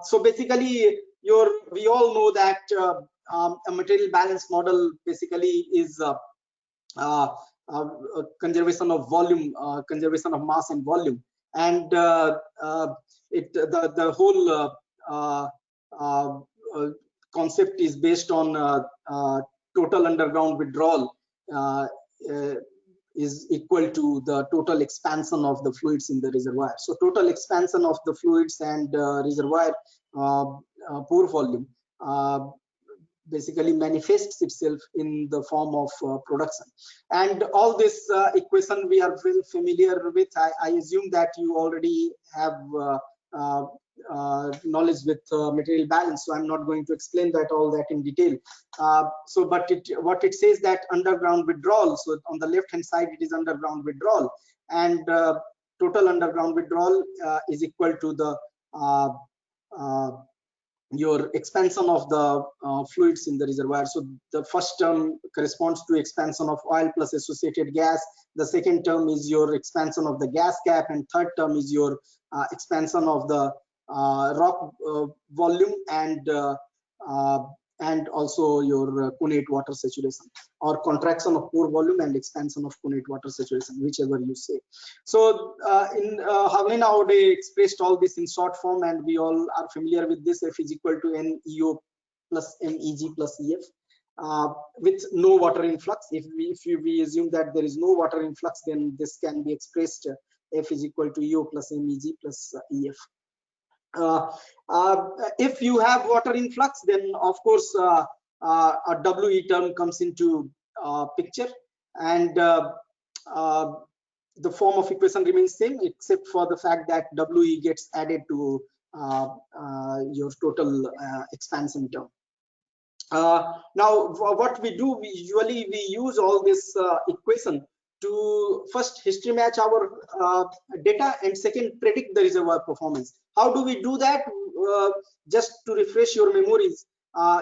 So basically, we all know that a material balance model basically is conservation of volume, conservation of mass and volume, and the whole concept is based on total underground withdrawal is equal to the total expansion of the fluids in the reservoir. So total expansion of the fluids and reservoir pore volume basically manifests itself in the form of production. And all this equation we are very familiar with. I assume that you already have knowledge with material balance, so I'm not going to explain all that in detail. But what it says that underground withdrawal, so on the left hand side it is underground withdrawal, and total underground withdrawal is equal to the your expansion of the fluids in the reservoir. So the first term corresponds to expansion of oil plus associated gas, the second term is your expansion of the gas cap, and third term is your expansion of the rock volume and also your connate water saturation, or contraction of pore volume and expansion of connate water saturation, whichever you say. So how we nowadays expressed all this in short form, and we all are familiar with this. F is equal to NEO plus MEG plus EF with no water influx. If we assume that there is no water influx, then this can be expressed F is equal to EO plus MEG plus EF. If you have water influx, then of course a WE term comes into picture, and the form of equation remains same, except for the fact that WE gets added to your total expansion term. Now what we do, we usually use all this equation to first history match our data, and second predict the reservoir performance. How do we do that? Just to refresh your memories,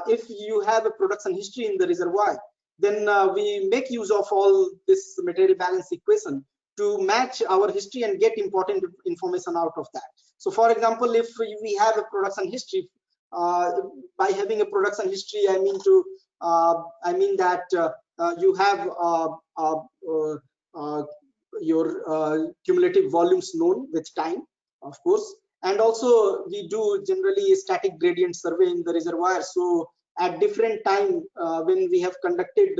if you have a production history in the reservoir, then we make use of all this material balance equation to match our history and get important information out of that. So for example, if we have a production history, by having a production history, I mean that you have your cumulative volumes known with time, of course, and also we do generally a static gradient survey in the reservoir. So at different time when we have conducted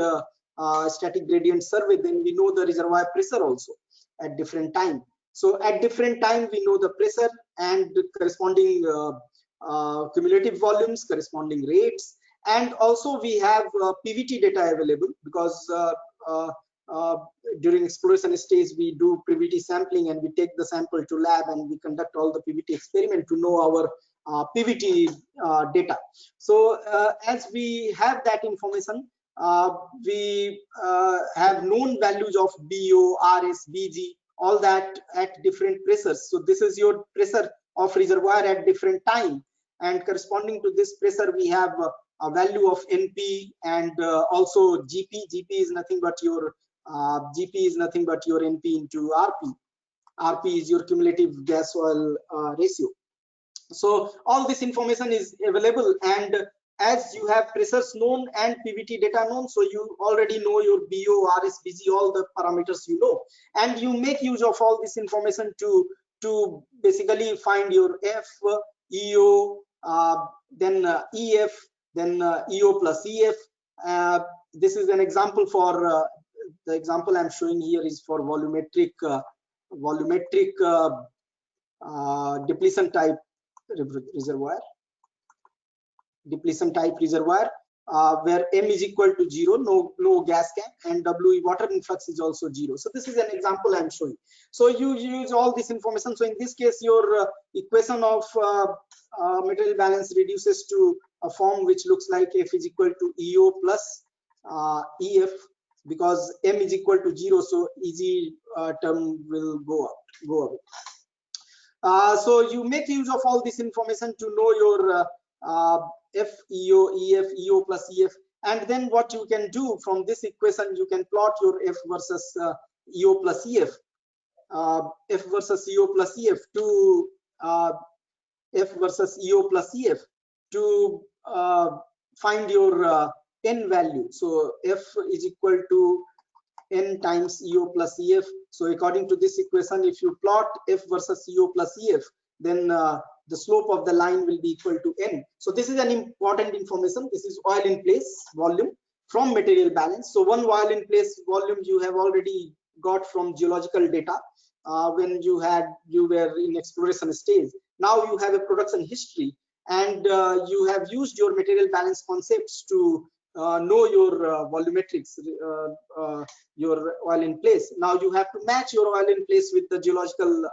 static gradient survey, then we know the reservoir pressure also at different time. So at different time we know the pressure, and the corresponding cumulative volumes, corresponding rates, and also we have PVT data available, because during exploration stage we do PVT sampling, and we take the sample to lab and we conduct all the PVT experiment to know our PVT data. So as we have that information, we have known values of BO, RS, BG, all that at different pressures. So this is your pressure of reservoir at different time, and corresponding to this pressure we have a value of NP and also GP. GP is nothing but your NP into RP. RP is your cumulative gas oil ratio. So all this information is available, and as you have pressures known and PVT data known, so you already know your BO, RS, BG, all the parameters you know, and you make use of all this information to basically find your F, EO, then EF, then EO plus EF. This is an example for the example I'm showing here is for volumetric depletion type reservoir, where M is equal to 0, no gas cap, and W water influx is also 0. So this is an example I'm showing. So you use all this information. So in this case, your equation of material balance reduces to a form which looks like F is equal to EO plus EF, because M is equal to 0, so EG term will go away. So you make use of all this information to know your F, EO, EF, EO plus EF, and then what you can do from this equation, you can plot your F versus EO plus EF, F versus EO plus EF to F versus EO plus EF to find your N value. So F is equal to N times EO plus EF. So according to this equation, if you plot F versus EO plus EF, then the slope of the line will be equal to N. So this is an important information. This is oil in place volume from material balance. So one oil in place volume you have already got from geological data when you were in exploration stage. Now you have a production history, and you have used your material balance concepts to know your volumetrics, your oil in place. Now you have to match your oil in place with the geological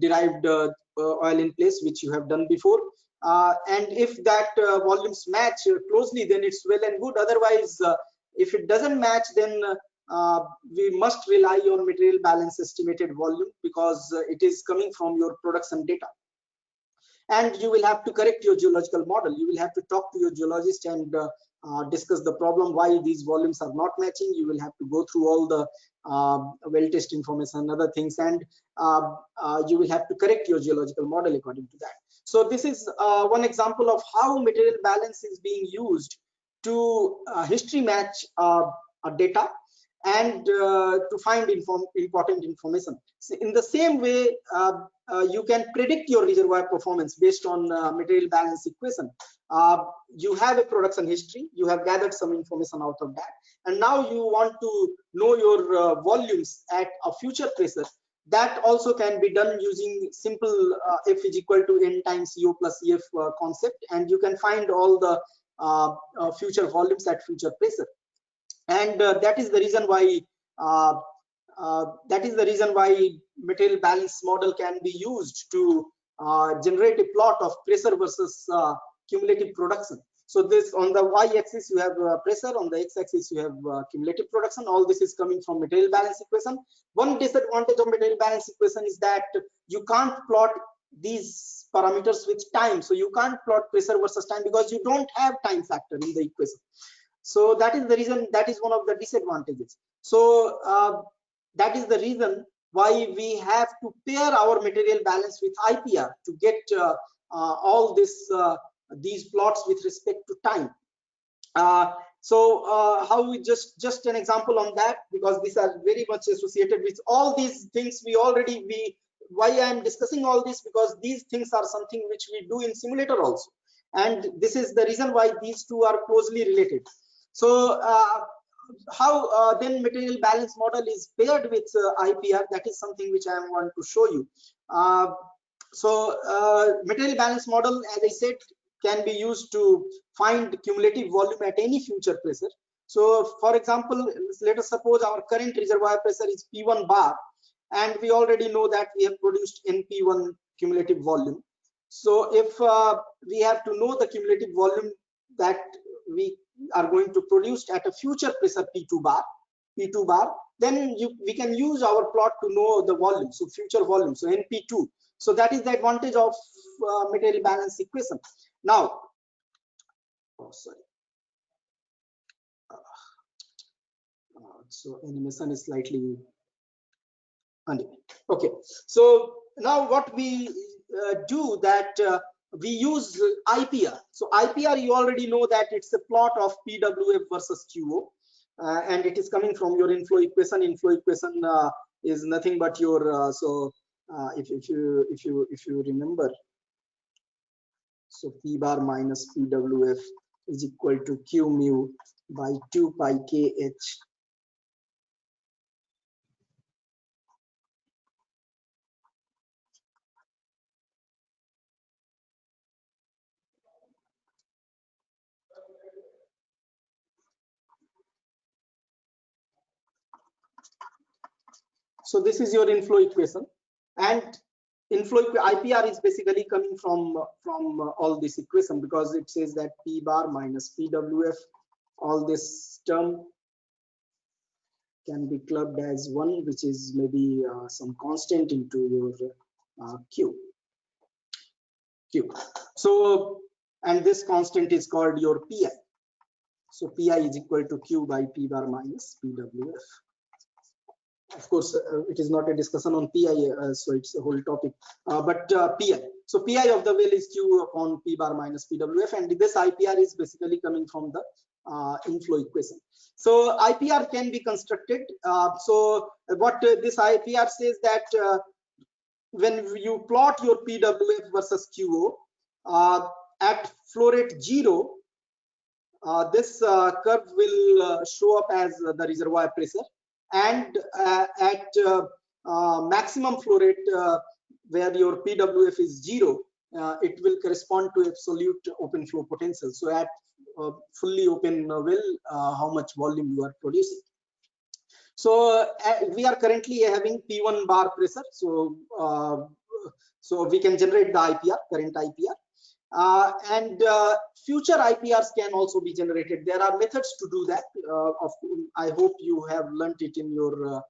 derived oil in place which you have done before, and if that volumes match closely, then it's well and good. Otherwise, if it doesn't match, then we must rely on material balance estimated volume, because it is coming from your production data. And you will have to correct your geological model. You will have to talk to your geologist and discuss the problem, why these volumes are not matching. You will have to go through all the well test information and other things, and you will have to correct your geological model according to that. So this is one example of how material balance is being used to history match data and to find important information. So in the same way, you can predict your reservoir performance based on material balance equation. You have a production history, you have gathered some information out of that, and now you want to know your volumes at a future pressure. That also can be done using simple F is equal to N times EO plus EF concept, and you can find all the future volumes at future pressure. And that is the reason why material balance model can be used to generate a plot of pressure versus cumulative production. So this, on the y-axis you have pressure, on the x-axis you have cumulative production. All this is coming from material balance equation. One disadvantage of material balance equation is that you can't plot these parameters with time. So you can't plot pressure versus time because you don't have time factor in the equation. So that is the reason, that is one of the disadvantages. So that is the reason why we have to pair our material balance with IPR to get all this these plots with respect to time. How we just an example on that, because these are very much associated with all these things. Why I am discussing all this, because these things are something which we do in simulator also, and this is the reason why these two are closely related. So how then material balance model is paired with IPR, that is something which I want to show you. So material balance model, as I said, can be used to find cumulative volume at any future pressure. So for example, let us suppose our current reservoir pressure is P1 bar, and we already know that we have produced NP1 cumulative volume. So if we have to know the cumulative volume that we are going to produce at a future pressure P2 bar, then we can use our plot to know the volume, so future volume, so NP2. So that is the advantage of material balance equation. Now, so animation is slightly uneven. Okay, so now what we do that we use IPR. So IPR, you already know that it's a plot of PWF versus QO, and it is coming from your inflow equation. Inflow equation is nothing but your if you remember, so P bar minus PWF is equal to Q mu by 2 pi KH. So this is your inflow equation, and inflow IPR is basically coming from all this equation, because it says that P bar minus PWF, all this term can be clubbed as 1, which is maybe some constant into your Q. So, and this constant is called your PI. So PI is equal to Q by P bar minus PWF. Of course, it is not a discussion on PI, so it's a whole topic. But PI. So PI of the well is Q upon P bar minus PWF, and this IPR is basically coming from the inflow equation. So IPR can be constructed. So what this IPR says that when you plot your PWF versus QO at flow rate 0, this curve will show up as the reservoir pressure, and at maximum flow rate where your PWF is 0, it will correspond to absolute open flow potential. So at fully open well, how much volume you are producing. So we are currently having P1 bar pressure, so we can generate the IPR, current IPR. And future IPRs can also be generated. There are methods to do that. I hope you have learned it in your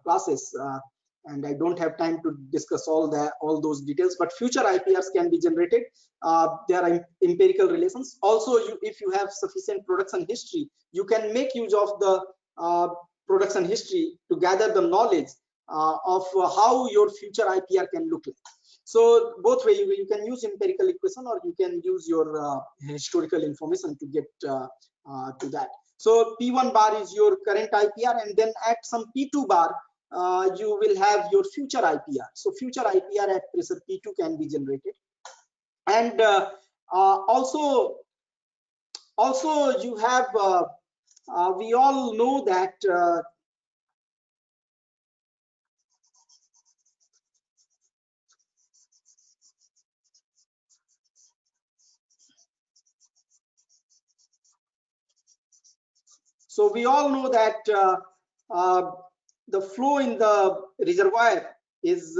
classes, and I don't have time to discuss all those details. But future IPRs can be generated. There are empirical relations. Also, if you have sufficient production history, you can make use of the production history to gather the knowledge of how your future IPR can look like. So both way, you can use empirical equation, or you can use your historical information to get to that. So P1 bar is your current IPR, and then at some P2 bar, you will have your future IPR. So future IPR at pressure P2 can be generated. And also you have, we all know that the flow in the reservoir is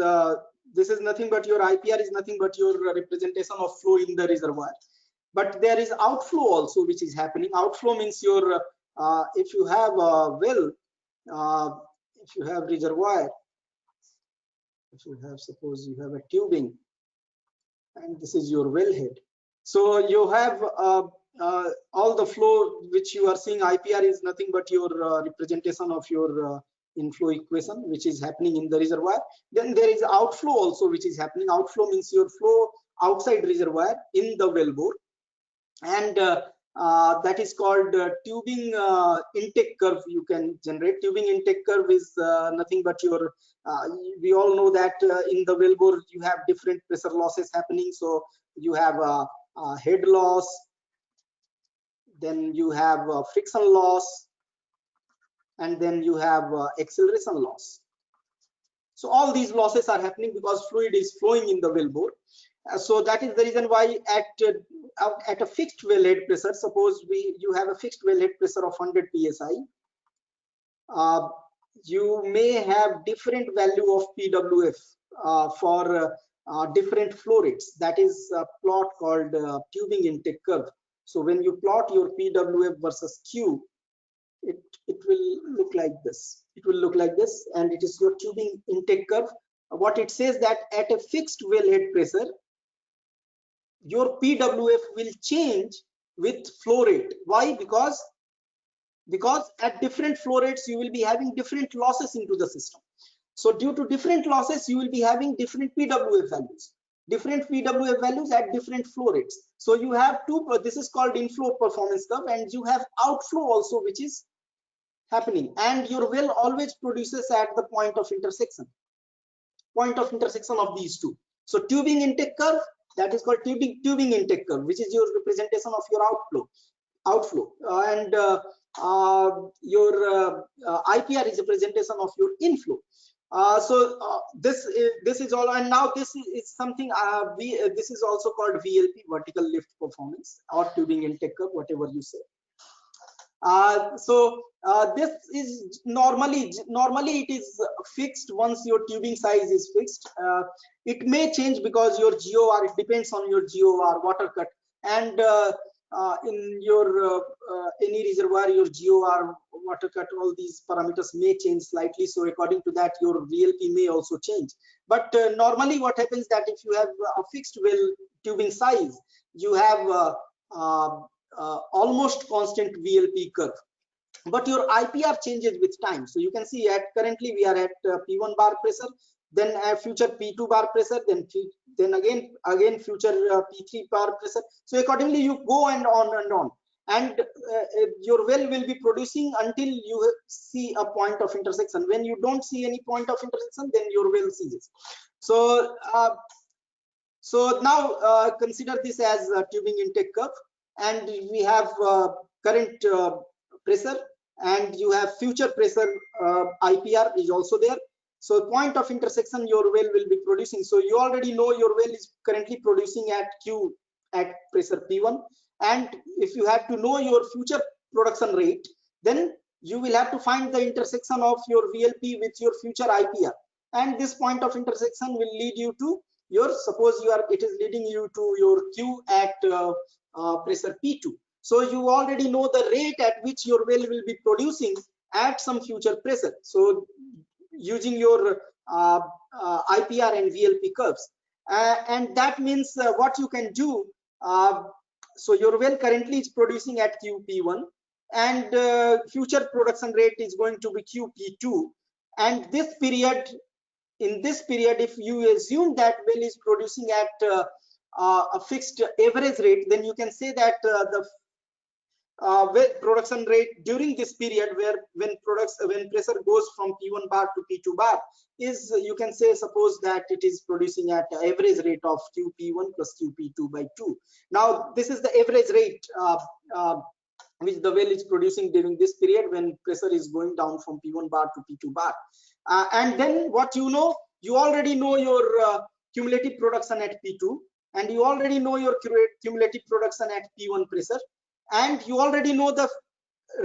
this is nothing but your IPR is nothing but your representation of flow in the reservoir. But there is outflow also which is happening. Outflow means your if you have a well, if you have reservoir, if you have, suppose you have a tubing, and this is your wellhead. So you have all the flow which you are seeing. IPR is nothing but your representation of your inflow equation, which is happening in the reservoir. Then there is outflow also which is happening. Outflow means your flow outside reservoir in the wellbore, and that is called tubing intake curve. You can generate. Tubing intake curve is nothing but your we all know that in the wellbore you have different pressure losses happening. So you have head loss, then you have friction loss, and then you have acceleration loss. So all these losses are happening because fluid is flowing in the wellbore. So that is the reason why at a fixed wellhead pressure, suppose you have a fixed wellhead pressure of 100 psi, you may have different value of PWF for different flow rates. That is a plot called tubing intake curve. So when you plot your PWF versus Q, it will look like this. It will look like this, and it is your tubing intake curve. What it says that at a fixed wellhead pressure, your PWF will change with flow rate. Why? Because at different flow rates you will be having different losses into the system. So due to different losses, you will be having different PWF values. Different PWF values at different flow rates. So you have this is called inflow performance curve, and you have outflow also, which is happening, and your well always produces at the point of intersection of these two. So tubing intake curve, that is called tubing intake curve, which is your representation of your outflow, and your IPR is a representation of your inflow. This is all, and now this is something this is also called VLP, vertical lift performance, or tubing intake curve, whatever you say. This is normally it is fixed. Once your tubing size is fixed, it may change because your GOR, it depends on your GOR, water cut, and in your any reservoir, your GOR, water cut, all these parameters may change slightly. So according to that, your VLP may also change. But normally what happens that if you have a fixed well tubing size, you have almost constant VLP curve, but your IPR changes with time. So you can see at currently we are at P1 bar pressure, then future P2 bar pressure, then again future P3 bar pressure. So accordingly you go and on, and your well will be producing until you see a point of intersection. When you don't see any point of intersection, then your well ceases. So now consider this as a tubing intake curve, and we have current pressure, and you have future pressure. IPR is also there. So point of intersection your well will be producing. So you already know your well is currently producing at Q at pressure P1, and if you have to know your future production rate, then you will have to find the intersection of your VLP with your future IPR, and this point of intersection will lead you to your, suppose it is leading you to your Q at pressure P2. So you already know the rate at which your well will be producing at some future pressure. So using your IPR and VLP curves, and that means what you can do. So your well currently is producing at QP1, and future production rate is going to be QP2, and in this period, if you assume that well is producing at a fixed average rate, then you can say that the well production rate during this period, when pressure goes from P1 bar to P2 bar, is, you can say, suppose that it is producing at average rate of QP1 plus QP2 by 2. Now this is the average rate which the well is producing during this period when pressure is going down from P1 bar to P2 bar. And then what you already know your cumulative production at P2, and you already know your cumulative production at P1 pressure, and you already know the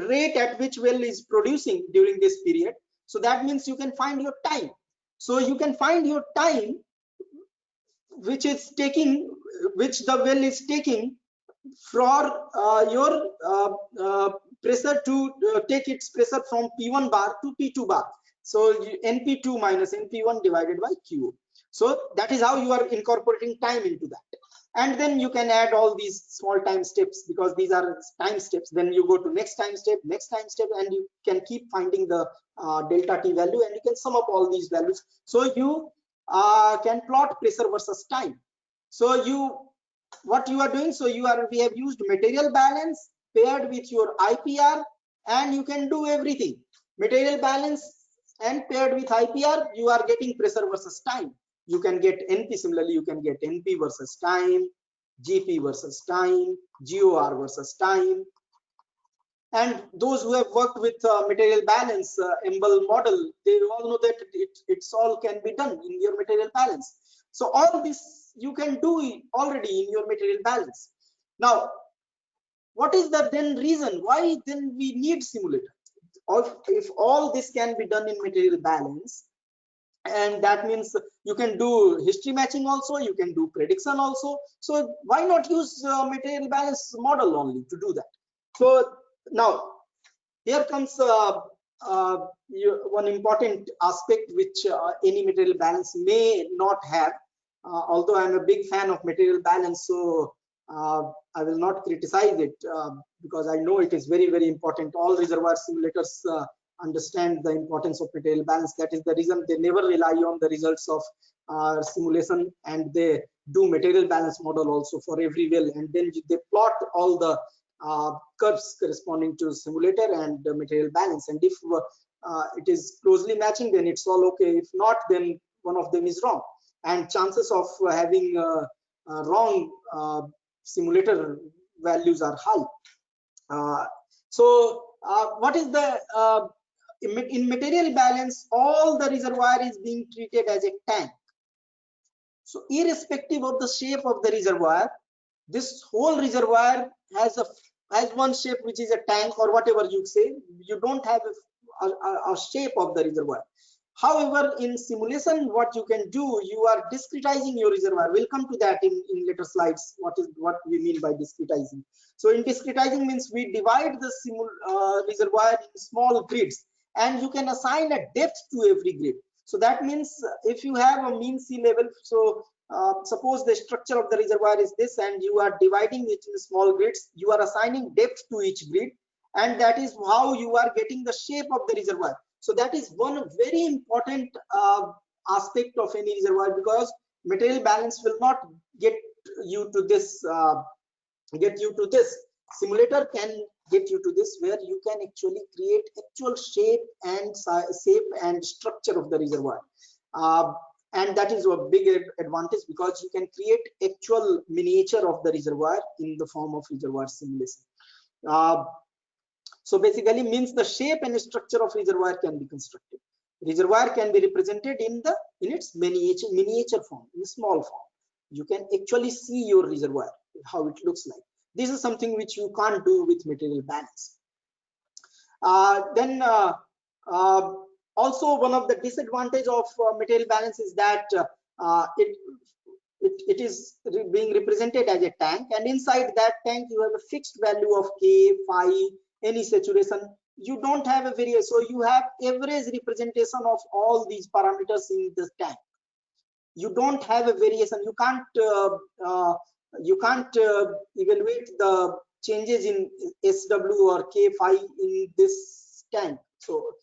rate at which well is producing during this period. So that means you can find your time. So you can find your time which the well is taking for your pressure to take its pressure from P1 bar to P2 bar. So NP2 minus NP1 divided by Q. So that is how you are incorporating time into that. And then you can add all these small time steps, because these are time steps. Then you go to next time step, and you can keep finding the delta T value, and you can sum up all these values. So you can plot pressure versus time. So what you are doing, so we have used material balance paired with your IPR, and you can do everything. Material balance and paired with IPR, you are getting pressure versus time. You can get NP. Similarly, you can get NP versus time, GP versus time, GOR versus time, And those who have worked with material balance, Embl model, they all know that it's all can be done in your material balance. So all this you can do already in your material balance. Now, what is the then reason why then we need simulator? If all this can be done in material balance, and that means you can do history matching also, you can do prediction also, so why not use material balance model only to do that? So now here comes one important aspect which any material balance may not have, although I'm a big fan of material balance, so I will not criticize it because I know it is very, very important. All reservoir simulators understand the importance of material balance. That is the reason they never rely on the results of simulation, and they do material balance model also for every well, and then they plot all the curves corresponding to simulator and material balance, and if it is closely matching, then it's all okay. If not, then one of them is wrong, and chances of having wrong simulator values are high. What is the in material balance, all the reservoir is being treated as a tank. So irrespective of the shape of the reservoir, this whole reservoir has one shape, which is a tank or whatever you say. You don't have a shape of the reservoir. However, in simulation, what you can do, you are discretizing your reservoir. We'll come to that in later slides. What we mean by discretizing. So in discretizing means we divide the reservoir in small grids, and you can assign a depth to every grid. So that means if you have a mean sea level, so suppose the structure of the reservoir is this, and you are dividing it in small grids, you are assigning depth to each grid, and that is how you are getting the shape of the reservoir. So that is one very important aspect of any reservoir, because material balance will not get you to this. Simulator can get you to this, where you can actually create actual shape and structure of the reservoir. And that is a big advantage, because you can create actual miniature of the reservoir in the form of reservoir simulation. So basically means the shape and structure of reservoir can be constructed. Reservoir can be represented in its miniature form, in small form. You can actually see your reservoir, how it looks like. This is something which you can't do with material balance. Also, one of the disadvantage of material balance is that it is being represented as a tank, and inside that tank you have a fixed value of K, phi, any saturation. You don't have a variation, so you have average representation of all these parameters in this tank. You don't have a variation. You can't evaluate the changes in SW or K phi in this tank. So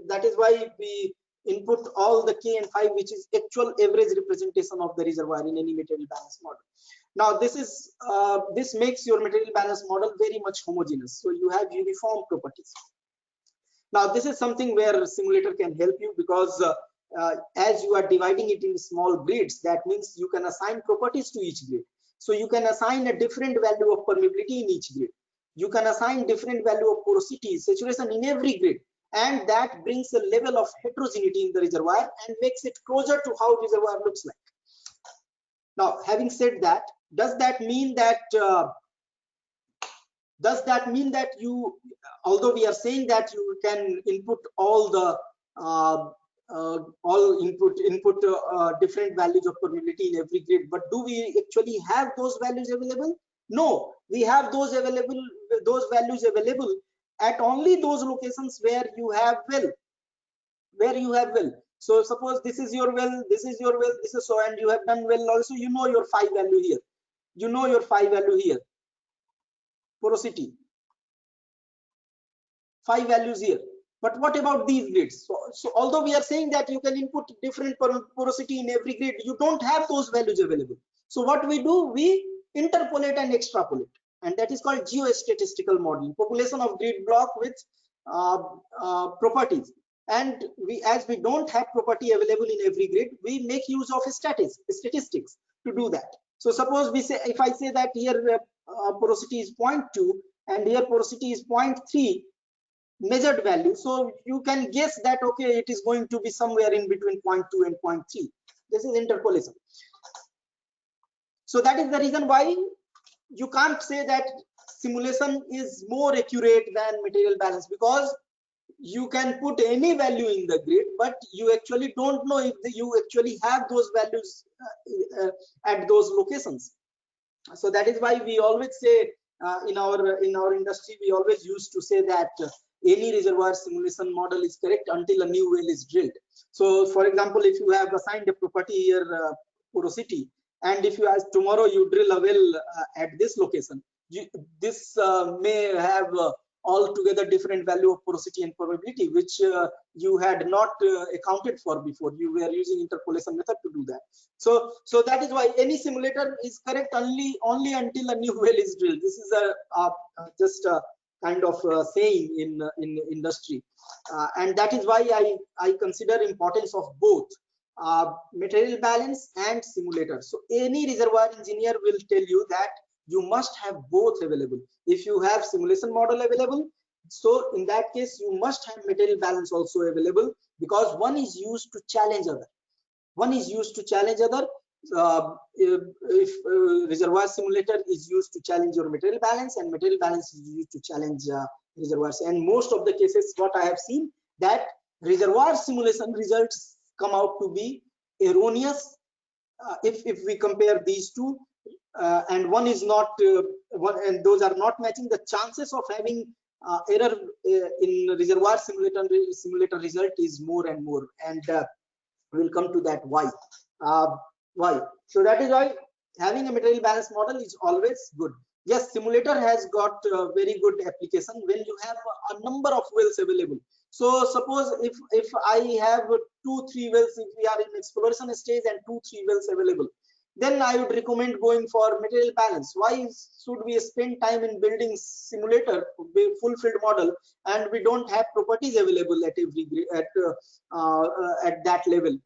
that is why we input all the K and phi, which is actual average representation of the reservoir in any material balance model. Now this makes your material balance model very much homogeneous, so you have uniform properties. Now this is something where simulator can help you, because as you are dividing it in small grids, that means you can assign properties to each grid. So you can assign a different value of permeability in each grid. You can assign different value of porosity, saturation in every grid, and that brings a level of heterogeneity in the reservoir and makes it closer to how reservoir looks like. Now, having said that, does that mean that you, although we are saying that you can input all the different values of permeability in every grid, but do we actually have those values available? No, we have those values available at only those locations where you have well. So suppose this is your well, this is your well, this is so, and you have done well also. You know your phi value here. You know your phi value here. Porosity. Phi values here. But what about these grids? So although we are saying that you can input different porosity in every grid, you don't have those values available. So what we do, we interpolate and extrapolate, and that is called geostatistical modeling. Population of grid block with properties, and as we don't have property available in every grid, we make use of statistics to do that. So suppose we say, if I say that here porosity is 0.2, and here porosity is 0.3 measured value. So you can guess that, okay, it is going to be somewhere in between 0.2 and 0.3. This is interpolation. So that is the reason why you can't say that simulation is more accurate than material balance, because you can put any value in the grid, but you actually don't know if you actually have those values at those locations. So that is why we always say in our industry, we always used to say that any reservoir simulation model is correct until a new well is drilled. So for example, if you have assigned a property here, porosity, and if you ask tomorrow you drill a well at this location, this may have altogether different value of porosity and probability, which you had not accounted for before. You were using interpolation method to do that. So that is why any simulator is correct only until a new well is drilled. This is just a kind of saying in industry, and that is why I consider importance of both material balance and simulator. So any reservoir engineer will tell you that you must have both available. If you have simulation model available, so in that case you must have material balance also available, because one is used to challenge other. One is used to challenge other. If reservoir simulator is used to challenge your material balance, and material balance is used to challenge reservoirs. And most of the cases, what I have seen, that reservoir simulation results come out to be erroneous if we compare these two, and one is not and those are not matching. The chances of having error in reservoir simulator result is more and more, and we'll come to that why. So that is why having a material balance model is always good. Yes, simulator has got very good application when you have a number of wells available. So suppose if I have 2-3 wells, if we are in exploration stage and 2-3 wells available, then I would recommend going for material balance. Why should we spend time in building simulator, full-filled model, and we don't have properties available at that level?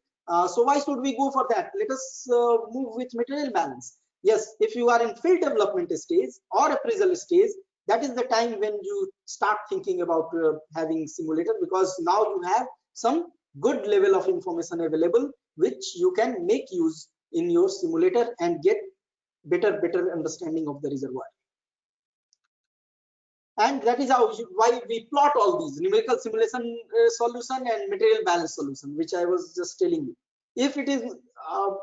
So why should we go for that? Let us move with material balance. Yes, if you are in field development stage or appraisal stage, that is the time when you start thinking about having simulator, because now you have some good level of information available, which you can make use in your simulator and get better understanding of the reservoir. And that is why we plot all these numerical simulation solution and material balance solution, which I was just telling you. If it is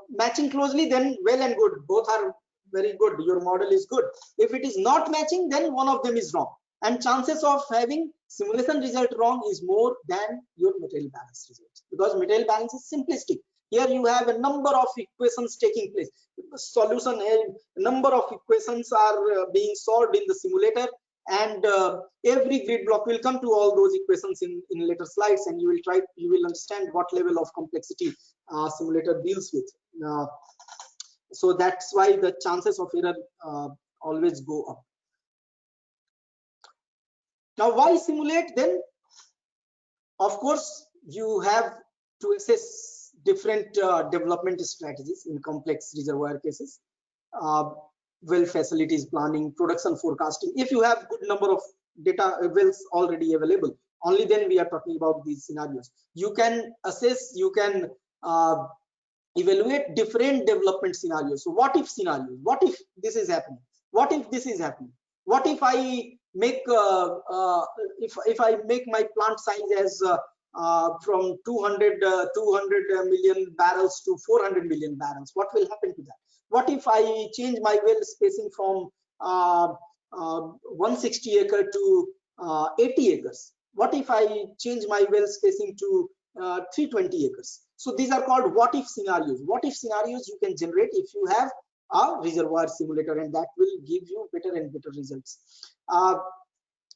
matching closely, then well and good, both are very good, your model is good. If it is not matching, then one of them is wrong, and chances of having simulation result wrong is more than your material balance result, because material balance is simplistic. Here you have a number of equations taking place. Solution, a number of equations are being solved in the simulator, and every grid block will come to all those equations in later slides, and you will understand what level of complexity simulator deals with. So that's why the chances of error always go up. Now, why simulate then? Of course, you have to assess different development strategies in complex reservoir cases, well facilities planning, production forecasting. If you have good number of data wells already available, only then we are talking about these scenarios. You can assess, you can evaluate different development scenarios. So what if scenarios? What if this is happening? What if this is happening? What if I make if I make my plant size as from 200 million barrels to 400 million barrels? What will happen to that? What if I change my well spacing from 160 acre to 80 acres? What if I change my well spacing to 320 acres? So these are called what if scenarios. What if scenarios you can generate if you have a reservoir simulator, and that will give you better and better results.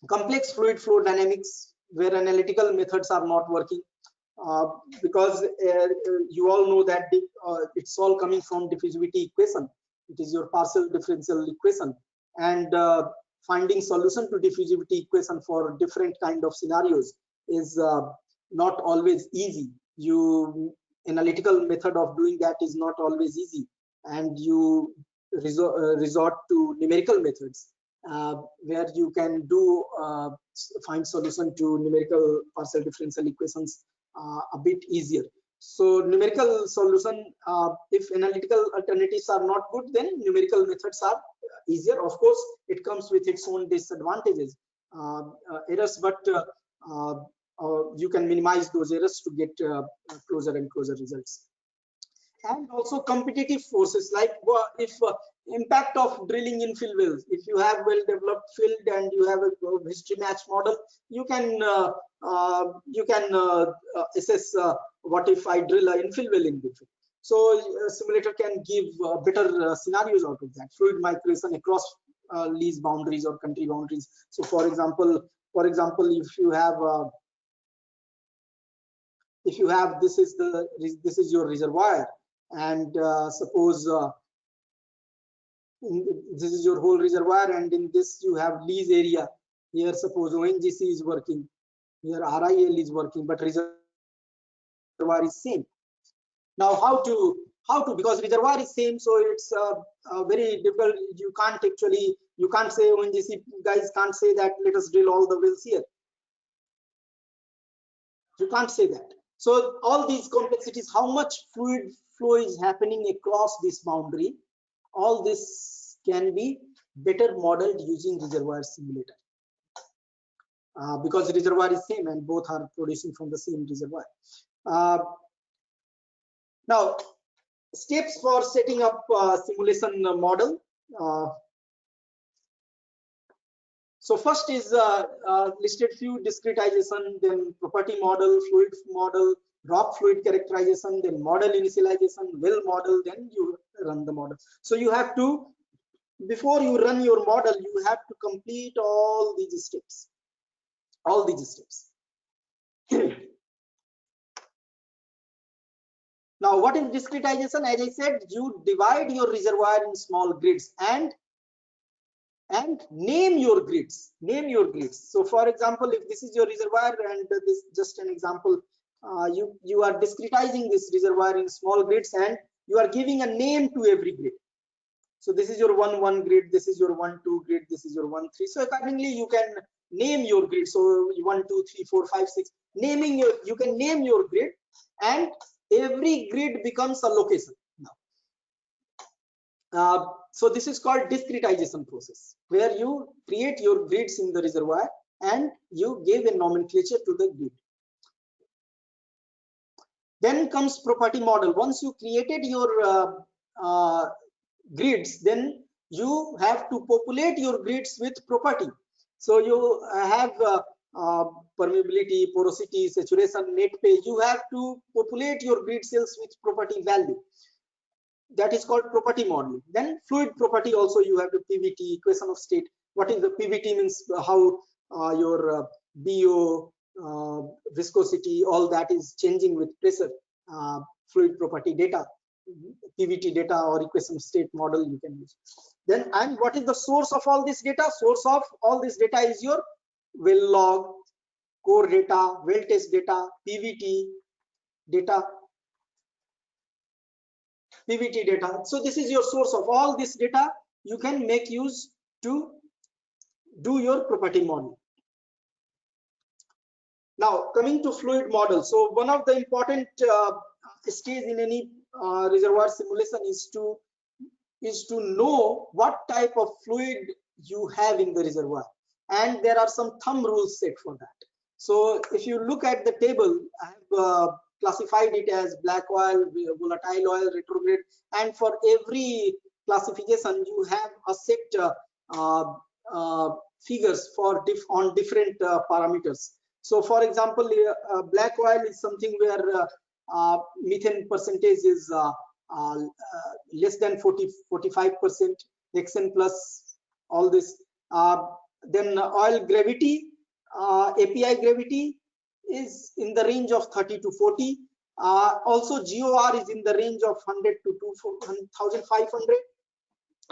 Complex fluid flow dynamics, where analytical methods are not working, because you all know that it's all coming from diffusivity equation. It is your partial differential equation, and finding solution to diffusivity equation for different kind of scenarios is not always easy. Analytical method of doing that is not always easy, and you resort to numerical methods, where you can do find solution to numerical partial differential equations a bit easier. So numerical solution, if analytical alternatives are not good, then numerical methods are easier. Of course, it comes with its own disadvantages, errors, but you can minimize those errors to get closer and closer results. And also competitive forces, like if impact of drilling in field wells. If you have well developed field and you have a history match model, you can assess what if I drill an infill well in the field. So simulator can give better scenarios out of that. Fluid migration across lease boundaries or country boundaries. So for example, if you have this is your reservoir, and suppose this is your whole reservoir, and in this you have lease area. Here suppose ONGC is working, here RIL is working, but reservoir is same. Now how to because reservoir is same, so it's very difficult. You can't say ONGC guys can't say that let us drill all the wells here. You can't say that. So all these complexities, how much fluid flow is happening across this boundary, all this can be better modeled using reservoir simulator, because the reservoir is same and both are producing from the same reservoir. Now, steps for setting up simulation model. So first is listed few discretization, then property model, fluid model, rock fluid characterization, then model initialization, well model, then you run the model. So you have to, before you run your model, you have to complete all these steps. Now, what is discretization? As I said, you divide your reservoir in small grids and name your grids. So for example, if this is your reservoir, and this is just an example, you are discretizing this reservoir in small grids and you are giving a name to every grid. So this is your 1-1 grid, this is your 1-2 grid, this is your 1-3. So accordingly you can name your grid. So 1, 2, 3, 4, 5, 6. You can name your grid, and every grid becomes a location now. So this is called discretization process, where you create your grids in the reservoir and you give a nomenclature to the grid. Then comes property model. Once you created your grids, then you have to populate your grids with property. So you have permeability, porosity, saturation, net pay. You have to populate your grid cells with property value. That is called property modeling. Then fluid property also, you have the PVT, equation of state. What is the PVT? Means how your BO, viscosity, all that is changing with pressure. Fluid property data, PVT data or equation of state model you can use. Then, and what is the source of all this data? Source of all this data is your well log, core data, well test data, PVT data. So this is your source of all this data. You can make use to do your property model. Now coming to fluid model. So one of the important stage in any reservoir simulation is to know what type of fluid you have in the reservoir, and there are some thumb rules set for that. So if you look at the table, I have classified it as black oil, volatile oil, retrograde, and for every classification you have a set figures for on different parameters. So for example, black oil is something where methane percentage is less than 45%, hexane plus all this. Then oil gravity, API gravity is in the range of 30 to 40. Also GOR is in the range of 100 to 1500.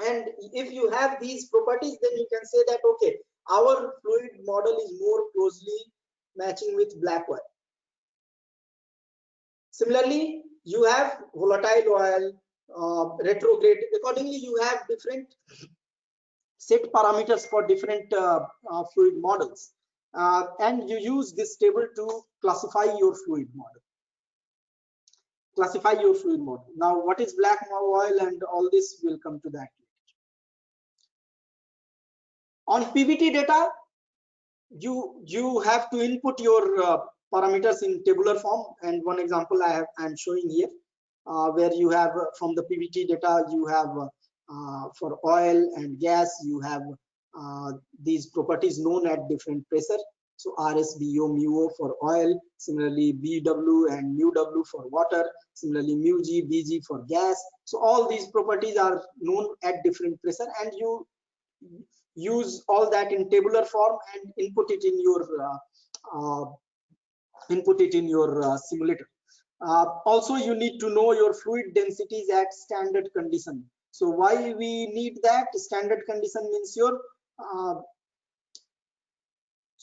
And if you have these properties, then you can say that okay, our fluid model is more closely matching with black oil. Similarly, you have volatile oil, retrograde. Accordingly, you have different set parameters for different fluid models, and you use this table to classify your fluid model. Now, what is black oil and all this, will come to that. On PVT data, you have to input your parameters in tabular form, and one example I'm showing here, where you have from the PVT data, you have for oil and gas, you have these properties known at different pressure. So RS, BO, mu for oil, similarly BW and mu W for water, similarly mu G, BG for gas. So all these properties are known at different pressure, and you use all that in tabular form and input it in your simulator. Also, you need to know your fluid densities at standard condition. So why we need that? Standard condition means your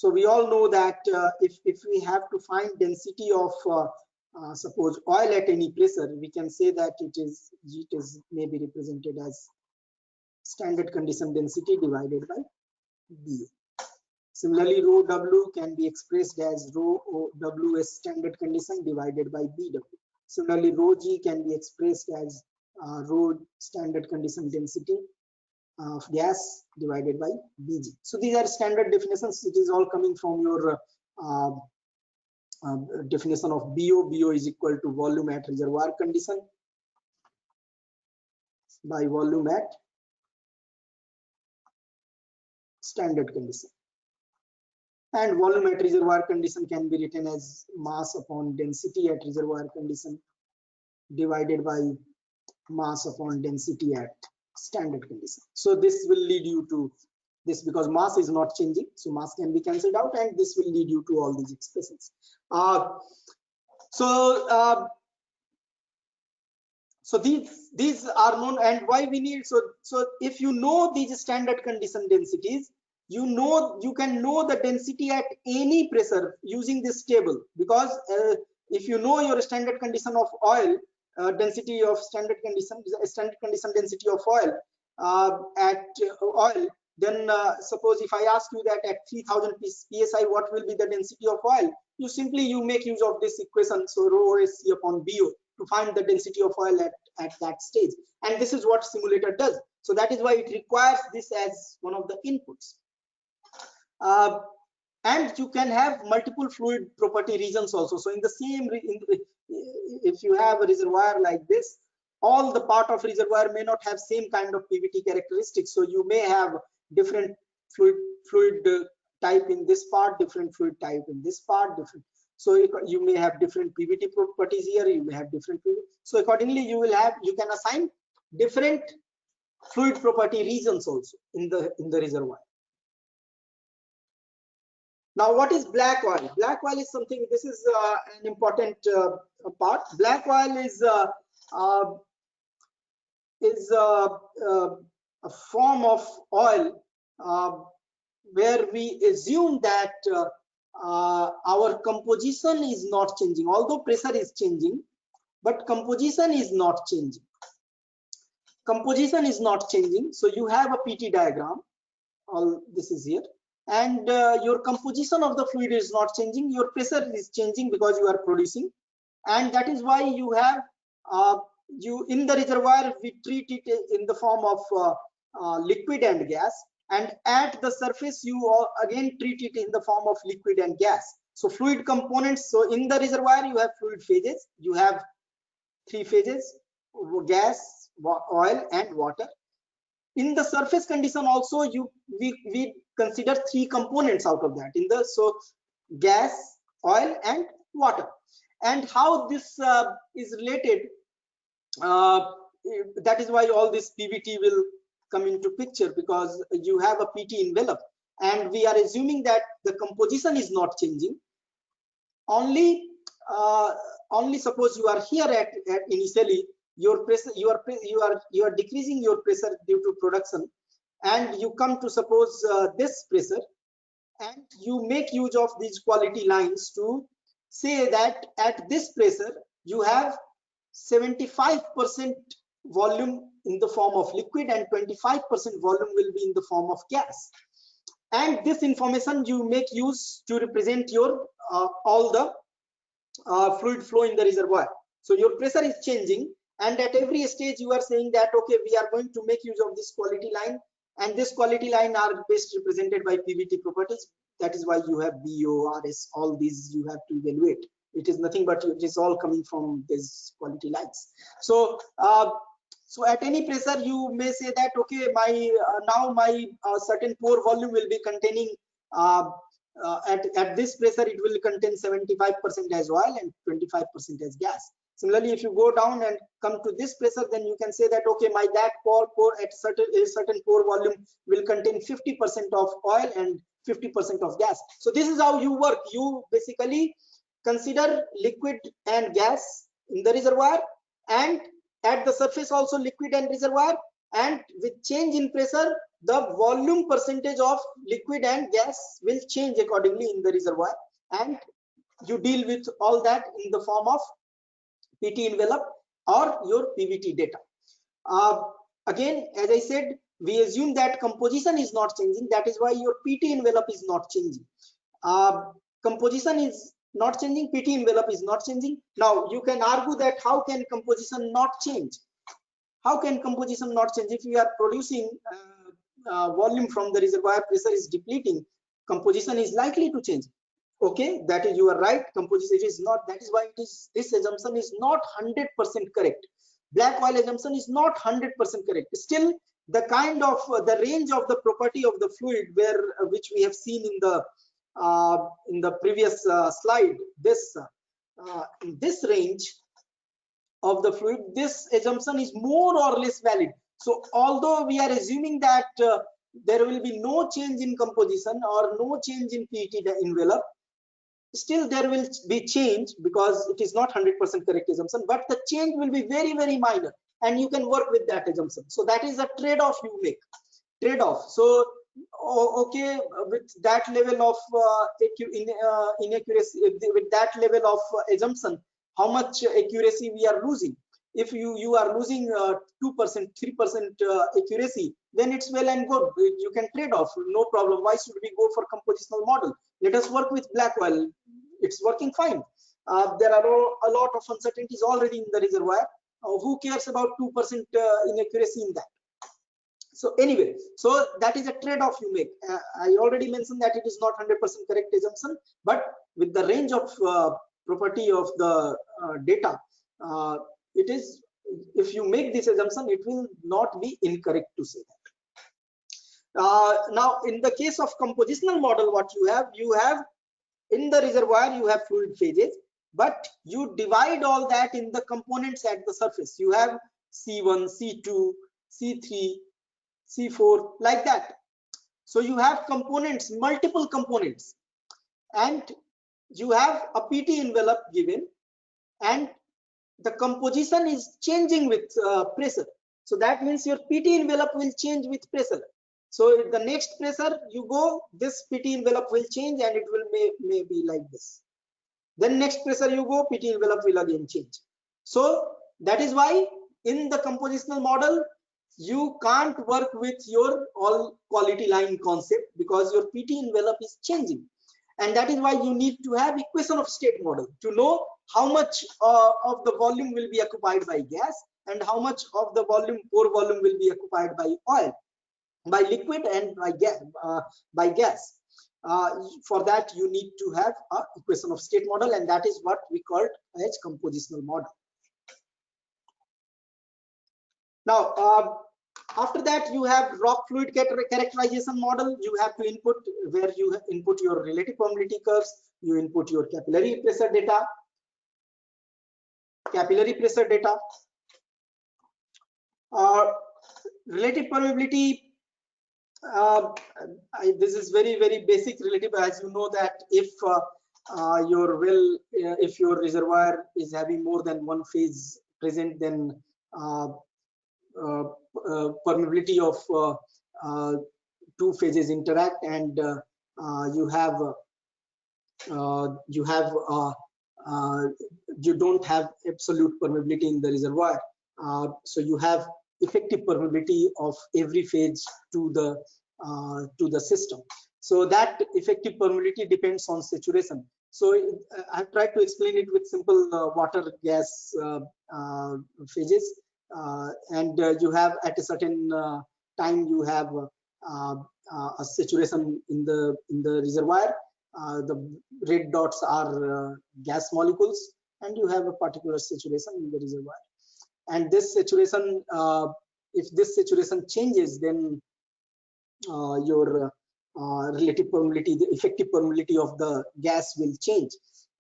so we all know that if we have to find density of suppose oil at any pressure, we can say that it is maybe represented as standard condition density divided by B. Similarly, rho W can be expressed as rho W as standard condition divided by BW. Similarly, rho G can be expressed as rho standard condition density of gas divided by BG. So these are standard definitions. It is all coming from your definition of BO. BO is equal to volume at reservoir condition by volume at standard condition. And volume at reservoir condition can be written as mass upon density at reservoir condition divided by mass upon density at standard condition. So this will lead you to this, because mass is not changing, so mass can be cancelled out, and this will lead you to all these expressions. So these are known, and why we need, so if you know these standard condition densities, you can know the density at any pressure using this table, because if you know your standard condition of oil, density of standard condition density of oil at oil, then suppose if I ask you that at 3000 psi what will be the density of oil, you make use of this equation, so rho OSC upon BO, to find the density of oil at that stage. And this is what simulator does. So that is why it requires this as one of the inputs. And you can have multiple fluid property regions also. So in the same, if you have a reservoir like this, all the part of reservoir may not have same kind of PVT characteristics. So you may have different fluid type in this part, different fluid type in this part, different. So you may have different PVT properties here. You may have different PVT. So accordingly, you can assign different fluid property regions also in the reservoir. Now, what is black oil? Black oil is something. This is an important part. Black oil is a form of oil where we assume that our composition is not changing, although pressure is changing, but composition is not changing. Composition is not changing. So you have a PT diagram. All this is here. And your composition of the fluid is not changing, your pressure is changing because you are producing, and that is why you have in the reservoir we treat it in the form of liquid and gas, and at the surface you again treat it in the form of liquid and gas. So fluid components, so in the reservoir you have fluid phases, you have 3 phases: gas, oil and water. In the surface condition also we consider 3 components out of that, so gas, oil and water. And how this is related, that is why all this PVT will come into picture, because you have a PT envelope and we are assuming that the composition is not changing. Only suppose you are here at initially your pressure, you are decreasing your pressure due to production, and you come to suppose this pressure, and you make use of these quality lines to say that at this pressure you have 75% volume in the form of liquid and 25% volume will be in the form of gas. And this information you make use to represent your all the fluid flow in the reservoir. So your pressure is changing, and at every stage you are saying that, okay, we are going to make use of this quality line, and this quality line are best represented by PVT properties. That is why you have BO, RS, all these you have to evaluate. It is nothing but it is all coming from these quality lines. So so at any pressure you may say that, okay, my now my certain pore volume will be containing at this pressure it will contain 75% as oil and 25% as gas. Similarly, if you go down and come to this pressure, then you can say that, okay, my that pore at certain pore volume will contain 50% of oil and 50% of gas. So this is how you work. You basically consider liquid and gas in the reservoir, and at the surface also liquid and reservoir, and with change in pressure the volume percentage of liquid and gas will change accordingly in the reservoir, and you deal with all that in the form of PT envelope or your PVT data. Again, as I said, we assume that composition is not changing. That is why your PT envelope is not changing. Composition is not changing, PT envelope is not changing. Now you can argue that how can composition not change? How can composition not change? If you are producing volume from the reservoir, pressure is depleting, composition is likely to change. Okay, that is, you are right, composition is not. That is why it is, this assumption is not 100% correct. Black oil assumption is not 100% correct. Still, the kind of the range of the property of the fluid, where which we have seen in the previous slide, this range of the fluid, this assumption is more or less valid. So although we are assuming that there will be no change in composition or no change in PET envelope, still there will be change because it is not 100% correct assumption, but the change will be very, very minor, and you can work with that assumption. So that is a trade-off you make. Trade-off. So okay, with that level of inaccuracy, with that level of assumption, how much accuracy we are losing? If you are losing 2%, 3% accuracy, then it's well and good. You can trade off, no problem. Why should we go for compositional model? Let us work with black oil. It's working fine. There are a lot of uncertainties already in the reservoir. Who cares about 2% inaccuracy in that? So anyway, so that is a trade-off you make. I already mentioned that it is not 100% correct assumption, but with the range of property of the data, it is, if you make this assumption, it will not be incorrect to say that. Now, in the case of compositional model, what you have in the reservoir, you have fluid phases, but you divide all that in the components at the surface. You have C1, C2, C3, C4, like that. So you have components, multiple components, and you have a PT envelope given, and the composition is changing with pressure. So that means your PT envelope will change with pressure. So the next pressure you go, this PT envelope will change, and it will may be like this. Then next pressure you go, PT envelope will again change. So that is why in the compositional model, you can't work with your all quality line concept, because your PT envelope is changing. And that is why you need to have equation of state model to know how much of the volume will be occupied by gas and how much of the pore volume will be occupied by oil, by liquid, and by gas. For that you need to have a equation of state model, and that is what we call as compositional model. Now after that, you have rock fluid characterization model. You have to input, where you input your relative permeability curves, you input your capillary pressure data. Relative permeability, this is very, very basic relative. As you know that if your well, if your reservoir is having more than one phase present, then permeability of two phases interact, and you don't have absolute permeability in the reservoir. So you have effective permeability of every phase to the system. So that effective permeability depends on saturation. So I've tried to explain it with simple water gas phases, and you have at a certain time you have a saturation in the reservoir. The red dots are gas molecules, and you have a particular saturation in the reservoir. And this saturation, if this saturation changes, then your relative permeability, the effective permeability of the gas will change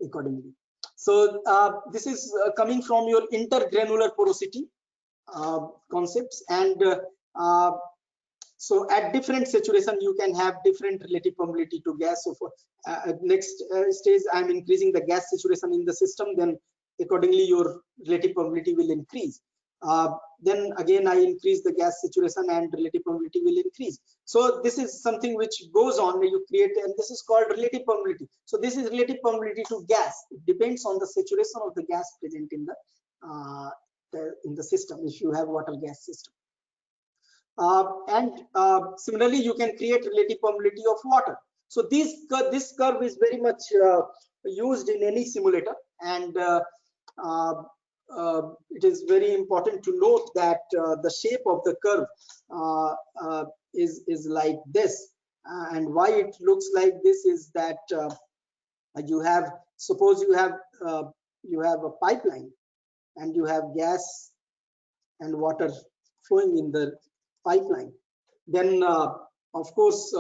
accordingly. So this is coming from your intergranular porosity concepts, and so at different saturation you can have different relative permeability to gas. So for next stage, I'm increasing the gas saturation in the system, then accordingly your relative permeability will increase. Then again I increase the gas saturation and relative permeability will increase. So this is something which goes on, you create, and this is called relative permeability. So this is relative permeability to gas. It depends on the saturation of the gas present in the system, if you have water gas system. And similarly you can create relative permeability of water. So this curve is very much used in any simulator, and it is very important to note that the shape of the curve is like this, and why it looks like this is that you have, suppose you have a pipeline, and you have gas and water flowing in the pipeline. Then of course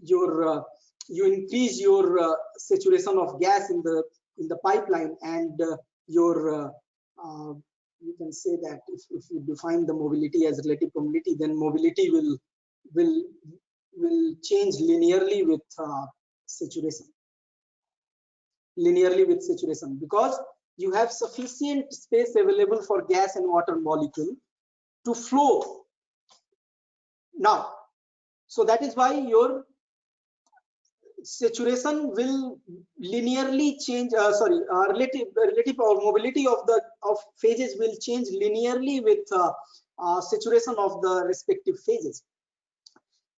you increase your saturation of gas in the pipeline, and your you can say that if you define the mobility as relative permeability, then mobility will change linearly with saturation. Because you have sufficient space available for gas and water molecule to flow now. So that is why your saturation will linearly change, relative or mobility of phases will change linearly with saturation of the respective phases.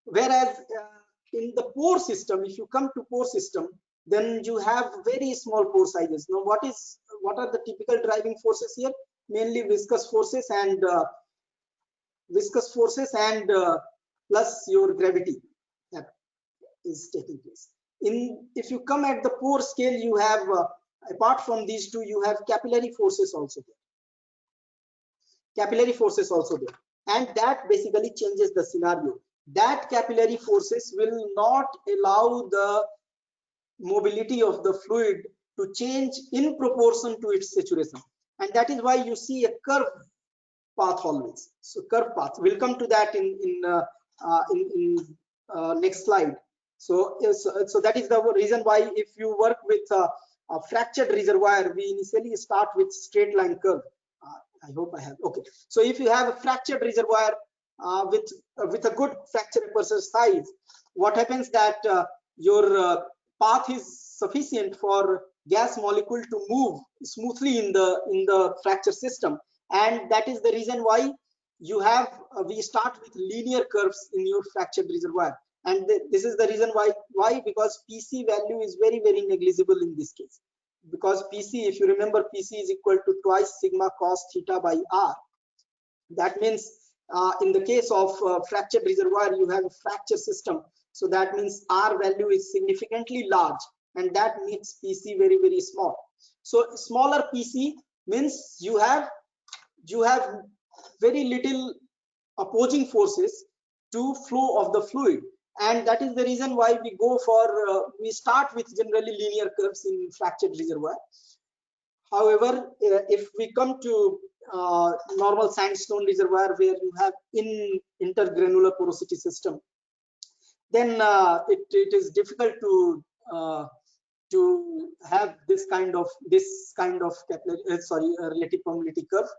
Whereas in the pore system, if you come to pore system, then you have very small pore sizes. Now what are the typical driving forces here? Mainly viscous forces and plus your gravity that is taking place. If you come at the pore scale, you have apart from these two, you have capillary forces also there. And that basically changes the scenario. That capillary forces will not allow the mobility of the fluid to change in proportion to its saturation, and that is why you see a curve path always. So curve path, we'll come to that in next slide. So that is the reason why if you work with a fractured reservoir, we initially start with straight line curve. I hope I have, okay. So if you have a fractured reservoir with a good fracture aperture size, what happens that your path is sufficient for gas molecule to move smoothly in the fracture system, and that is the reason why you have we start with linear curves in your fractured reservoir. And this is the reason why because PC value is very negligible in this case, because PC, if you remember, PC is equal to twice sigma cos theta by r. That means in the case of fractured reservoir, you have a fracture system, so that means r value is significantly large, and that makes PC very small. So smaller PC means you have very little opposing forces to flow of the fluid, and that is the reason why we go for we start with generally linear curves in fractured reservoir. However, if we come to normal sandstone reservoir where you have intergranular porosity system, then it is difficult to have this kind of relative permeability curve,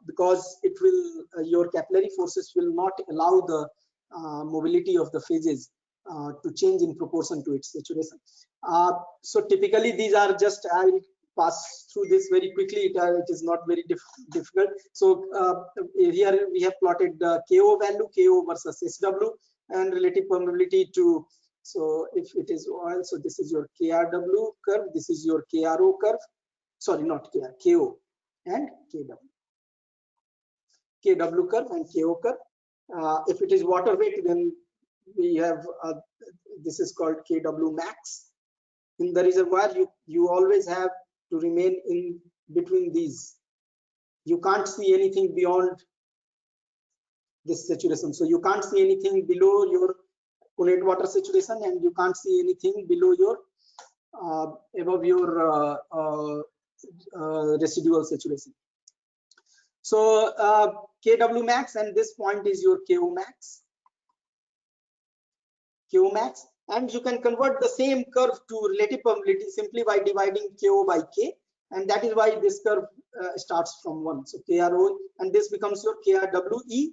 because it will your capillary forces will not allow the mobility of the phases to change in proportion to its saturation. So typically these are just, I will pass through this very quickly. It is not very difficult. So here we have plotted the KO value, KO versus SW, and relative permeability to. So if it is oil, so this is your KRW curve, this is your KRO curve. Sorry, not KR, KO and KW. KW curve and KO curve. If it is water weight, then we have this is called KW max. In the reservoir, you always have to remain in between these. You can't see anything beyond this saturation. So you can't see anything below your connate water saturation, and you can't see anything below your above your residual saturation. So KW max, and this point is your KO max. KO max, and you can convert the same curve to relative permeability simply by dividing KO by K, and that is why this curve starts from 1. So KRO, and this becomes your KRWE,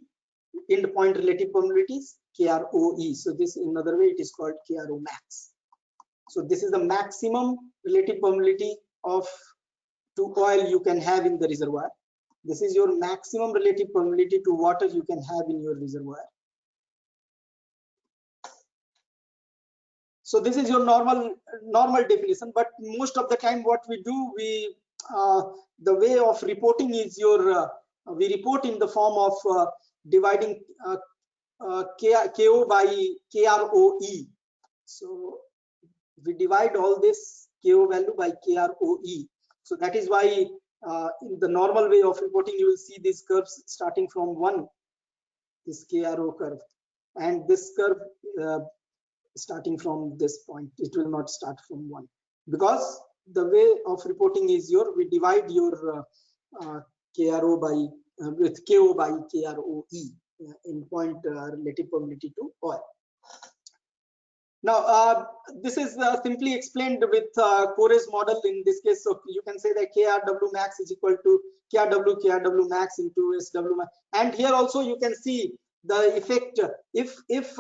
end point relative permeabilities, KROE. So this, in another way, it is called KRO max. So this is the maximum relative permeability to oil you can have in the reservoir. This is your maximum relative permeability to water you can have in your reservoir. So this is your normal definition, but most of the time what we do, the way of reporting is we report in the form of dividing KO by KROE. So we divide all this KO value by KROE. So that is why in the normal way of reporting, you will see these curves starting from 1, this KRO curve, and this curve starting from this point. It will not start from 1, because the way of reporting is we divide your KRO by with KO by KROE, in point relative permeability to oil. Now this is simply explained with Core's model in this case. So you can say that KRW max is equal to KRW max into SW max, and here also you can see the effect. If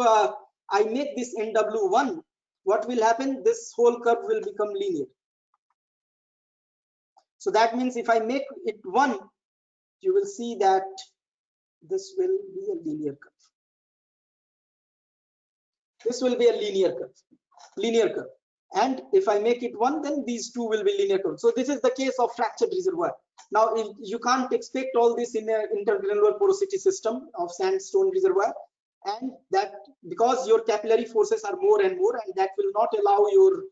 I make this NW1, what will happen? This whole curve will become linear. So that means if I make it 1, you will see that this will be a linear curve. This will be a linear curve. And if I make it 1, then these two will be linear curves. So this is the case of fractured reservoir. Now you can't expect all this in an intergranular porosity system of sandstone reservoir, and that because your capillary forces are more and more, and that will not allow your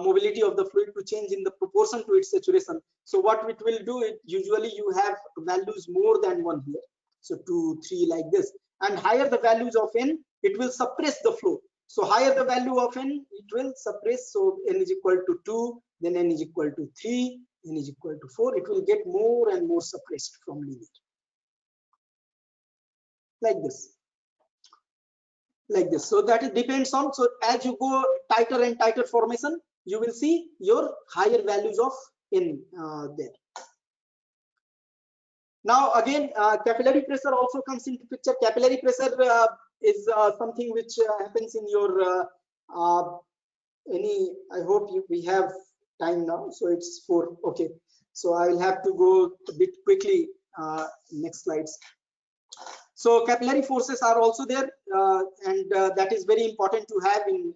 mobility of the fluid to change in the proportion to its saturation. So what it will do, usually you have values more than 1 here. So 2, 3 like this, and higher the values of N, it will suppress the flow. So higher the value of N, it will suppress. So N is equal to 2, then N is equal to 3, N is equal to 4. It will get more and more suppressed from linear. Like this. So that it depends on. So as you go tighter and tighter formation, you will see your higher values of N there. Now again, capillary pressure also comes into picture. Capillary pressure is something which happens in your I hope we have time now. So it's 4. Okay. So I will have to go a bit quickly. Next slides. So capillary forces are also there, and that is very important to have in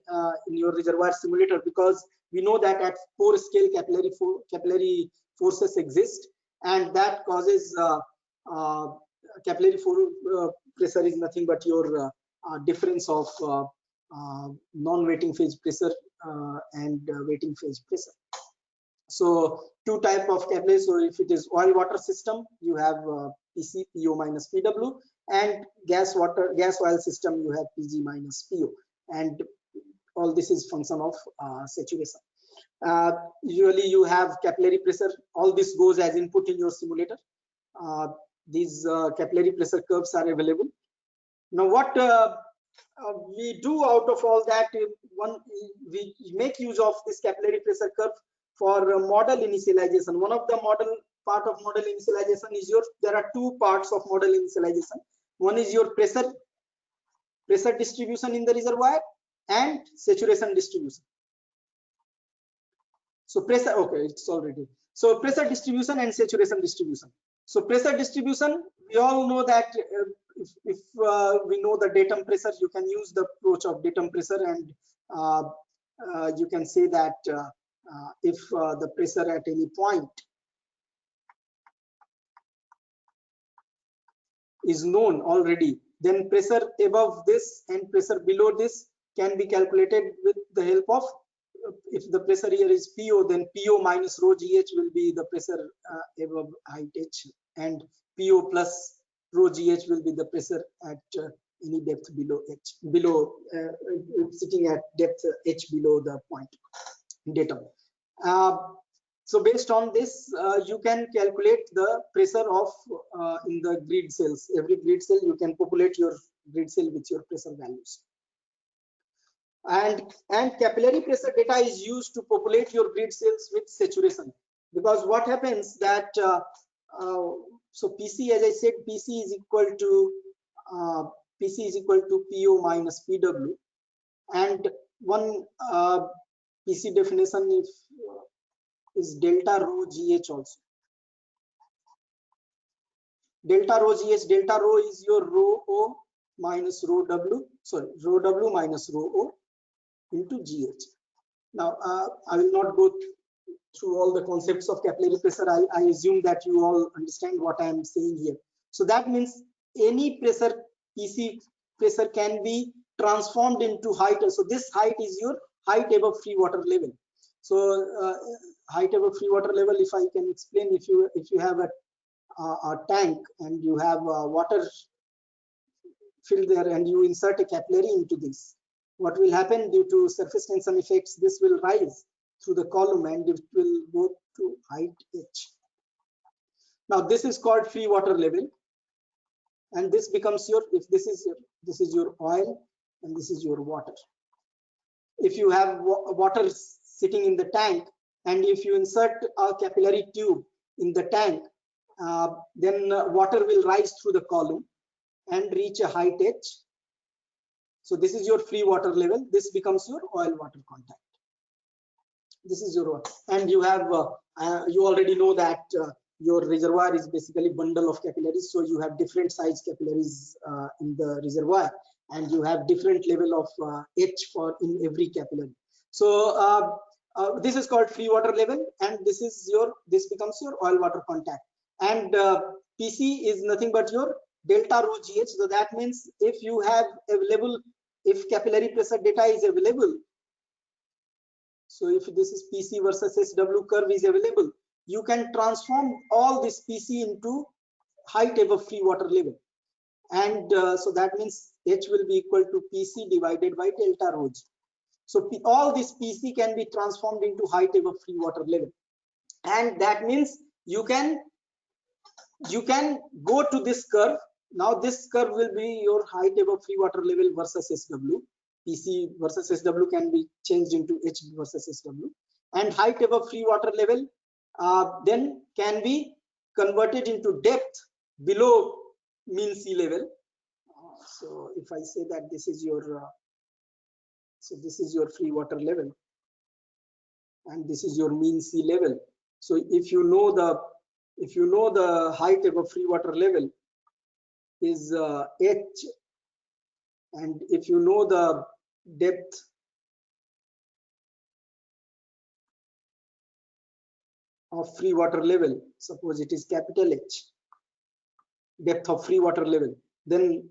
your reservoir simulator, because we know that at 4 scale capillary forces exist, and that causes capillary pressure is nothing but your difference of non-wetting phase pressure and wetting phase pressure. So two type of capillary. So if it is oil water system, you have PC, PO minus PW, and gas oil system, you have PG minus PO, and all this is function of saturation. Usually you have capillary pressure. All this goes as input in your simulator. These capillary pressure curves are available. Now what we do out of all that, we make use of this capillary pressure curve for model initialization. One of the part of model initialization is there are 2 parts of model initialization. One is your pressure distribution in the reservoir and saturation distribution. So pressure, okay, it's already. So pressure distribution and saturation distribution. So pressure distribution, we all know that if we know the datum pressure, you can use the approach of datum pressure, and you can say that if the pressure at any point is known already, then pressure above this and pressure below this can be calculated with the help of, if the pressure here is PO, then PO minus rho GH will be the pressure above height H, and PO plus rho GH will be the pressure at any depth below H, sitting at depth H below the point datum. So based on this, you can calculate the pressure of in the grid cells. Every grid cell, you can populate your grid cell with your pressure values. And capillary pressure data is used to populate your grid cells with saturation, because what happens that so PC, as I said, PC is equal to PO minus PW, and one PC definition is delta rho GH also. Delta rho GH, delta rho is your rho O minus rho W, sorry, rho W minus rho O into GH. Now, I will not go through all the concepts of capillary pressure. I assume that you all understand what I am saying here. So that means any pressure, PC pressure, can be transformed into height. So this height is your height above free water level. So height above free water level, if I can explain, if you have a tank and you have water filled there and you insert a capillary into this, what will happen due to surface tension effects? This will rise through the column and it will go to height H. Now this is called free water level, and this becomes your, if this is your oil and this is your water. If you have water sitting in the tank and if you insert a capillary tube in the tank, then water will rise through the column and reach a height H. So this is your free water level. This becomes your oil water contact. This is your, and you have you already know that your reservoir is basically bundle of capillaries. So you have different size capillaries in the reservoir, and you have different level of H for in every capillary. So this is called free water level, and this becomes your oil water contact. And PC is nothing but your delta rho GH. So that means if you have available, if capillary pressure data is available, so if this is PC versus SW curve is available, you can transform all this PC into height above free water level. And so that means H will be equal to PC divided by delta rho G. So all this PC can be transformed into height above free water level. And that means you can go to this curve. Now this curve will be your height above free water level versus SW. PC versus SW can be changed into H versus SW, and height above free water level then can be converted into depth below mean sea level. So if I say that this is your so this is your free water level and this is your mean sea level. So if you know the height above free water level is H, and if you know the depth of free water level, suppose it is capital H, depth of free water level, then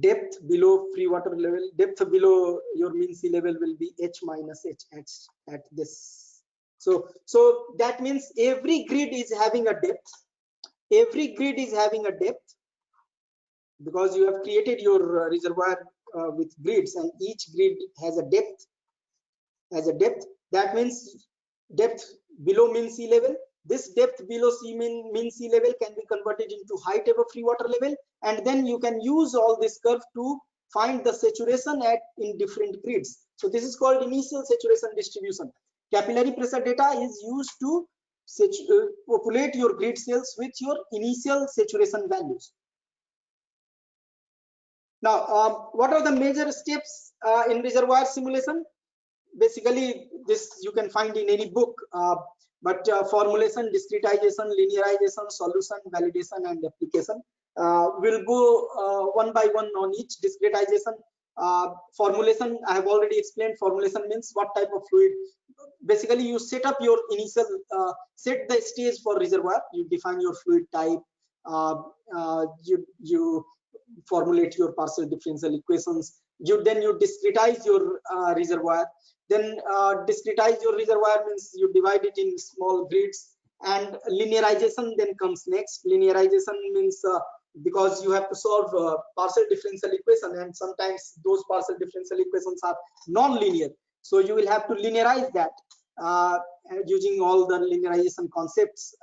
depth below free water level, depth below your mean sea level will be H minus H at this. So that means every grid is having a depth. Every grid is having a depth, because you have created your reservoir with grids, and each grid has a depth. That means depth below mean sea level. This depth below mean sea level can be converted into height above free water level, and then you can use all this curve to find the saturation in different grids. So this is called initial saturation distribution. Capillary pressure data is used to populate your grid cells with your initial saturation values. Now, what are the major steps in reservoir simulation? Basically, this you can find in any book. But formulation, discretization, linearization, solution, validation, and application. We'll go one by one on each. Discretization, formulation, I have already explained. Formulation means what type of fluid. Basically, you set up your initial, set the stage for reservoir. You define your fluid type. You formulate your partial differential equations. Then you discretize your reservoir. Then discretize your reservoir means you divide it in small grids, and linearization then comes next. Linearization means because you have to solve partial differential equation, and sometimes those partial differential equations are non-linear, so you will have to linearize that using all the linearization concepts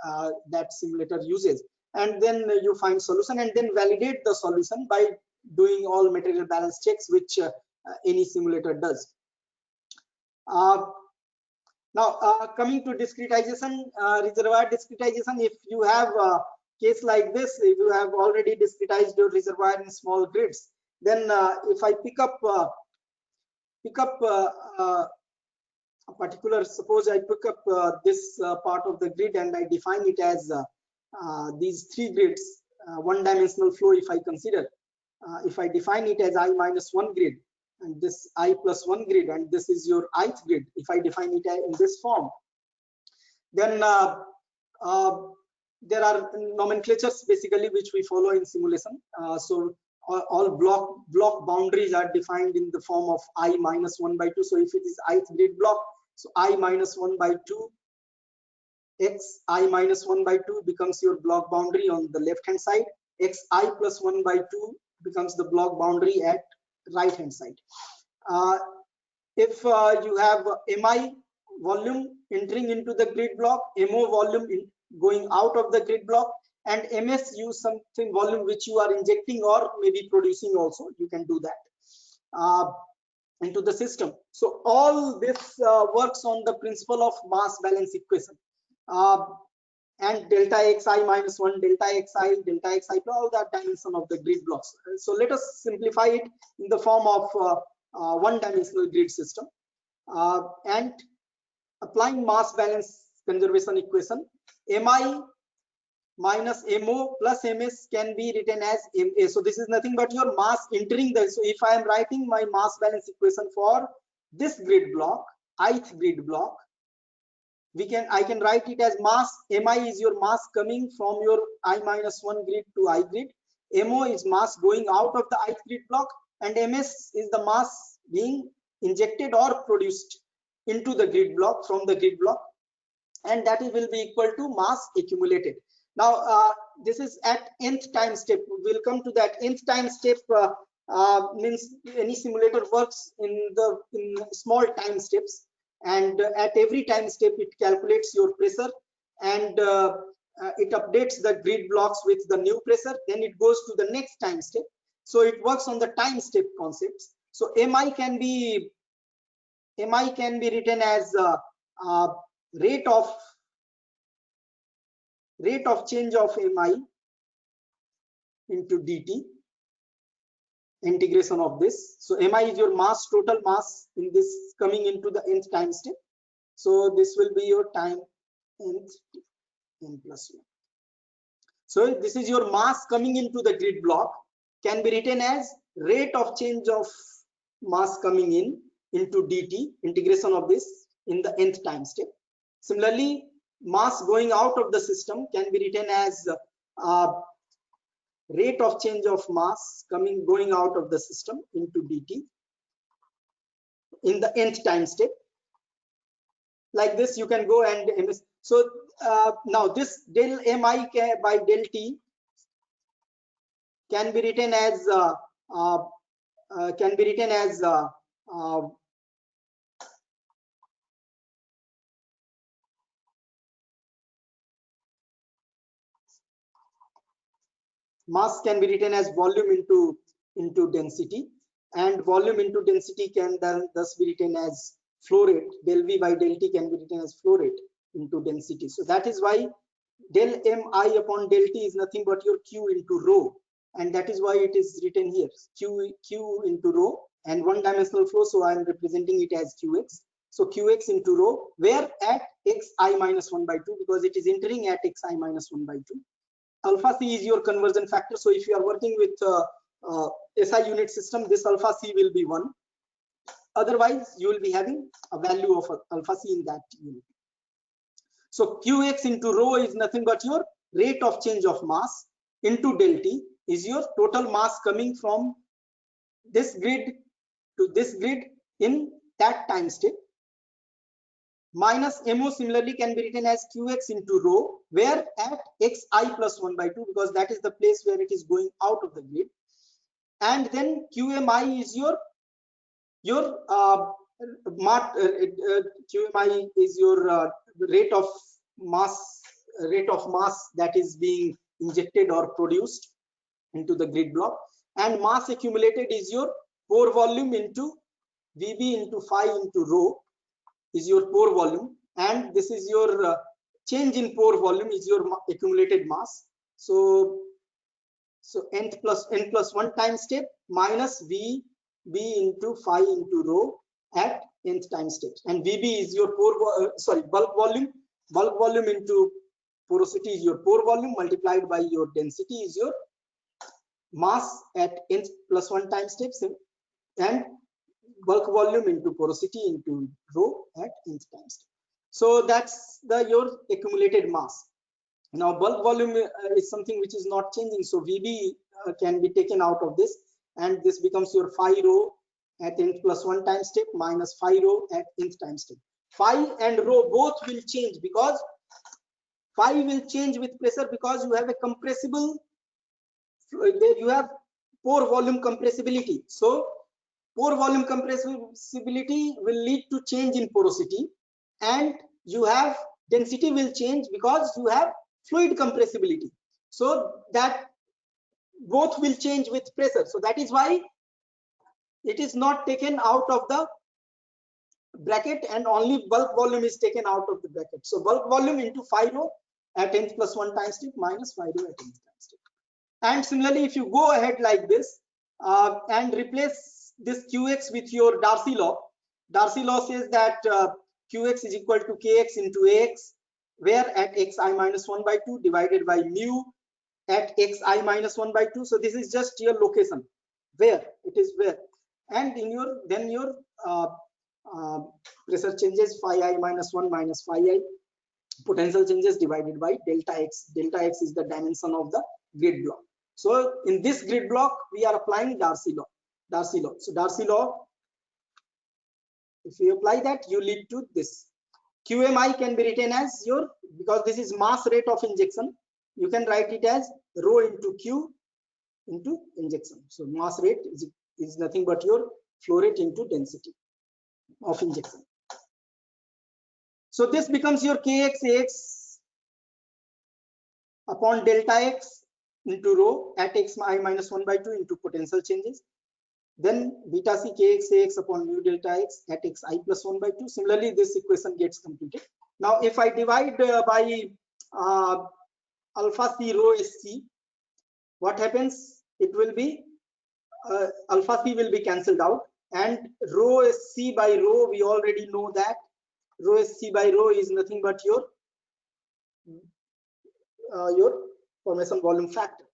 that simulator uses. And then you find solution, and then validate the solution by doing all material balance checks, which any simulator does. Now coming to discretization, reservoir discretization, if you have a case like this, if you have already discretized your reservoir in small grids, then if I pick up a particular, suppose I pick up this part of the grid and I define it as these three grids, one-dimensional flow. If I consider, if I define it as I-1 grid, and this I+1 grid, and this is your ith grid, if I define it in this form, then there are nomenclatures basically which we follow in simulation. So all block boundaries are defined in the form of I-1/2. So if it is ith grid block, so I-1/2 x I-1/2 becomes your block boundary on the left hand side. xi+1/2 becomes the block boundary at right hand side. If you have mi volume entering into the grid block, mo volume going out of the grid block, and ms, use something volume which you are injecting or maybe producing also, you can do that into the system. So all this works on the principle of mass balance equation, and delta xi-1, delta xi, all that dimension of the grid blocks. So let us simplify it in the form of one-dimensional grid system, and applying mass balance conservation equation, mi minus mo plus ms can be written as ma. So this is nothing but your mass entering the, so if I am writing my mass balance equation for this grid block, ith grid block, I can write it as mass. Mi is your mass coming from your I-1 grid to I grid. Mo is mass going out of the ith grid block, and ms is the mass being injected or produced into the grid block from the grid block, and that will be equal to mass accumulated. Now this is at nth time step. We'll come to that. Nth time step means any simulator works in small time steps, and at every time step it calculates your pressure, and it updates the grid blocks with the new pressure. Then it goes to the next time step. So it works on the time step concepts. So mi can be written as rate of change of mi into dt, integration of this. So mi is your mass, total mass in this coming into the nth time step. So this will be your time nth, n plus 1. So this is your mass coming into the grid block, can be written as rate of change of mass coming in into dt, integration of this in the nth time step. Similarly, mass going out of the system can be written as rate of change of mass going out of the system into dt in the nth time step. Like this, you can go and ms. So now this del mi by del t can be written as mass can be written as volume into density, and volume into density can thus be written as flow rate. Del v by del t can be written as flow rate into density. So that is why del mi upon del t is nothing but your q into rho, and that is why it is written here q into rho, and one-dimensional flow, so I am representing it as qx. So Qx into rho, where at xi minus 1 by 2, because it is entering at xi minus 1 by 2. Alpha c is your conversion factor. So if you are working with SI unit system, this alpha c will be 1. Otherwise, you will be having a value of alpha c in that unit. So Qx into rho is nothing but your rate of change of mass into del T is your total mass coming from this grid to this grid in that time step, minus MO similarly can be written as Qx into rho, where at xi plus 1 by 2, because that is the place where it is going out of the grid. And then QMI is your QMI is your rate of mass that is being injected or produced into the grid block, and mass accumulated is your pore volume into VB into phi into rho is your pore volume, and this is your change in pore volume is your accumulated mass. So n plus 1 time step minus VB into phi into rho at nth time step, and VB is your bulk volume. Bulk volume into porosity is your pore volume multiplied by your density is your mass at nth plus 1 time steps, and bulk volume into porosity into rho at nth time step. So that's your accumulated mass. Now bulk volume is something which is not changing, so VB can be taken out of this, and this becomes your phi rho at nth plus 1 time step minus phi rho at nth time step. Phi and rho both will change, because phi will change with pressure, because you have a compressible, you have pore volume compressibility. So pore volume compressibility will lead to change in porosity, and you have density will change because you have fluid compressibility. So that both will change with pressure. So that is why it is not taken out of the bracket, and only bulk volume is taken out of the bracket. So bulk volume into phi rho at nth plus 1 time step minus phi rho at nth time step. And similarly, if you go ahead like this and replace this Qx with your Darcy law says that Qx is equal to Kx into Ax, where at xi minus 1 by 2 divided by mu at xi minus 1 by 2. So this is just your location, where it is where, and in your then your pressure changes phi I minus 1 minus phi I, potential changes divided by delta x. Delta x is the dimension of the grid block. So in this grid block, we are applying Darcy law. So Darcy law, if you apply that, you lead to this. QMI can be written as your, because this is mass rate of injection, you can write it as rho into Q into injection. So mass rate is nothing but your flow rate into density of injection. So this becomes your Kx upon delta x into rho at xi minus 1 by 2 into potential changes. Then beta c Kx upon mu delta x at xi plus 1 by 2. Similarly, this equation gets completed. Now, if I divide by alpha c rho sc, what happens? It will be alpha c will be cancelled out, and rho sc by rho, we already know that rho sc by rho is nothing but your formation volume factor.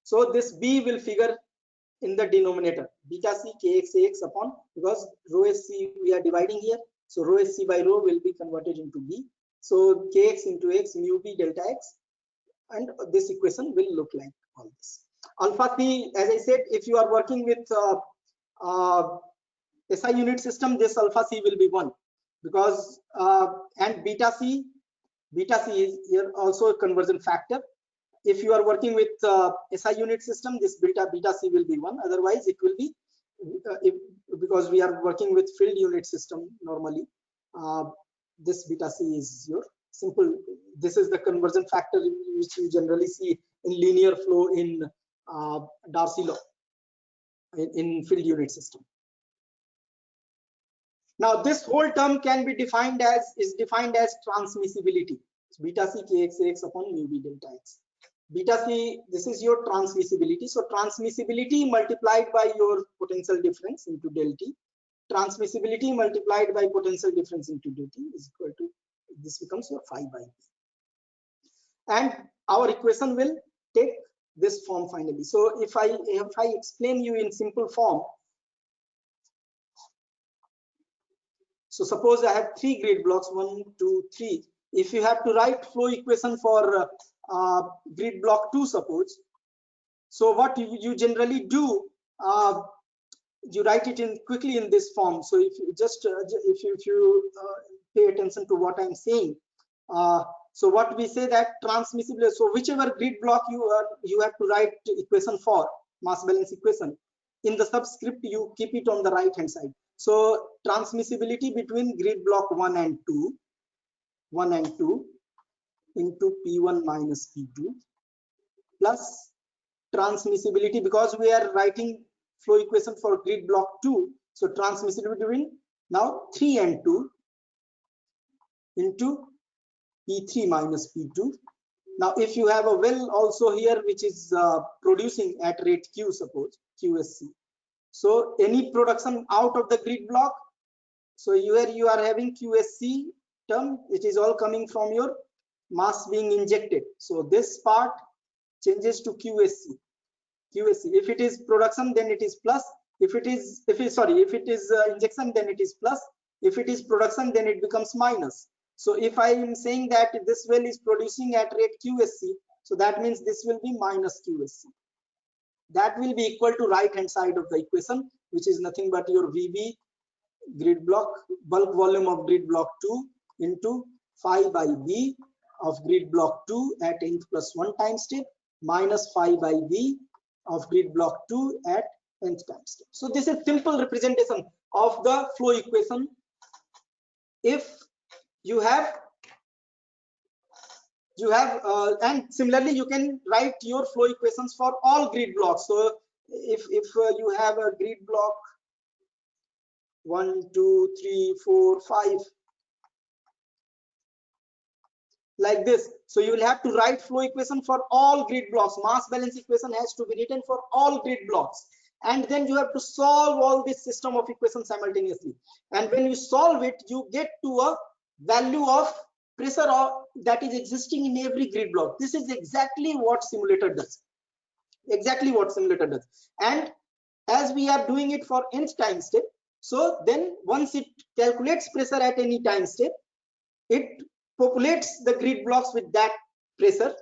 So this B will figure in the denominator, beta c Kx upon, because rho sc we are dividing here, so rho sc by rho will be converted into B. So Kx into x mu B delta x, and this equation will look like all this. Alpha c, as I said, if you are working with SI unit system, this alpha c will be 1, because and beta c is here also a conversion factor. If you are working with SI unit system, this beta c will be 1. Otherwise, it will be because we are working with filled unit system normally. This beta c is your simple. This is the conversion factor which you generally see in linear flow in Darcy law in filled unit system. Now, this whole term can be defined as transmissibility. So beta c Kx upon mu b delta x. Beta c, this is your transmissibility. So transmissibility multiplied by your potential difference into del T transmissibility multiplied by potential difference into dt is equal to, this becomes your phi by b. And our equation will take this form finally. So if I explain you in simple form, so suppose I have 3 grid blocks, 1, 2, 3. If you have to write flow equation for grid block 2, suppose, so what you generally do, you write it in quickly in this form. So if you just if you pay attention to what I'm saying, so what we say that transmissibility, so whichever grid block you have to write equation for, mass balance equation, in the subscript you keep it on the right hand side. So transmissibility between grid block 1 and 2 into P1 minus P2 plus transmissibility, because we are writing flow equation for grid block 2, so transmissibility between now 3 and 2 into P3 minus P2. Now if you have a well also here which is producing at rate Q, suppose QSC, so any production out of the grid block, so here you are having QSC term, it is all coming from your mass being injected. So this part changes to QSC. If it is production, then it is plus. If it is injection, then it is plus. If it is production, then it becomes minus. So if I am saying that this well is producing at rate QSC, so that means this will be minus QSC. That will be equal to right hand side of the equation, which is nothing but your VB grid block, bulk volume of grid block 2 into phi by B of grid block 2 at nth plus 1 time step minus phi by B of grid block 2 at nth time step. So this is simple representation of the flow equation. If you have and similarly you can write your flow equations for all grid blocks. So if you have a grid block 1, 2, 3, 4, 5 like this, so you will have to write flow equation for all grid blocks. Mass balance equation has to be written for all grid blocks, and then you have to solve all this system of equations simultaneously. And when you solve it, you get to a value of pressure that is existing in every grid block. This is exactly what simulator does. And as we are doing it for nth time step, so then once it calculates pressure at any time step, it populates the grid blocks with that pressure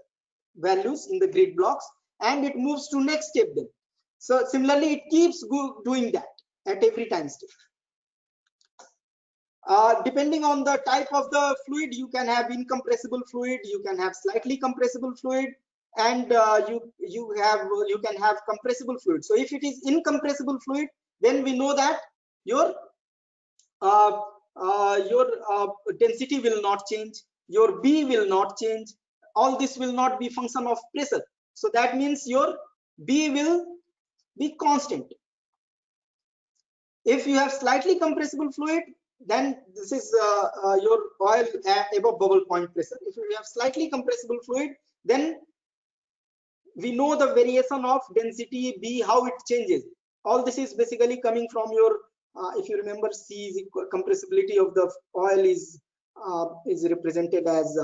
values in the grid blocks, and it moves to next step then. So similarly it keeps doing that at every time step. Depending on the type of the fluid, you can have incompressible fluid, you can have slightly compressible fluid, and you can have compressible fluid. So if it is incompressible fluid, then we know that your density will not change, your B will not change, all this will not be function of pressure. So that means your B will be constant. If you have slightly compressible fluid, then this is your oil above bubble point pressure. If you have slightly compressible fluid, then we know the variation of density B, how it changes. All this is basically coming from your if you remember, C is equal, compressibility of the oil is represented as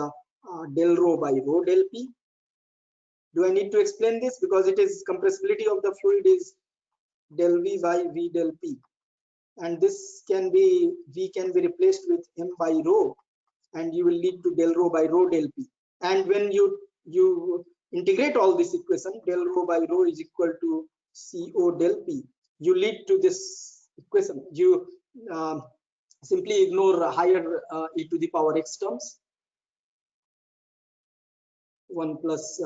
del rho by rho del P. Do I need to explain this? Because it is compressibility of the fluid is del V by V del P, and this can be, V can be replaced with M by rho, and you will lead to del rho by rho del P. And when you integrate all this equation, del rho by rho is equal to CO del P, you lead to this equation. You simply ignore higher e to the power x terms, 1 plus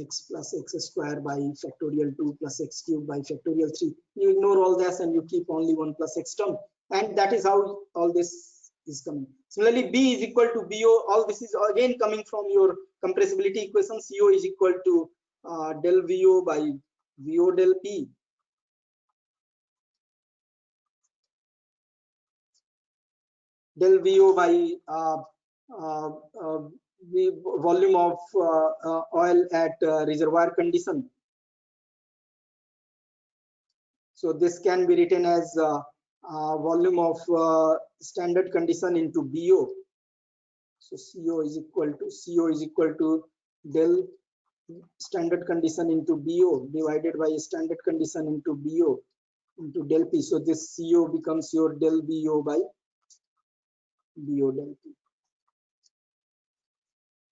x plus x square by factorial 2 plus x cube by factorial 3. You ignore all this and you keep only 1 plus x term, and that is how all this is coming. Similarly, B is equal to BO. All this is again coming from your compressibility equation. CO is equal to del VO by VO del P. Del VO by the volume of oil at reservoir condition. So this can be written as volume of standard condition into BO. So CO is equal to del standard condition into BO divided by standard condition into BO into del P. So this CO becomes your del BO by BO del P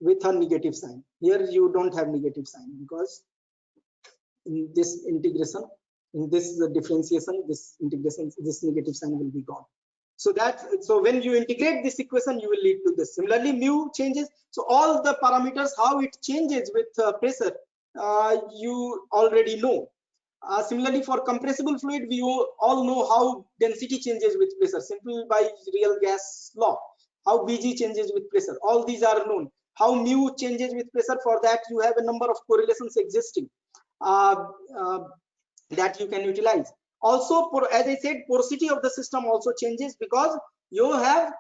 with a negative sign. Here you don't have negative sign because in this integration, in this differentiation, this integration, this negative sign will be gone. So when you integrate this equation, you will lead to this. Similarly, mu changes. So all the parameters, how it changes with pressure, you already know. Similarly, for compressible fluid, we all know how density changes with pressure, simply by real gas law. How Bg changes with pressure, all these are known. How mu changes with pressure, for that you have a number of correlations existing that you can utilize. Also, as I said, porosity of the system also changes because you have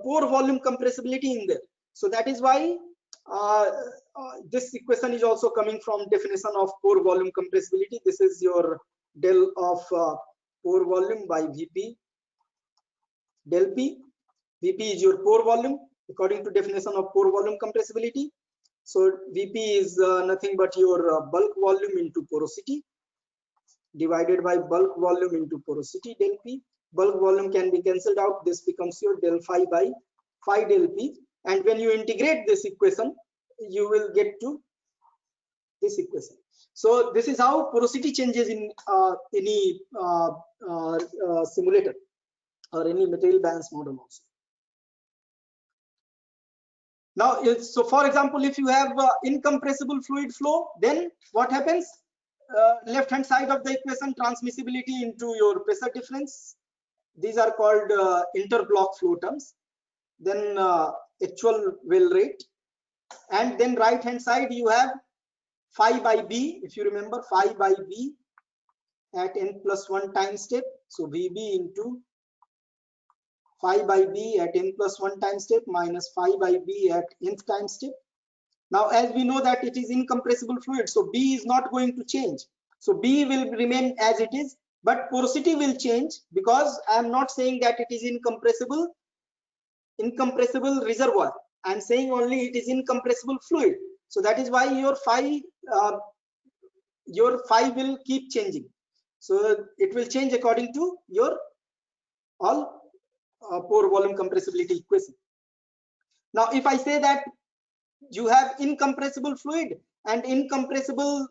pore volume compressibility in there. So that is why this equation is also coming from definition of pore volume compressibility. This is your del of pore volume by Vp del P. Vp is your pore volume according to definition of pore volume compressibility. So Vp is nothing but your bulk volume into porosity divided by bulk volume into porosity del P. Bulk volume can be cancelled out. This becomes your del phi by phi del P. And when you integrate this equation, you will get to this equation. So this is how porosity changes in any simulator or any material balance model also. Now, so for example, if you have incompressible fluid flow, then what happens? Left hand side of the equation, transmissibility into your pressure difference. These are called interblock flow terms. Then actual well rate, and then right hand side you have phi by B. If you remember, phi by B at n+1 time step. So Vb into phi by B at n+1 time step minus phi by B at nth time step. Now, as we know that it is incompressible fluid, so B is not going to change. So B will remain as it is, but porosity will change because I am not saying that it is incompressible reservoir. I am saying only it is incompressible fluid. So that is why your phi will keep changing. So it will change according to your all pore volume compressibility equation. Now, if I say that you have incompressible fluid and incompressible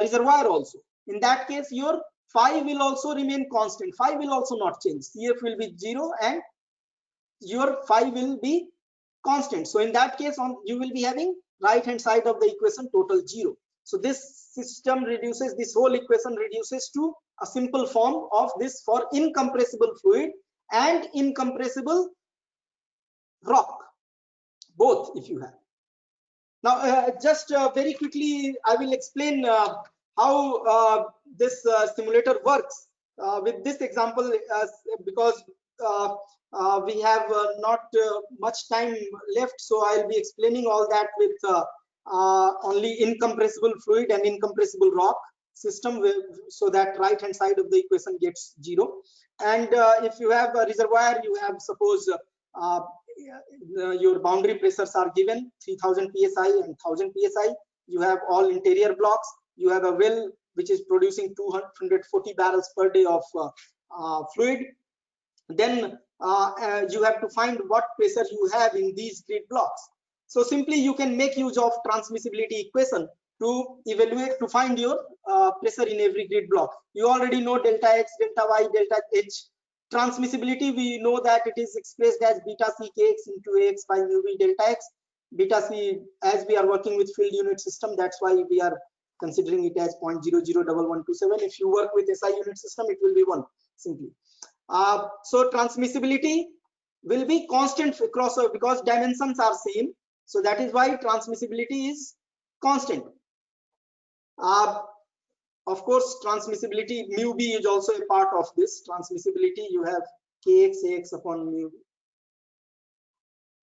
reservoir also, in that case your phi will also remain constant. Phi will also not change. CF will be 0 and your phi will be constant. So in that case, you will be having right hand side of the equation total 0. So this system reduces, this whole equation reduces to a simple form of this for incompressible fluid and incompressible rock, both if you have. Now just very quickly I will explain how this simulator works with this example, because we have not much time left, so I'll be explaining all that with only incompressible fluid and incompressible rock system, so that right hand side of the equation gets 0. And if you have a reservoir, you have, suppose your boundary pressures are given 3000 psi and 1000 psi. You have all interior blocks. You have a well which is producing 240 barrels per day of fluid. Then you have to find what pressure you have in these grid blocks. So simply you can make use of transmissibility equation to evaluate, to find your pressure in every grid block. You already know delta X, delta Y, delta H. Transmissibility, we know that it is expressed as beta C kx into Ax by mu v delta X. Beta C, as we are working with field unit system, that's why we are considering it as 0.001127. If you work with SI unit system, it will be 1 simply. So transmissibility will be constant across, because dimensions are same. So that is why transmissibility is constant. Of course, transmissibility mu b is also a part of this transmissibility. You have kx ax upon mu b.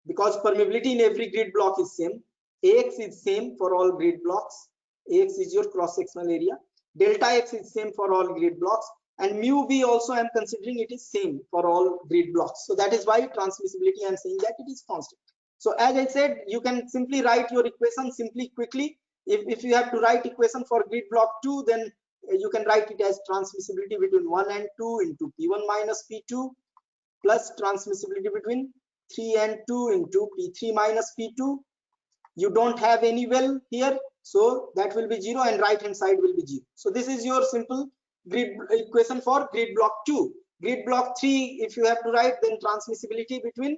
Because permeability in every grid block is same. Ax is same for all grid blocks. Ax is your cross sectional area. Delta x is same for all grid blocks. and mu v also I am considering it is same for all grid blocks. So that is why transmissibility I am saying that it is constant. So as I said, you can simply write your equation simply quickly. If you have to write equation for grid block 2, then you can write it as transmissibility between 1 and 2 into P1 minus P2 plus transmissibility between 3 and 2 into P3 minus P2. You don't have any well here, so that will be 0 and right hand side will be 0. So this is your simple grid equation for grid block 2. Grid block 3, if you have to write, then transmissibility between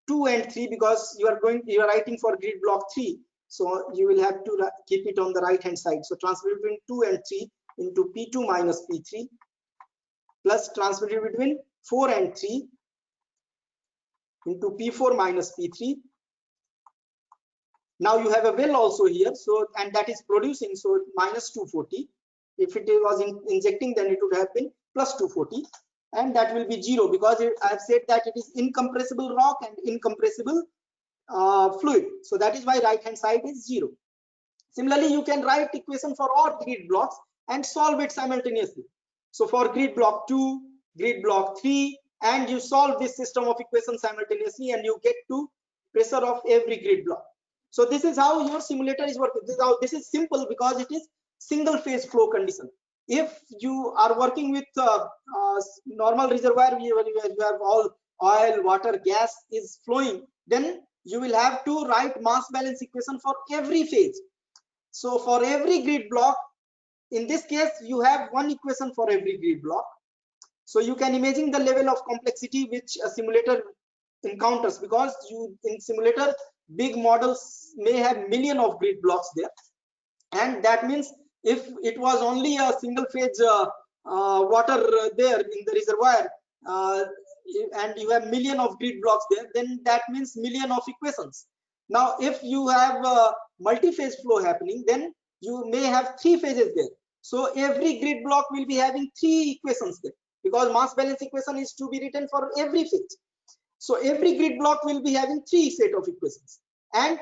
2 and 3, because you are writing for grid block 3, so you will have to keep it on the right hand side. So transmissibility between 2 and 3 into P2 minus P3 plus transmissibility between 4 and 3 into P4 minus P3. Now you have a well also here, so, and that is producing, so minus 240. If it was injecting, then it would have been plus 240, and that will be 0, because I have said that it is incompressible rock and incompressible fluid. So that is why right hand side is 0. Similarly, you can write equation for all grid blocks and solve it simultaneously. So for grid block 2, grid block 3, and you solve this system of equations simultaneously, and you get to pressure of every grid block. So this is how your simulator is working. This is simple because it is single phase flow condition. If you are working with normal reservoir where you have all oil, water, gas is flowing, then you will have to write mass balance equation for every phase. So for every grid block, in this case, you have one equation for every grid block. So you can imagine the level of complexity which a simulator encounters, because in simulator, big models may have million of grid blocks there, and that means if it was only a single phase water there in the reservoir, and you have million of grid blocks there, then that means million of equations. Now if you have multi-phase flow happening, then you may have 3 phases there. So every grid block will be having 3 equations there, because mass balance equation is to be written for every phase. So every grid block will be having 3 set of equations, and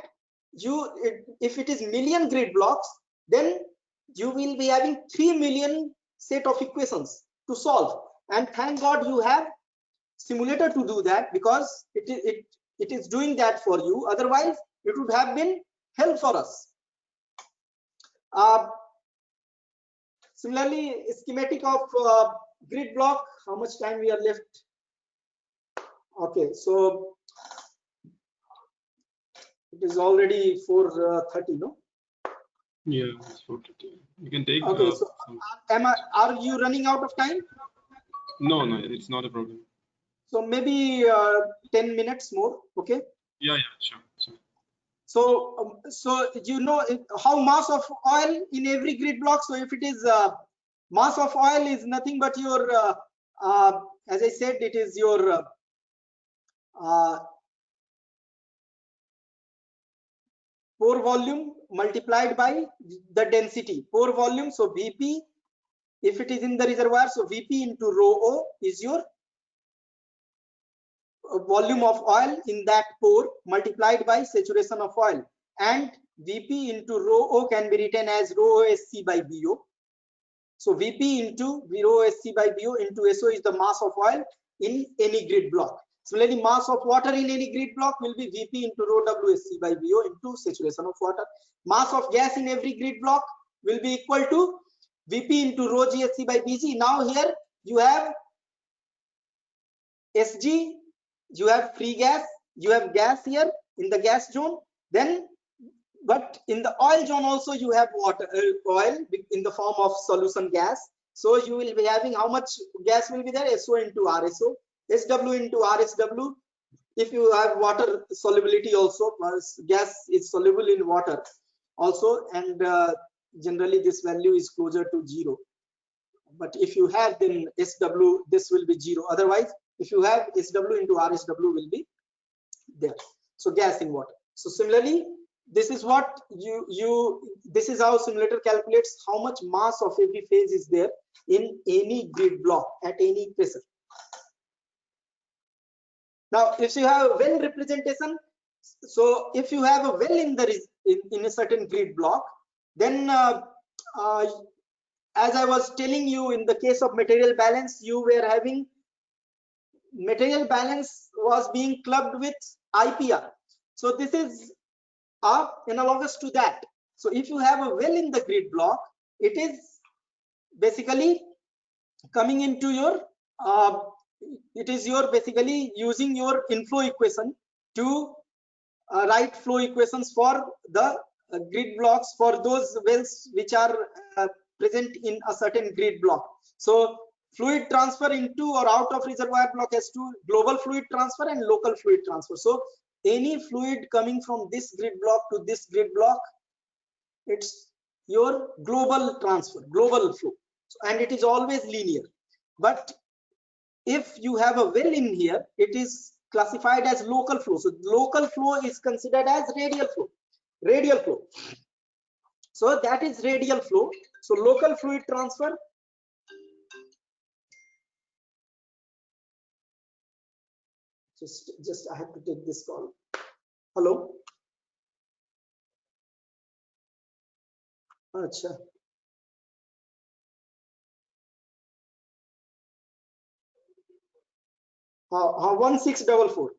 if it is million grid blocks, then you will be having 3 million set of equations to solve. And thank God you have simulator to do that, because it is doing that for you. Otherwise it would have been hell for us. Similarly, schematic of grid block. How much time we are left? Okay, so it is already 4:30, no? Yeah, it's 4:30. You can take. Okay, so are you running out of time? No, it's not a problem. So maybe 10 minutes more. Okay. Yeah, sure. So you know how mass of oil in every grid block. So if it is mass of oil is nothing but your as I said, it is your pore volume multiplied by the density, pore volume. So Vp, if it is in the reservoir, so Vp into rho O is your volume of oil in that pore multiplied by saturation of oil, and Vp into rho O can be written as rho OSC by BO. So Vp into rho OSC by BO into SO is the mass of oil in any grid block. Similarly, mass of water in any grid block will be Vp into rho WSC by BO into saturation of water. Mass of gas in every grid block will be equal to Vp into rho GSC by Bg. Now here you have Sg, you have free gas, you have gas here in the gas zone, then but in the oil zone also you have water, oil in the form of solution gas. So you will be having how much gas will be there? SO into RSO, SW into RSW. If you have water solubility also, gas is soluble in water also, and generally this value is closer to 0. But if you have, then SW, this will be 0. Otherwise, if you have, SW into RSW will be there. So gas in water. So similarly, this is what this is how simulator calculates how much mass of every phase is there in any grid block at any pressure. Now, if you have a well representation, so if you have a well in a certain grid block, then as I was telling you, in the case of material balance, you were having material balance was being clubbed with IPR. So this is analogous to that. So if you have a well in the grid block, it is basically coming into your it is your basically using your inflow equation to write flow equations for the grid blocks for those wells which are present in a certain grid block. So fluid transfer into or out of reservoir block has two: global fluid transfer and local fluid transfer. So any fluid coming from this grid block to this grid block, it's your global transfer, global flow, and it is always linear. But if you have a well in here, it is classified as local flow. So local flow is considered as radial flow. Radial flow. So that is radial flow. So local fluid transfer. Just I have to take this call. Hello. Acha. 1644.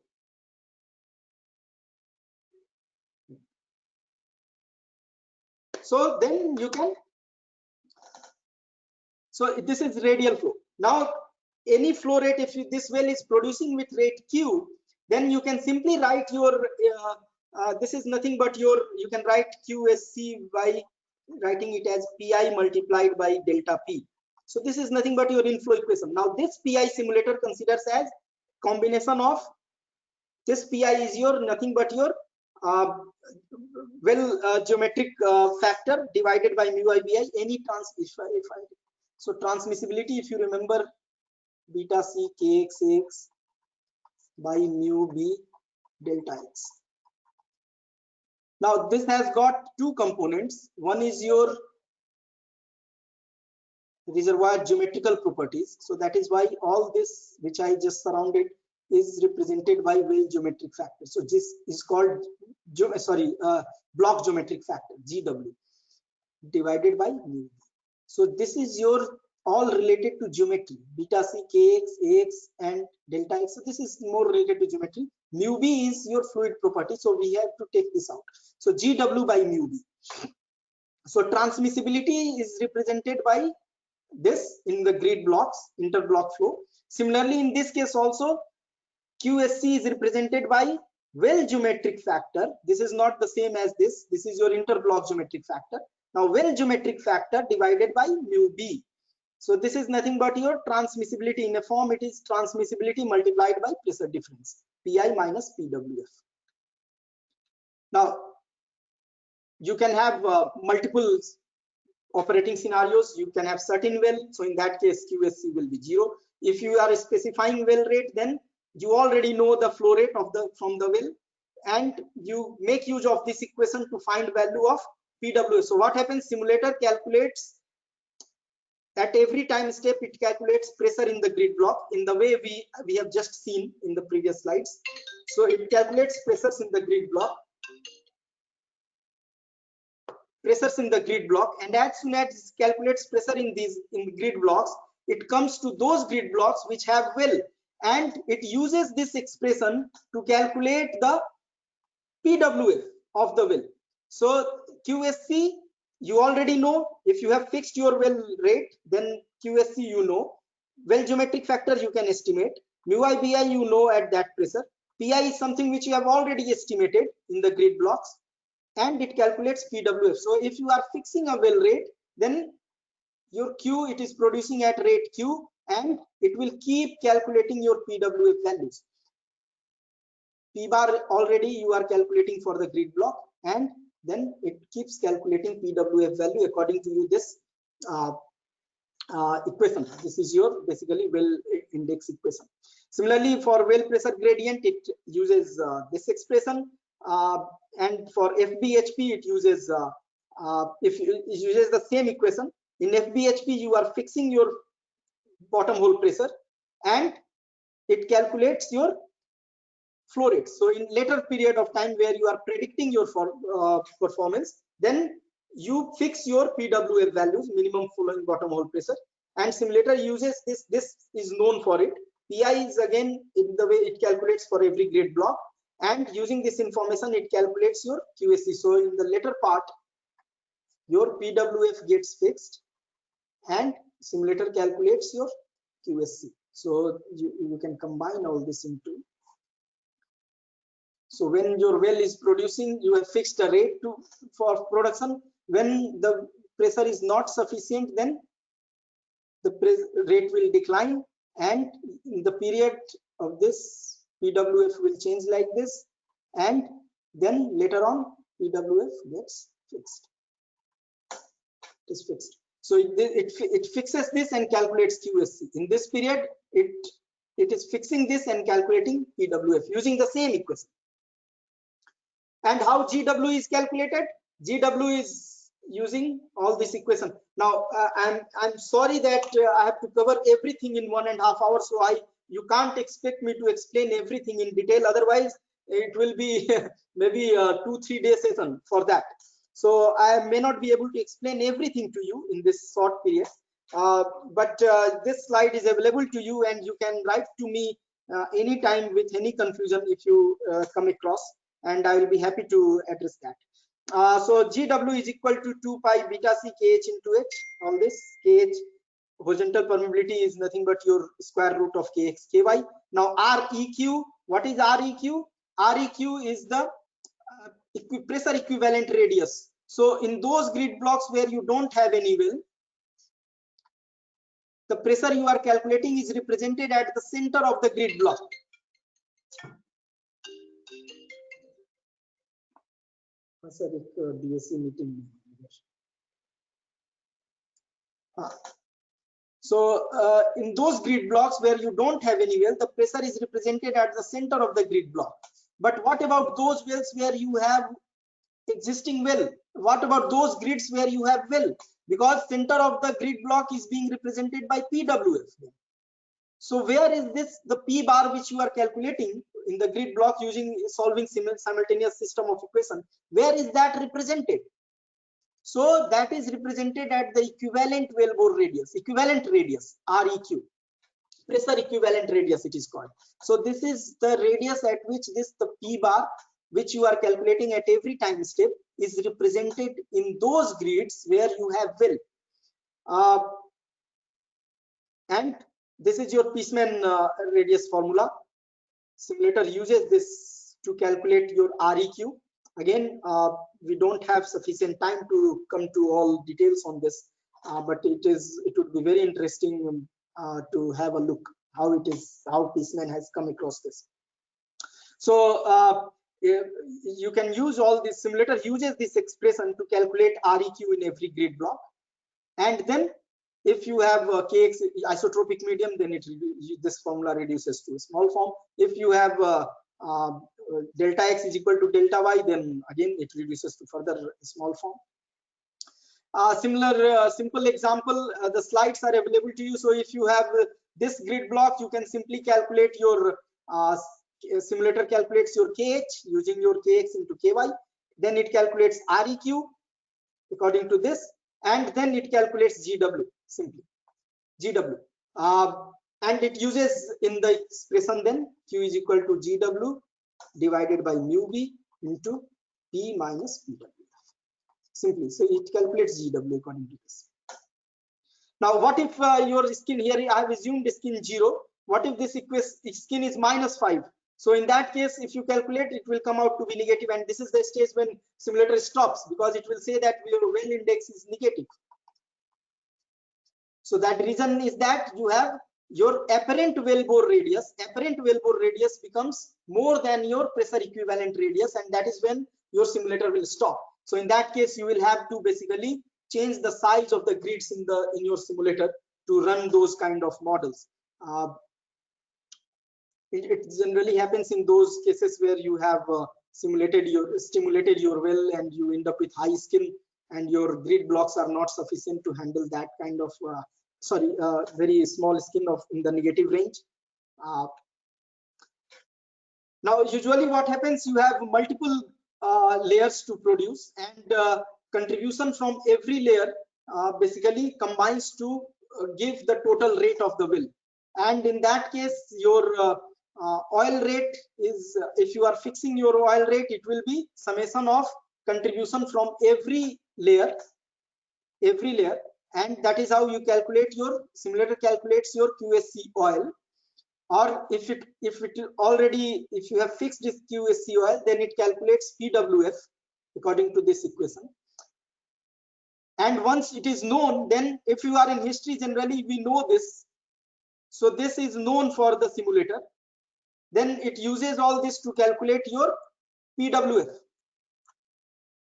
So then you can. So this is radial flow. Now any flow rate, if this well is producing with rate Q, then you can simply write your this is nothing but your, you can write QSC by writing it as Pi multiplied by delta P. So this is nothing but your inflow equation. Now this Pi simulator considers as combination of this Pi is your nothing but your geometric factor divided by mu I bi, any so transmissibility, if you remember, beta c kx by mu b delta x. Now this has got two components. One is your reservoir geometrical properties. So that is why all this which I just surrounded is represented by well geometric factor. So this is called block geometric factor, GW, divided by mu. So this is your all related to geometry, beta c kx, ax and delta x. So this is more related to geometry. Mu b is your fluid property, so we have to take this out. So GW by mu b. So transmissibility is represented by this in the grid blocks, interblock flow. Similarly, in this case also, QSC is represented by well geometric factor. This is not the same as this. This is your interblock geometric factor. Now well geometric factor divided by mu b. So this is nothing but your transmissibility. In a form, it is transmissibility multiplied by pressure difference, Pi minus PWF. Now you can have multiple operating scenarios. You can have certain well, so in that case QSC will be 0. If you are specifying well rate, then you already know the flow rate of the from the well, and you make use of this equation to find value of PWF. So what happens? Simulator calculates at every time step, it calculates pressure in the grid block in the way we have just seen in the previous slides. So it calculates pressures in the grid block. And as soon as it calculates pressure in grid blocks, it comes to those grid blocks which have well, and it uses this expression to calculate the PWF of the well. So QSC, you already know. If you have fixed your well rate, then QSC you know. Well geometric factor you can estimate. Mu I bi you know at that pressure. Pi is something which you have already estimated in the grid blocks, and it calculates PWF. So if you are fixing a well rate, then your Q, it is producing at rate Q, and it will keep calculating your PWF values. P bar already you are calculating for the grid block, and then it keeps calculating PWF value according to you this equation. This is your basically well index equation. Similarly, for well pressure gradient, it uses this expression, and for FBHP it uses it uses the same equation. In FBHP you are fixing your bottom hole pressure, and it calculates your flow rate. So in later period of time where you are predicting your performance, then you fix your PWF values, minimum full and bottom hole pressure, and simulator uses this. This is known for it. PI is again in the way it calculates for every grid block, and using this information it calculates your QSC. So in the later part, your PWF gets fixed and simulator calculates your QSC. So you can combine all this into. So when your well is producing, you have fixed a rate for production. When the pressure is not sufficient, then the rate will decline, and in the period of this, PWF will change like this, and then later on PWF gets fixed. It is fixed. So it fixes this and calculates QSC. In this period, it is fixing this and calculating PWF using the same equation. And how GW is calculated? GW is using all this equation. Now I'm sorry that I have to cover everything in 1.5 hours, so you can't expect me to explain everything in detail. Otherwise, it will be maybe a 2-3 day session for that. So I may not be able to explain everything to you in this short period. But this slide is available to you, and you can write to me anytime with any confusion if you come across, and I will be happy to address that. So GW is equal to 2 pi beta C KH into H. All this KH, horizontal permeability, is nothing but your square root of KX KY. Now REQ, what is REQ? REQ is the pressure equivalent radius. So in those grid blocks where you don't have any well, the pressure you are calculating is represented at the center of the grid block. So in those grid blocks where you don't have any well, the pressure is represented at the center of the grid block. But what about those wells where you have existing well? What about those grids where you have well? Because center of the grid block is being represented by PWF. So where is this, the P bar which you are calculating in the grid block using solving simultaneous system of equation, where is that represented? So that is represented at the equivalent wellbore radius, equivalent radius, REQ, pressure equivalent radius it is called. So this is the radius at which the P bar, which you are calculating at every time step, is represented in those grids where you have well. And this is your Pieceman radius formula. Simulator uses this to calculate your REQ. Again, we don't have sufficient time to come to all details on this, but it would be very interesting to have a look how Pieceman has come across this. So you can use all this. Simulator uses this expression to calculate REQ in every grid block, and then if you have KX isotropic medium, then this formula reduces to a small form. If you have delta X is equal to delta Y, then again it reduces to further small form. Similar simple example, the slides are available to you. So if you have this grid block, you can simply calculate your simulator calculates your KH using your KX into KY. Then it calculates REQ according to this, and then it calculates GW simply. GW. And it uses in the expression then Q is equal to GW divided by mu B into P minus PW. Simply, so it calculates GW according to this. Now, what if your skin here, I have assumed skin 0. What if this skin is -5? So in that case, if you calculate, it will come out to be negative, and this is the stage when simulator stops, because it will say that your well index is negative. So that reason is that you have your apparent wellbore radius. Apparent wellbore radius becomes more than your pressure equivalent radius, and that is when your simulator will stop. So in that case, you will have to basically change the size of the grids in your simulator to run those kind of models. It generally happens in those cases where you have stimulated your well, and you end up with high skin, and your grid blocks are not sufficient to handle that kind of very small skin in the negative range. Now usually what happens, you have multiple layers to produce, and contribution from every layer basically combines to give the total rate of the well. And in that case, your oil rate is, if you are fixing your oil rate, it will be summation of contribution from every layer, and that is how you calculate your simulator calculates your QSC oil. Or if you have fixed this QSC oil, then it calculates PWF according to this equation. And once it is known, then if you are in history, generally we know this. So this is known for the simulator. Then it uses all this to calculate your PWF.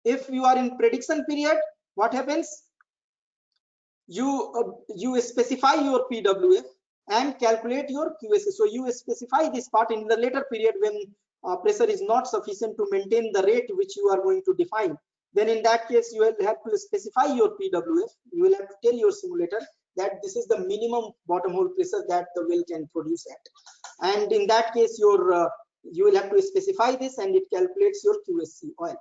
If you are in prediction period, what happens? You specify your PWF and calculate your QSC. So you specify this part in the later period when pressure is not sufficient to maintain the rate which you are going to define. Then in that case, you will have to specify your PWF. You will have to tell your simulator that this is the minimum bottom hole pressure that the well can produce at. And in that case, you will have to specify this, and it calculates your QSC oil.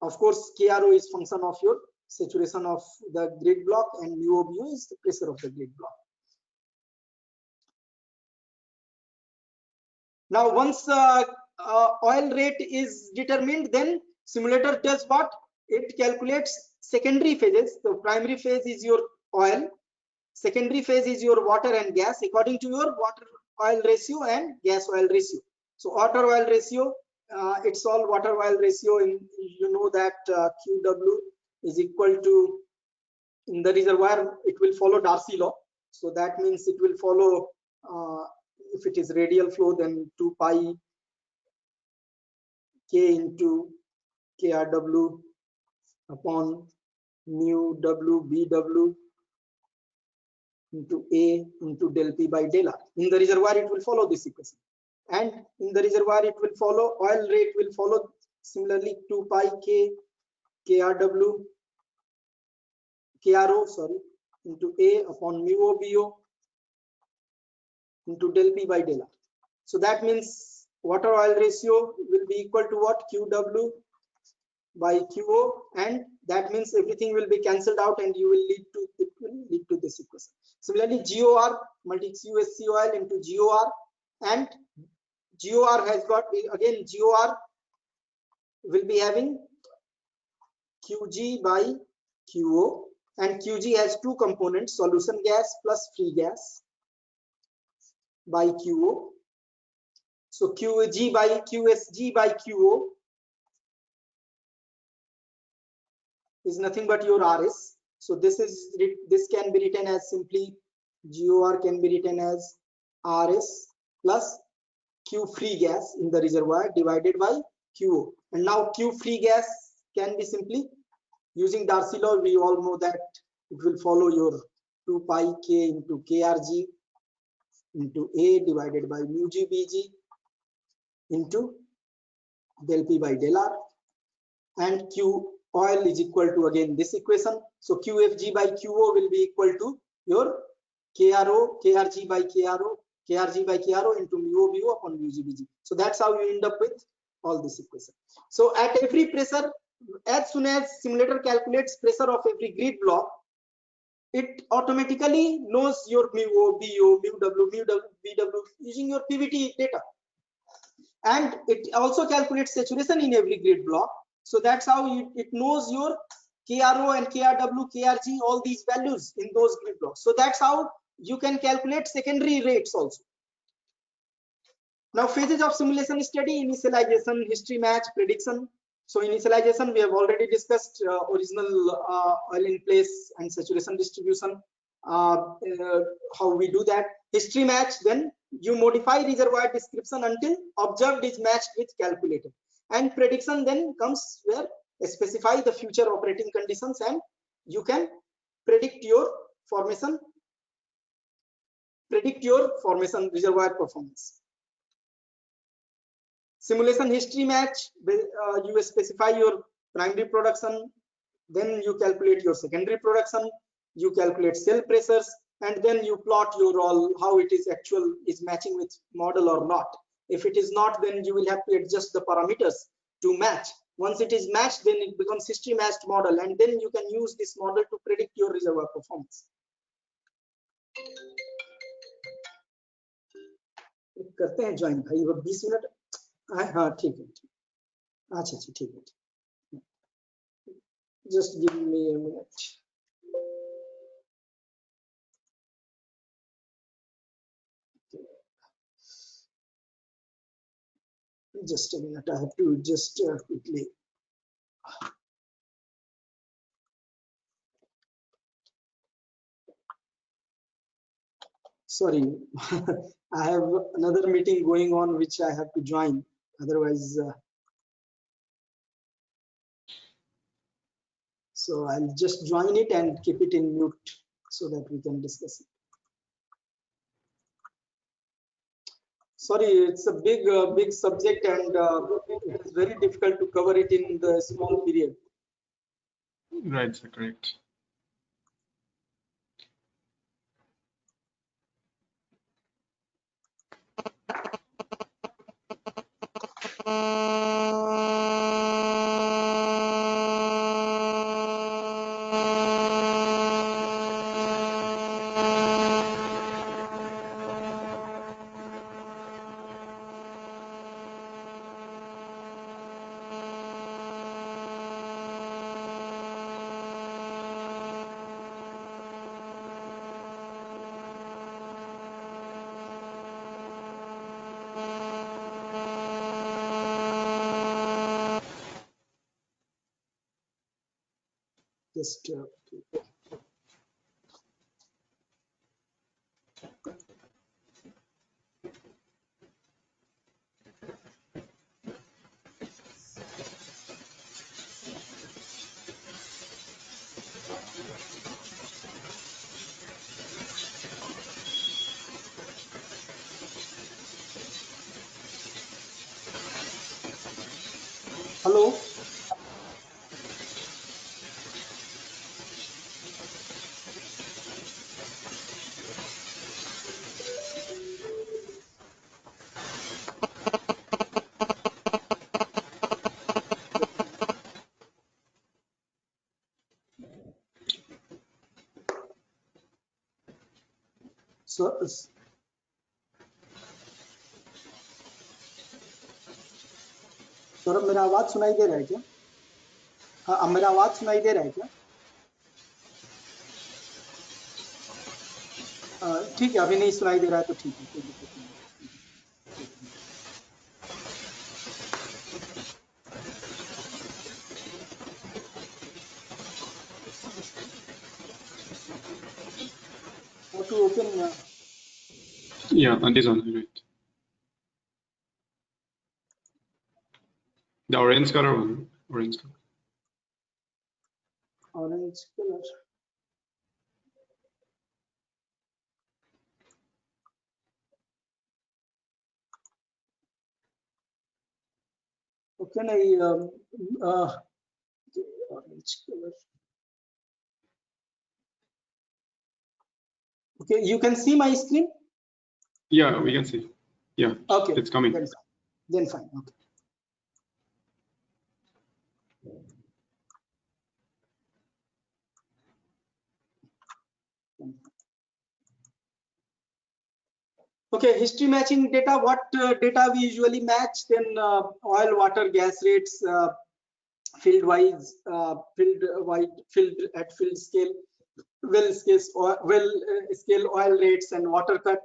Of course, KRO is function of your saturation of the grid block, and MUOBU is the pressure of the grid block. Now, once oil rate is determined, then simulator does what? It calculates secondary phases. So primary phase is your oil, secondary phase is your water and gas according to your water oil ratio and gas oil ratio. So water oil ratio, it's all water oil ratio. You know that QW is equal to, in the reservoir, it will follow Darcy law. So that means it will follow, if it is radial flow, then 2 pi K into KRW upon mu W BW into A into del P by del R. In the reservoir, it will follow this equation. And in the reservoir, it will follow, oil rate will follow similarly 2 pi K KRW KRO, sorry, into A upon mu OBO into del P by del R. So that means water oil ratio will be equal to what? QW by QO, and that means everything will be cancelled out, and it will lead to this equation. Similarly, GOR multi QSC oil into GOR, and GOR has got, again, GOR will be having QG by QO, and QG has two components, solution gas plus free gas by QO. So QG by QSG by QO is nothing but your RS. So this can be written as simply GOR can be written as RS plus Q free gas in the reservoir divided by QO. And now Q free gas can be simply, using Darcy law, we all know that it will follow your 2 pi K into KRG into A divided by mu G BG into del P by del R, and Q oil is equal to, again, this equation. So QFG by QO will be equal to your KRO, KRG by KRO into mu OBO upon mu GBG. So that's how you end up with all this equation. So at every pressure, as soon as simulator calculates pressure of every grid block, it automatically knows your mu O, BO, mu W, BW using your PVT data. And it also calculates saturation in every grid block. So that's how it knows your KRO and KRW, KRG, all these values in those grid blocks. So that's how you can calculate secondary rates also. Now, phases of simulation study: initialization, history match, prediction. So initialization, we have already discussed original oil in place and saturation distribution, how we do that. History match, then you modify reservoir description until observed is matched with calculated. And prediction then comes where specify the future operating conditions, and you can predict your formation reservoir performance. Simulation history match, you specify your primary production, then you calculate your secondary production, you calculate cell pressures, and then you plot your all how it is matching with model or not. If it is not, then you will have to adjust the parameters to match. Once it is matched, then it becomes history matched model, and then you can use this model to predict your reservoir performance. करते हैं join भाई, वो 20 minute. हाँ ठीक है, अच्छा अच्छा ठीक है, just give me a minute. Just a minute, I have to just quickly. Sorry, I have another meeting going on which I have to join. Otherwise, so I'll just join it and keep it in mute so that we can discuss it. Sorry, it's a big subject, and it is very difficult to cover it in the small period. Right, sir, correct. Just hello. Saurabh, मेरा आवाज सुनाई दे रहा है क्या? हाँ, अब मेरा आवाज सुनाई दे रहा है क्या? ठीक है, अभी नहीं सुनाई दे रहा है तो ठीक है, कोई दिक्कत नहीं। How to open? Yeah, and this one, right. The orange color one, orange color. Orange color. Okay, orange color. Okay, you can see my screen? Yeah, we can see. Yeah, okay, it's coming. Then fine. Okay. Okay, history matching data. What data we usually match? Then oil, water, gas rates, field wise, field at field scale, well scale oil rates and water cut,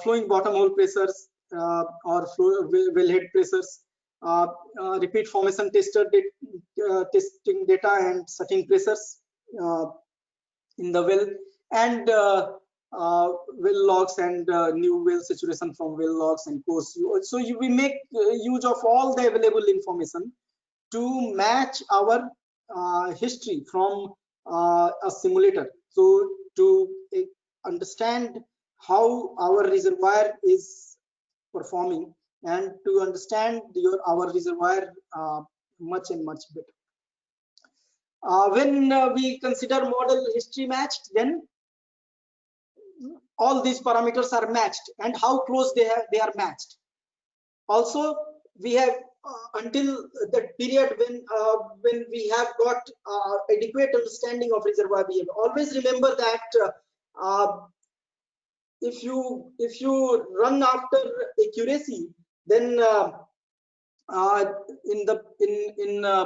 flowing bottom hole pressures or wellhead pressures, repeat formation testing data and setting pressures in the well, and well logs and new well saturation from well logs and course. So we make use of all the available information to match our history from a simulator. So to understand how our reservoir is performing and to understand our reservoir much better. When we consider model history matched, then all these parameters are matched, and how close they are matched. Also, we have until the period when we have got adequate understanding of reservoir behavior. Always remember that if you run after accuracy, then in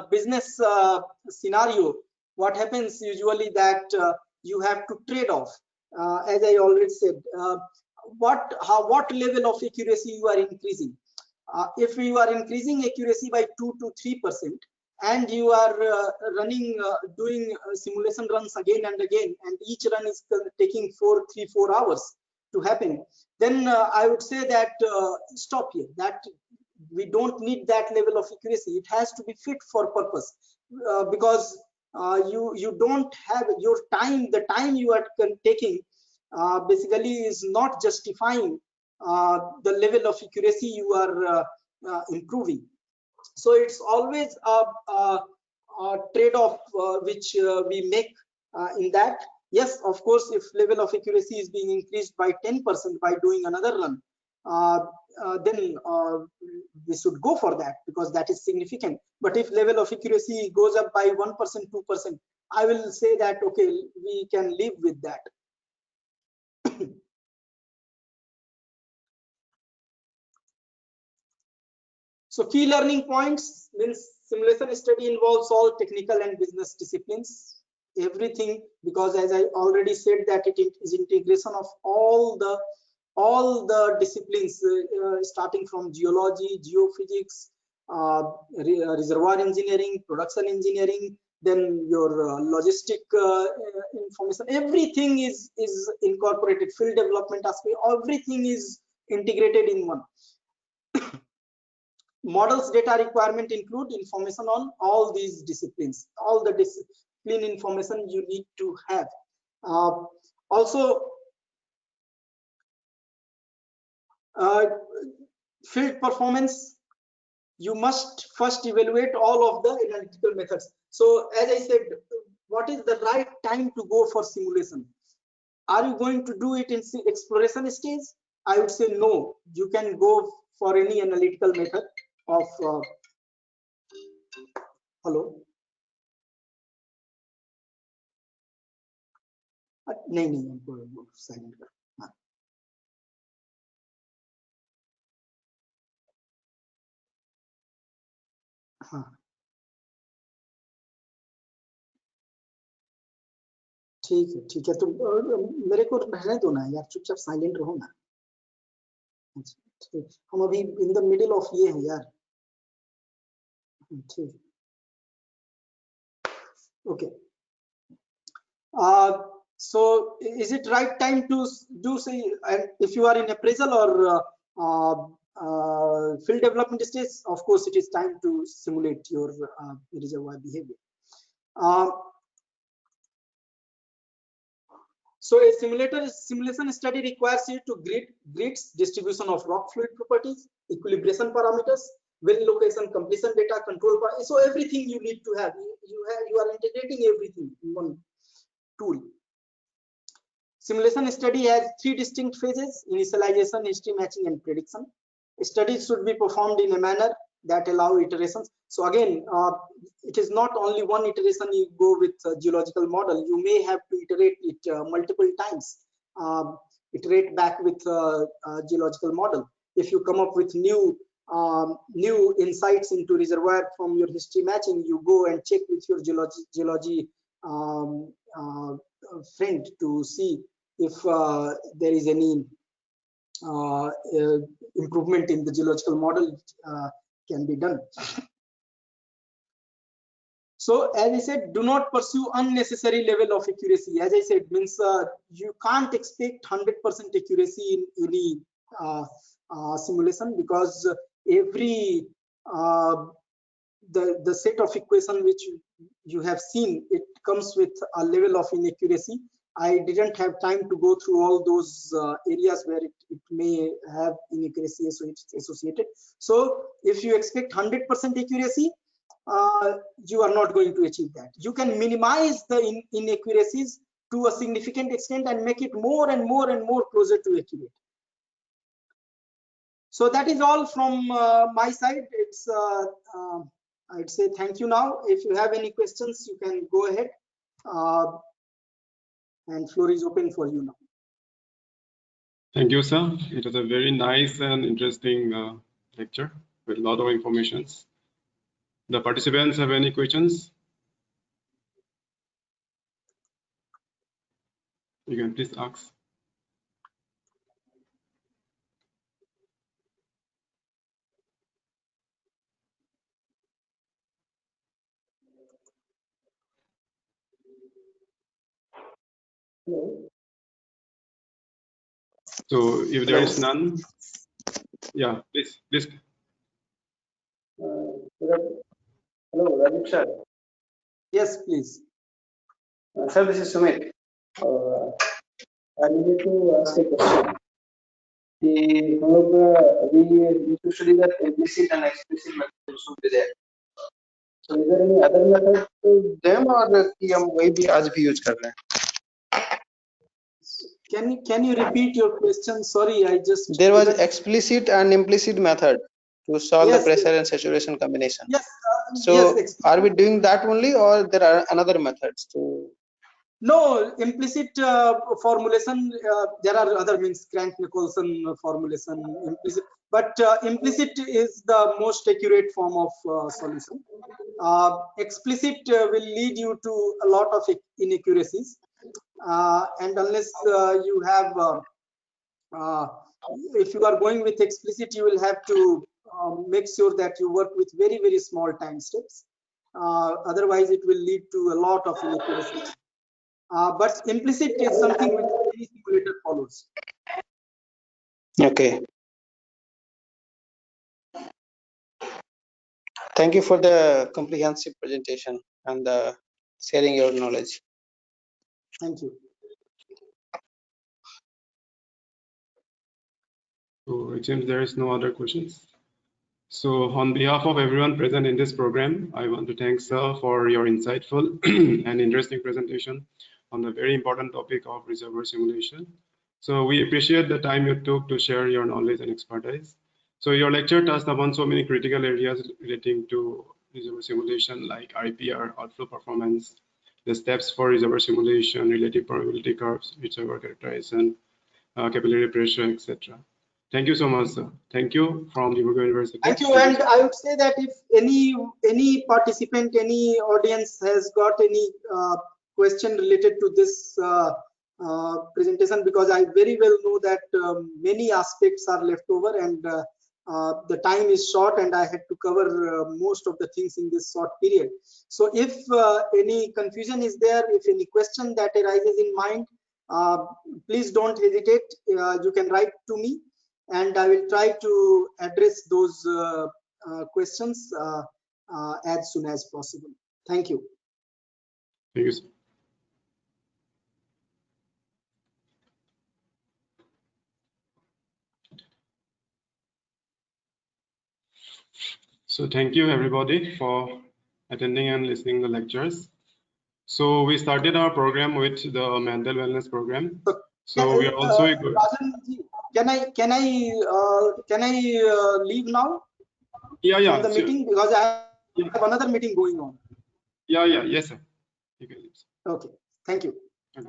business scenario, what happens usually that you have to trade off, as I already said, what level of accuracy you are increasing. If you are increasing accuracy by 2 to 3%, and you are doing simulation runs again and again, and each run is taking 4 hours to happen, then I would say that stop here. That we don't need that level of accuracy. It has to be fit for purpose, because you don't have your time. The time you are taking basically is not justifying the level of accuracy you are improving. So it's always a trade-off which we make in that. Yes, of course, if level of accuracy is being increased by 10% by doing another run, then we should go for that, because that is significant. But if level of accuracy goes up by 1%, 2%, I will say that okay, we can live with that. So key learning points means simulation study involves all technical and business disciplines, everything, because as I already said that it is integration of all the disciplines, starting from geology, geophysics, reservoir engineering, production engineering, then your logistic information, everything is incorporated. Field development aspect, everything is integrated in one. Models data requirement include information on all these disciplines, all the discipline information you need to have. Also, field performance, you must first evaluate all of the analytical methods. So as I said, what is the right time to go for simulation? Are you going to do it in exploration stage? I would say no. You can go for any analytical method of hello. नहीं silent कर. हाँ ठीक है तो मेरे को रहने दो ना यार, चुपचाप साइलेंट रहो ना. ठीक, हम अभी इन द मिडिल ऑफ ये हैं यार. ठीक, okay. So is it right time to do, say, if you are in appraisal or field development stage? Of course it is time to simulate your reservoir behavior. So a simulation study requires you to grids, distribution of rock fluid properties, equilibration parameters, well location, completion data, control. So everything you need to have. You are integrating everything in one tool. Simulation study has 3 distinct phases: initialization, history matching, and prediction. Studies should be performed in a manner that allow iterations. So again, it is not only one iteration you go with geological model. You may have to iterate it multiple times, iterate back with geological model. If you come up with new insights into reservoir from your history matching, you go and check with your geology friend to see if there is any improvement in the geological model can be done. So as I said, do not pursue unnecessary level of accuracy. As I said, means you can't expect 100% accuracy in any simulation, because every the set of equation which you have seen, it comes with a level of inaccuracy. I didn't have time to go through all those areas where it may have inaccuracy associated. So if you expect 100% accuracy, you are not going to achieve that. You can minimize the inaccuracies to a significant extent and make it more and more and more closer to accurate. So that is all from my side. It's I'd say thank you now. If you have any questions, you can go ahead. And floor is open for you now. Thank you, sir. It was a very nice and interesting lecture with a lot of information. The participants have any questions? You can please ask. So if there is none, yeah, please. Hello, Rajesh sir. Yes, please. Sir, this is Sumit. I needed to ask a question. We usually that implicit and explicit methods should be there. So is there any other method to them or कि हम वही भी आज भी use कर रहे हैं? Can you repeat your question? Sorry, I just. There was explicit and implicit method to solve the pressure and saturation combination. Yes. So are we doing that only, or there are another methods to? No, implicit formulation. There are other means, Crank-Nicolson formulation, implicit. But implicit is the most accurate form of solution. Explicit will lead you to a lot of inaccuracies, and unless you have, if you are going with explicit, you will have to make sure that you work with very, very small time steps. Otherwise, it will lead to a lot of inaccuracies. But implicit is something which any simulator follows. Okay. Thank you for the comprehensive presentation and sharing your knowledge. Thank you. So it seems there is no other questions. So on behalf of everyone present in this program, I want to thank sir for your insightful and interesting presentation on the very important topic of reservoir simulation. So we appreciate the time you took to share your knowledge and expertise. So your lecture touched upon so many critical areas relating to reservoir simulation like IPR, outflow performance, the steps for reservoir simulation, relative probability curves, reservoir characterization, capillary pressure, etc. Thank you so much, sir. Thank you from Liverpool University. Thank you. And I would say that if any participant, any audience has got any question related to this presentation, because I very well know that many aspects are left over and the time is short and I had to cover most of the things in this short period. So if any confusion is there, if any question that arises in mind, please don't hesitate. You can write to me and I will try to address those questions as soon as possible. Thank you. Thank you, sir. So thank you everybody for attending and listening to the lectures. So we started our program with the mental wellness program. So we are also can I leave now? Yeah, from the meeting, because I have another meeting going on. Yes, sir. You can leave. Okay, thank you. Okay.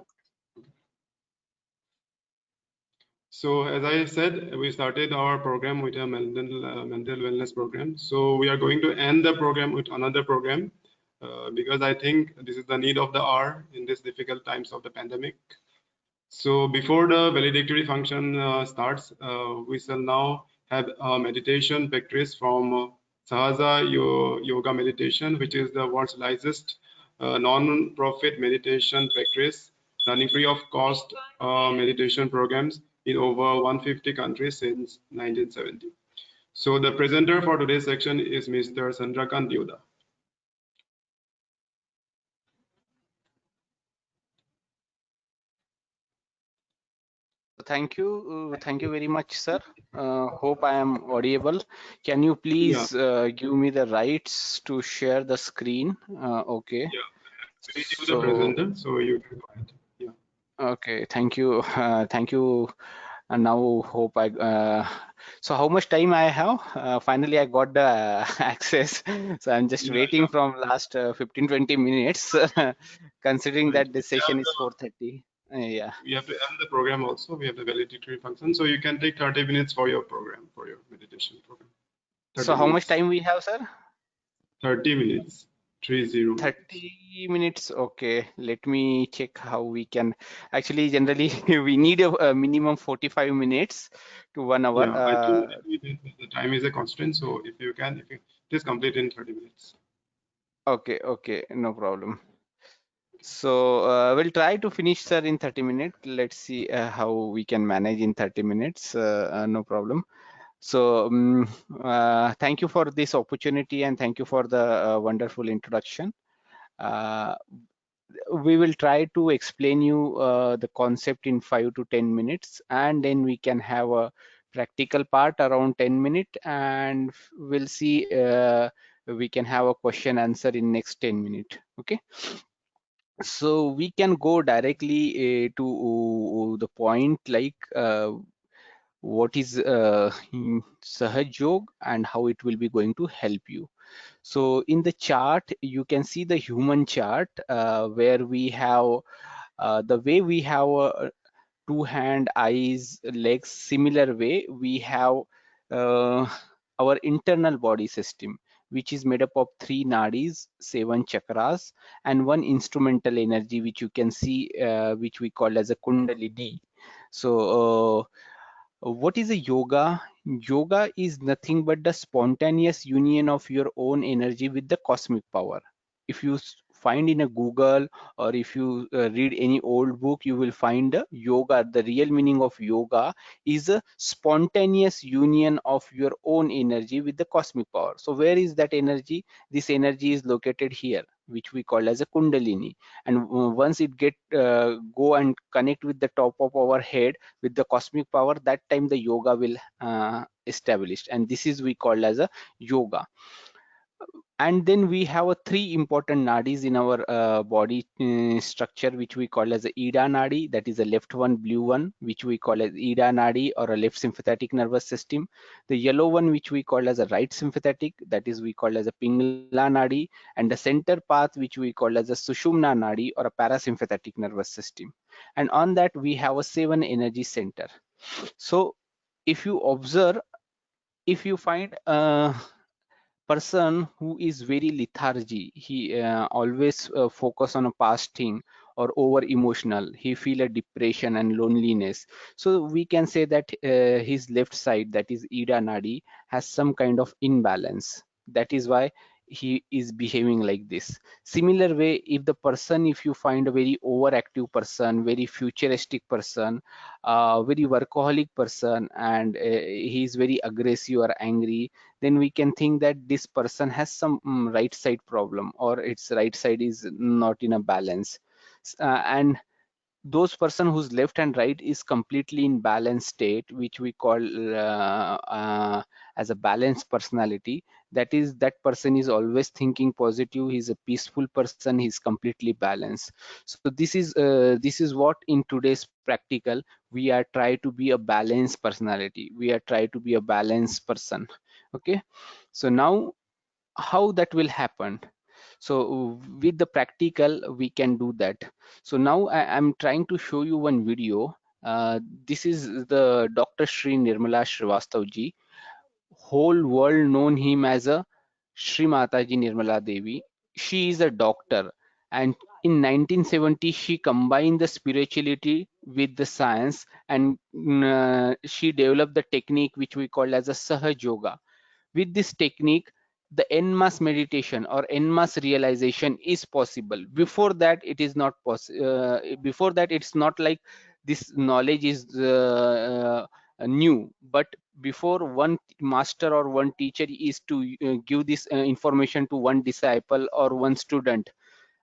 So as I said, we started our program with a mental wellness program. So we are going to end the program with another program because I think this is the need of the hour in these difficult times of the pandemic. So before the valedictory function starts, we shall now have a meditation practice from Sahaja Yoga Meditation, which is the world's largest non-profit meditation practice, running free of cost meditation programs in over 150 countries since 1970. So the presenter for today's section is Mr. Chandrakant Yoda. Thank you very much, sir. Hope I am audible. Can you please give me the rights to share the screen? Okay. Yeah, so, the presenter, so you can go ahead. Yeah. Okay, thank you. Thank you, And now hope I so how much time I have? Finally I got the access, so I'm just waiting from last 15-20 minutes considering that the session is 4:30. Yeah, We have to end the program also. We have the validatory function, so you can take 30 minutes for your program, for your meditation program. 30 so how much minutes. time we have, sir? 30 minutes. 30 minutes. 30 minutes. Okay, let me check how we can. Actually, generally we need a minimum 45 minutes to 1 hour. Yeah, I told you the time is a constraint, so if you please complete in 30 minutes. Okay, okay, no problem. So we'll try to finish, sir, in 30 minutes. Let's see how we can manage in 30 minutes. No problem. So thank you for this opportunity and thank you for the wonderful introduction. We will try to explain you the concept in 5 to 10 minutes, and then we can have a practical part around 10 minutes, and we'll see we can have a question answer in next 10 minutes. Okay, so we can go directly to the point, like what is Sahaj Yog and how it will be going to help you. So in the chart, you can see the human chart where we have the way we have two hand, eyes, legs, similar way we have uh, our internal body system, which is made up of 3 nadis, 7 chakras, and one instrumental energy, which you can see, which we call as a kundalini. So what is a yoga? Yoga is nothing but the spontaneous union of your own energy with the cosmic power. If you find in a Google, or if you read any old book, you will find yoga. The real meaning of yoga is a spontaneous union of your own energy with the cosmic power. So where is that energy? This energy is located here, which we call as a kundalini. And once it go and connect with the top of our head with the cosmic power, that time the yoga will established, and this is we call as a yoga. And then we have a 3 important nadis in our body structure, which we call as a ida nadi, that is a left one, blue one, which we call as ida nadi or a left sympathetic nervous system. The yellow one, which we call as a right sympathetic, that is we call as a pingla nadi. And the center path, which we call as a sushumna nadi or a parasympathetic nervous system. And on that we have a 7 energy center. So if you observe, if you find person who is very lethargy, he always focus on a past thing, or over emotional, he feel a depression and loneliness, so we can say that his left side, that is ida nadi, has some kind of imbalance. That is why he is behaving like this. Similar way, if the person, if you find a very overactive person, very futuristic person, very workaholic person, and he is very aggressive or angry, then we can think that this person has some right side problem, or its right side is not in a balance. And those person whose left and right is completely in balanced state, which we call as a balanced personality, that is, that person is always thinking positive, he's a peaceful person, he's completely balanced. So this is what in today's practical we are try to be a balanced personality, we are try to be a balanced person. Okay, so now how that will happen? So with the practical we can do that. So now I'm trying to show you one video. This is the Dr. Sri Nirmala Srivastav ji. Whole world known him as a Sri Mataji Nirmala Devi. She is a doctor, and in 1970 she combined the spirituality with the science, and she developed the technique which we call as a Sahaj Yoga. With this technique, the en masse meditation or en masse realization is possible. Before that it is not possible. Before that it's not like this knowledge is new, but before, one master or one teacher is to give this information to one disciple or one student,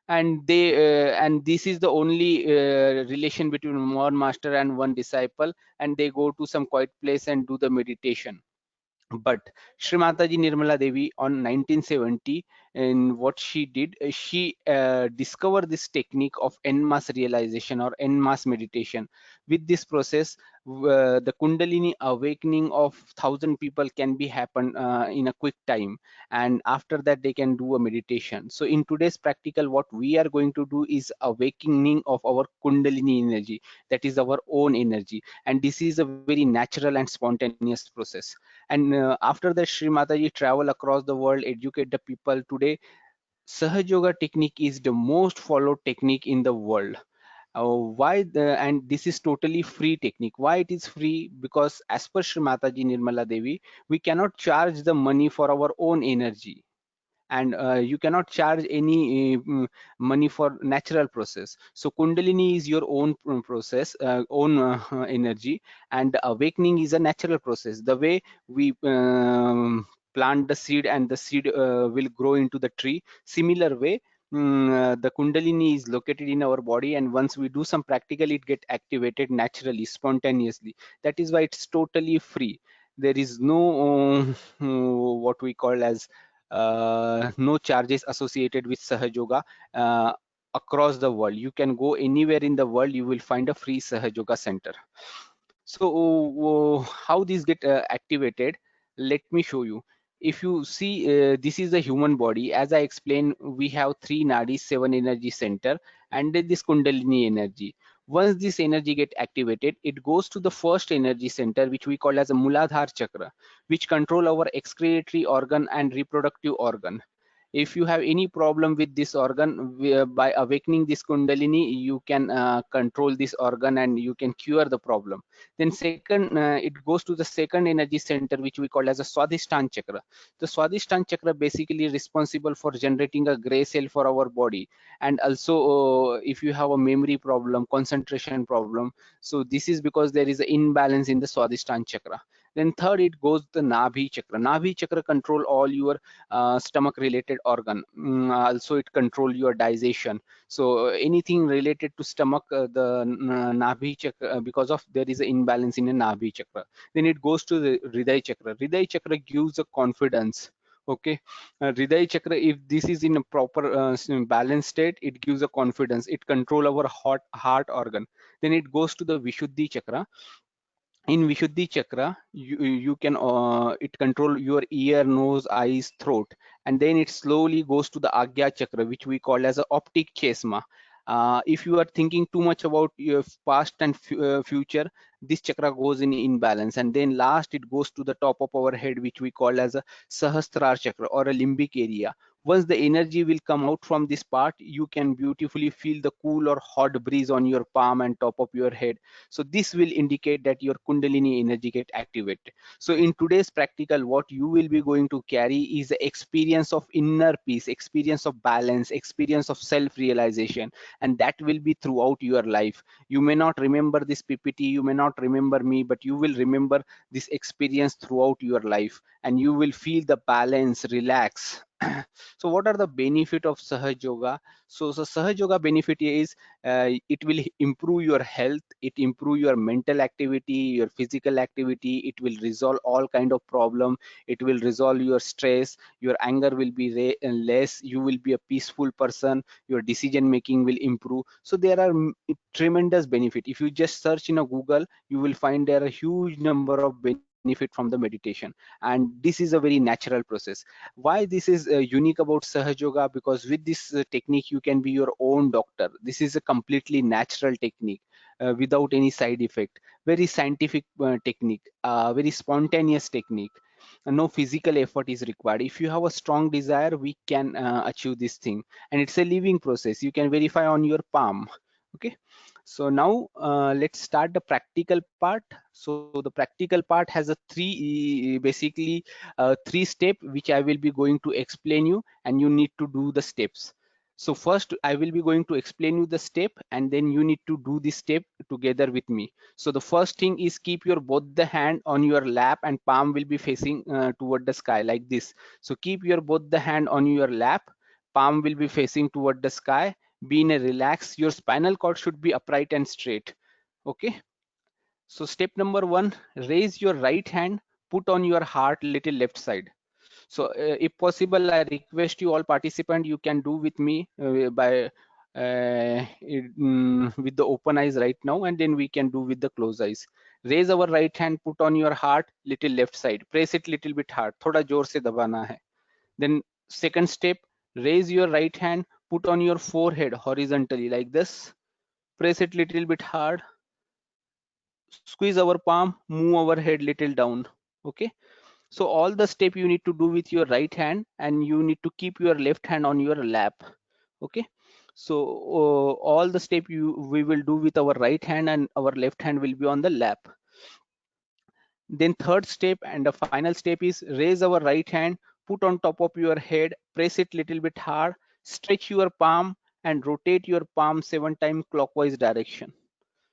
and they and this is the only relation between one master and one disciple, and they go to some quiet place and do the meditation. But Sri Mataji Nirmala Devi on 1970, and what she did, she discovered this technique of en masse realization or en masse meditation. With this process, the Kundalini awakening of 1,000 people can be happen in a quick time, and after that they can do a meditation. So in today's practical, what we are going to do is awakening of our Kundalini energy, that is our own energy, and this is a very natural and spontaneous process. And after that, Sri Mataji travel across the world, educate the people. Today Sahaj Yoga technique is the most followed technique in the world. And this is totally free technique. Why it is free? Because as per Sri Mataji Nirmala Devi, we cannot charge the money for our own energy, and you cannot charge any money for natural process. So Kundalini is your own process, own energy, and awakening is a natural process. The way we plant the seed and the seed will grow into the tree, similar way the Kundalini is located in our body, and once we do some practical, it get activated naturally, spontaneously. That is why it's totally free. There is no what we call as no charges associated with Sahaj Yoga across the world. You can go anywhere in the world, you will find a free Sahaj Yoga center. So how these get activated, let me show you. If you see, this is the human body. As I explained, we have 3 nadis, 7 energy center, and then this Kundalini energy. Once this energy get activated, it goes to the first energy center, which we call as a Muladhara chakra, which control our excretory organ and reproductive organ. If you have any problem with this organ, by awakening this Kundalini, you can control this organ and you can cure the problem. Then second, it goes to the second energy center, which we call as a Swadhisthana chakra. The Swadhisthana chakra basically responsible for generating a gray cell for our body, and also if you have a memory problem, concentration problem, so this is because there is an imbalance in the Swadhisthana chakra. Then third, it goes the Nabhi chakra. Nabhi chakra control all your stomach related organ. Also it control your digestion. So anything related to stomach, the Nabhi chakra, because of there is an imbalance in a Nabhi chakra. Then it goes to the Hriday chakra. Hriday chakra gives a confidence. Okay, Hriday chakra, if this is in a proper balanced state, it gives a confidence. It control our heart organ. Then it goes to the Vishuddhi chakra. In Vishuddhi chakra, you can it control your ear, nose, eyes, throat, and then it slowly goes to the Agya chakra, which we call as a optic chasma. If you are thinking too much about your past and future, this chakra goes in imbalance. And then last, it goes to the top of our head, which we call as a Sahasrara chakra or a limbic area. Once the energy will come out from this part, you can beautifully feel the cool or hot breeze on your palm and top of your head. So this will indicate that your Kundalini energy get activated. So in today's practical, what you will be going to carry is the experience of inner peace, experience of balance, experience of self-realization, and that will be throughout your life. You may not remember this PPT, you may not remember me, but you will remember this experience throughout your life, and you will feel the balance, relax. So what are the benefit of Sahaj Yoga? So Sahaj Yoga benefit is it will improve your health, it improve your mental activity, your physical activity, it will resolve all kind of problem, it will resolve your stress, your anger will be less, you will be a peaceful person, your decision making will improve. So there are tremendous benefit. If you just search in a Google, you will find there are a huge number of benefit from the meditation, and this is a very natural process. Why this is unique about Sahaj Yoga? Because with this technique you can be your own doctor. This is a completely natural technique, without any side effect, very scientific technique, very spontaneous technique. No physical effort is required. If you have a strong desire, we can achieve this thing, and it's a living process. You can verify on your palm. Okay, so now let's start the practical part. So the practical part has a basically 3 step which I will be going to explain you, and you need to do the steps. So first I will be going to explain you the step, and then you need to do this step together with me. So the first thing is keep your both the hand on your lap and palm will be facing toward the sky like this. So keep your both the hand on your lap, palm will be facing toward the sky. Be in a relax. Your spinal cord should be upright and straight. Okay. So step number 1, raise your right hand, put on your heart little left side. So if possible, I request you all participant, you can do with me by with the open eyes right now, and then we can do with the closed eyes. raise our right hand, put on your heart, little left side, press it little bit hard, थोड़ा जोर से दबाना है. Then second step, raise your right hand, put on your forehead horizontally like this, press it little bit hard, squeeze our palm, move our head little down. Okay, so all the step you need to do with your right hand, and you need to keep your left hand on your lap. Okay, so all the step we will do with our right hand, and our left hand will be on the lap. Then third step and the final step is raise our right hand, put on top of your head, press it little bit hard, stretch your palm and rotate your palm 7 times clockwise direction,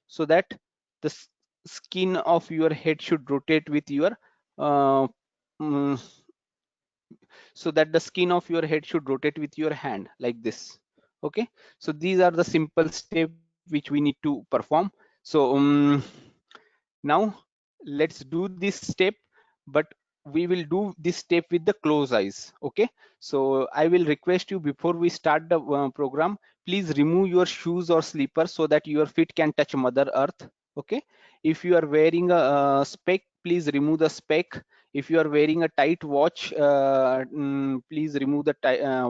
so that the skin of your head should rotate with your uh, mm, so that the skin of your head should rotate with your hand like this. Okay, so these are the simple steps which we need to perform. So now let's do this step, but we will do this step with the closed eyes. Okay, so I will request you, before we start the program, please remove your shoes or slippers so that your feet can touch Mother Earth. Okay, if you are wearing a spec, please remove the spec. If you are wearing a tight watch, please remove the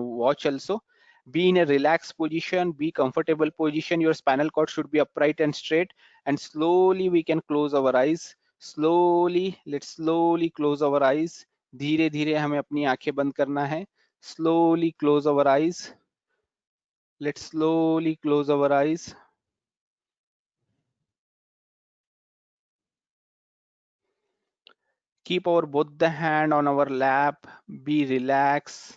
watch also. Be in a relaxed position, be comfortable position. Your spinal cord should be upright and straight, and slowly we can close our eyes. Slowly, let's slowly close our eyes. धीरे धीरे हमें अपनी आंखें बंद करना है. Slowly close our eyes. Let's slowly close our eyes. Keep our both the hand on our lap. Be relaxed.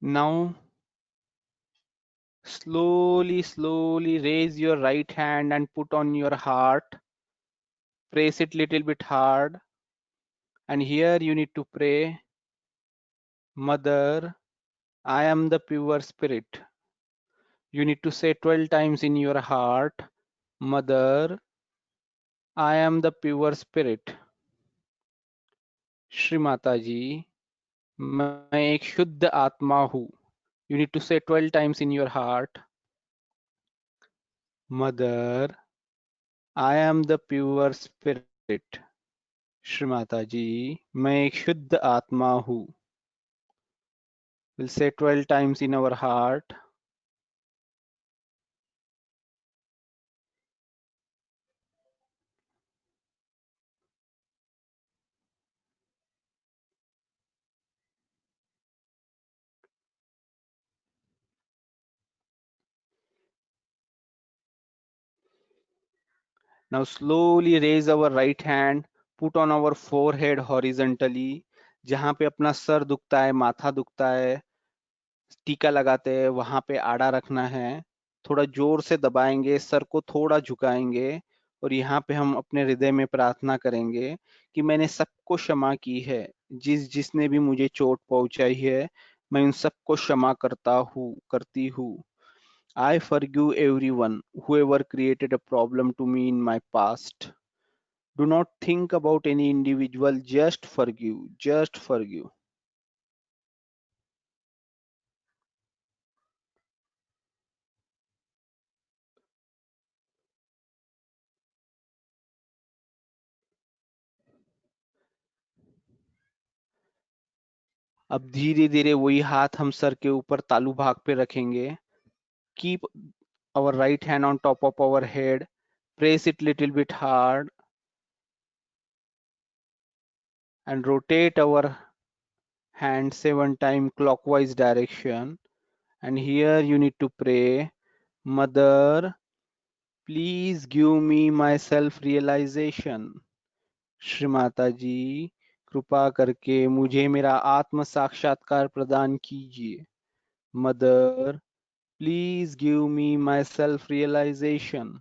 Now slowly raise your right hand and put on your heart. Press it little bit hard, and here you need to pray, Mother, I am the pure spirit. You need to say 12 times in your heart, Mother, I am the pure spirit. Shri Mata जी, मैं एक शुद्ध आत्मा हूँ. You need to say 12 times in your heart, Mother, I am the pure spirit. Shri Mata जी, मैं एक शुद्ध आत्मा हूँ. We'll say 12 times in our heart. Now slowly raise our right hand, put on our forehead horizontally. जहाँ पे अपना sir दुखता है, माथा दुखता है, टीका लगाते हैं, वहां पे आड़ा रखना है. थोड़ा जोर से दबाएंगे, सर को थोड़ा झुकाएंगे, और यहाँ पे हम अपने हृदय में प्रार्थना करेंगे कि मैंने सबको क्षमा की है. जिसने भी मुझे चोट पहुंचाई है, मैं उन सबको क्षमा करती हूँ. I forgive everyone, whoever created a problem to me in my past. Do not think about any individual, just forgive, just forgive. अब धीरे धीरे वही हाथ हम सर के ऊपर तालू भाग पे रखेंगे. Keep our right hand on top of our head. Press it little bit hard and rotate our hand 7 times clockwise direction. And here you need to pray, Mother, please give me my self-realization. Shri Mata जी, कृपा करके मुझे मेरा आत्म साक्षात्कार प्रदान कीजिए. Mother, please give me my self-realization.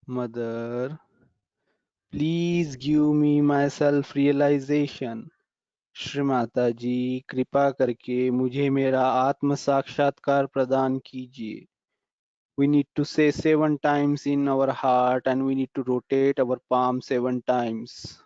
Mother, please give me my self-realization. श्रीमाता जी, कृपा करके मुझे मेरा आत्म साक्षात्कार प्रदान कीजिए. We need to say 7 times in our heart and we need to rotate our palm 7 times.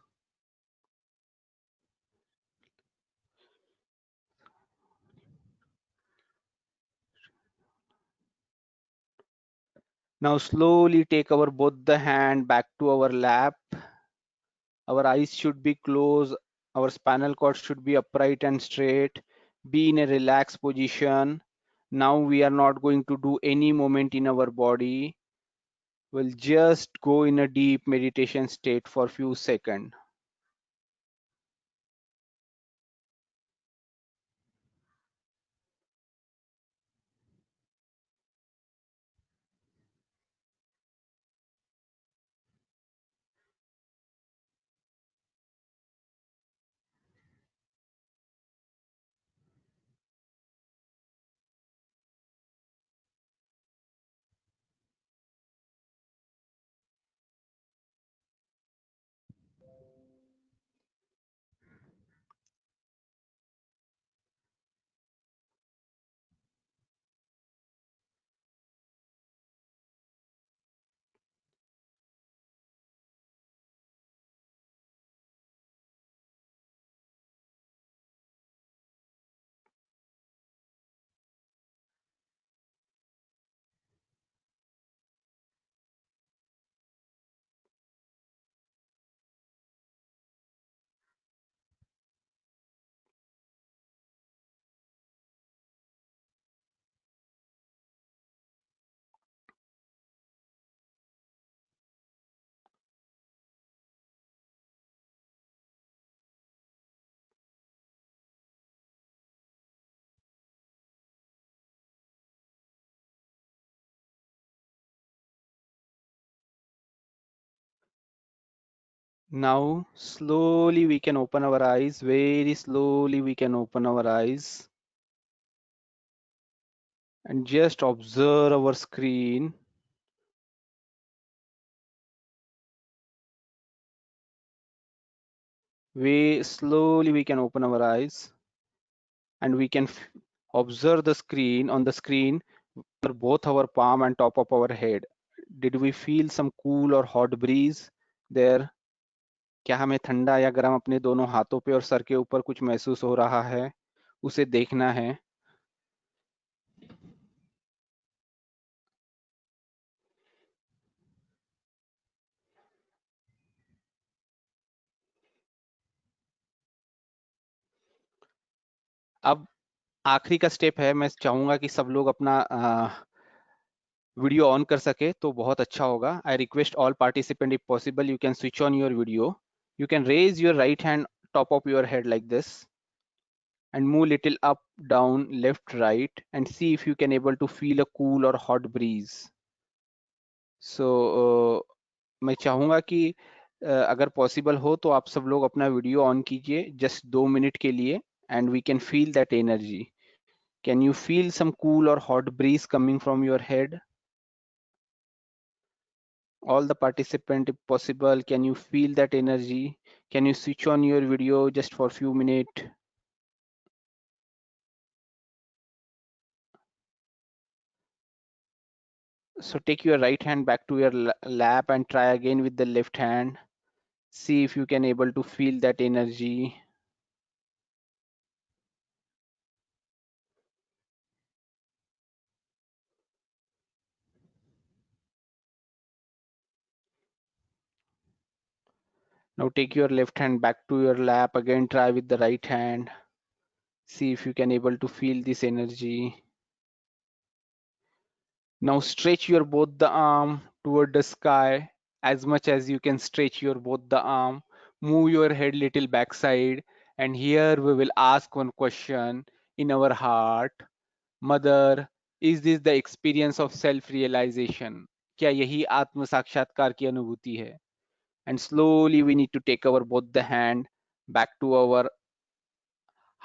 Now slowly take our both the hand back to our lap. Our eyes should be closed. Our spinal cord should be upright and straight. Be in a relaxed position. Now we are not going to do any movement in our body. We'll just go in a deep meditation state for few seconds. Now slowly we can open our eyes. Very slowly we can open our eyes. And just observe our screen. Very slowly we can open our eyes. And we can observe the screen. On the screen, both our palm and top of our head. Did we feel some cool or hot breeze there? क्या हमें ठंडा या गर्म अपने दोनों हाथों पे और सर के ऊपर कुछ महसूस हो रहा है? उसे देखना है. अब आखिरी का स्टेप है. मैं चाहूंगा कि सब लोग अपना वीडियो ऑन कर सके तो बहुत अच्छा होगा. I request all participant if possible you can switch on your video. You can raise your right hand top of your head like this and move little up, down, left, right and see if you can able to feel a cool or hot breeze. So मैं चाहूँगा कि अगर possible हो तो आप सब लोग अपना वीडियो ऑन कीजिए जस्ट 2 मिनट के लिए and we can feel that energy. Can you feel some cool or hot breeze coming from your head? All the participant if possible, can you feel that energy? Can you switch on your video just for few minutes? So take your right hand back to your lap and try again with the left hand. See if you can able to feel that energy. Now take your left hand back to your lap. Again try with the right hand. See if you can able to feel this energy. Now stretch your both the arm toward the sky as much as you can stretch your both the arm. Move your head little backside and here we will ask one question in our heart. Mother, is this the experience of self-realization? क्या यही आत्म साक्षात्कार की अनुभूति है? And slowly we need to take our both the hand back to our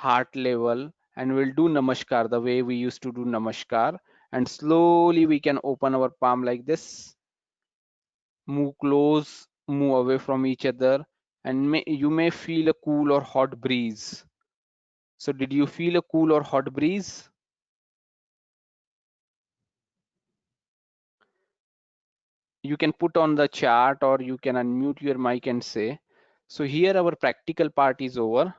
heart level, and we'll do namaskar the way we used to do namaskar. And slowly we can open our palm like this, move close, move away from each other, and you may feel a cool or hot breeze. So did you feel a cool or hot breeze? You can put on the chart, or you can unmute your mic and say. So here our practical part is over.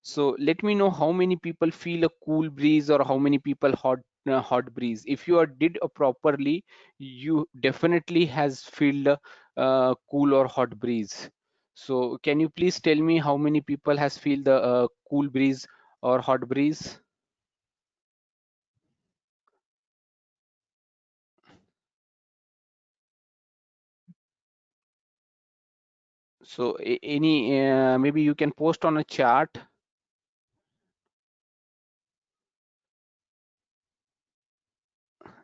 So let me know how many people feel a cool breeze or how many people hot breeze. If you did properly, you definitely has feel cool or hot breeze. So can you please tell me how many people has feel the cool breeze or hot breeze? So any maybe you can post on a chart.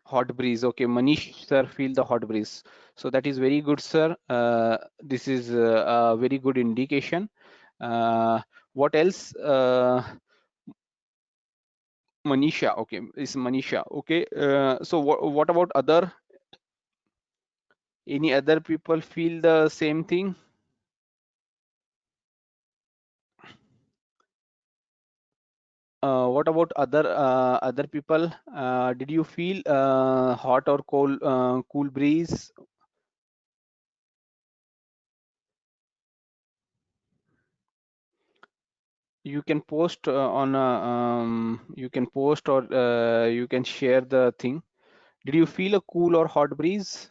Hot breeze. Okay, Manish sir feel the hot breeze. So that is very good, sir. This is a very good indication. What else? Manisha. Okay, is Manisha. Okay. So what about other? Any other people feel the same thing? What about other people? Did you feel hot or cool breeze? You can post you can post, or you can share the thing. Did you feel a cool or hot breeze?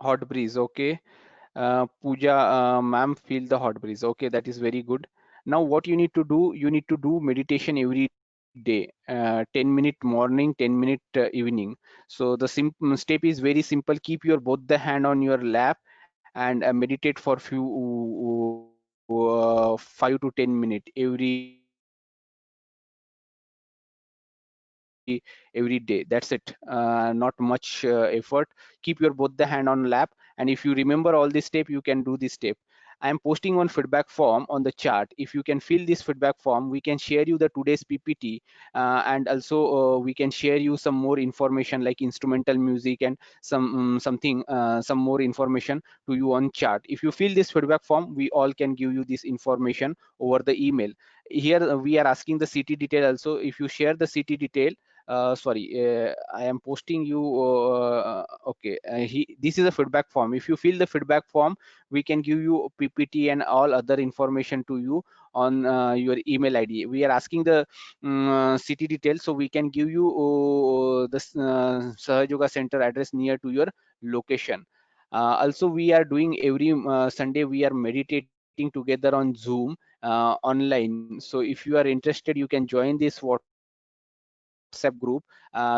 Hot breeze, okay. Pooja, ma'am, feel the hot breeze. Okay, that is very good. Now, what you need to do, you need to do meditation every day, 10 minute morning, 10-minute evening. So the step is very simple. Keep your both the hand on your lap and meditate for few 5 to 10 minutes every day. That's it. Not much effort. Keep your both the hand on lap, and if you remember all this step, you can do this step. I am posting one feedback form on the chart. If you can fill this feedback form, we can share you the today's PPT, and also we can share you some more information like instrumental music and some more information to you on chart. If you fill this feedback form, we all can give you this information over the email. Here we are asking the city detail also. If you share the city detail, sorry, I am posting you okay, this is a feedback form. If you fill the feedback form, we can give you PPT and all other information to you on your email ID. We are asking the city details, so we can give you the Sahaj Yoga Center address near to your location. Also, we are doing every Sunday, we are meditating together on Zoom online. So if you are interested, you can join this WhatsApp group,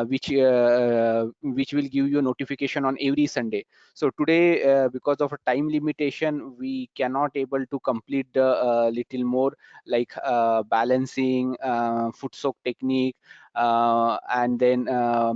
which will give you a notification on every Sunday. So today, because of a time limitation, we cannot able to complete the little more like balancing, foot soak technique, and then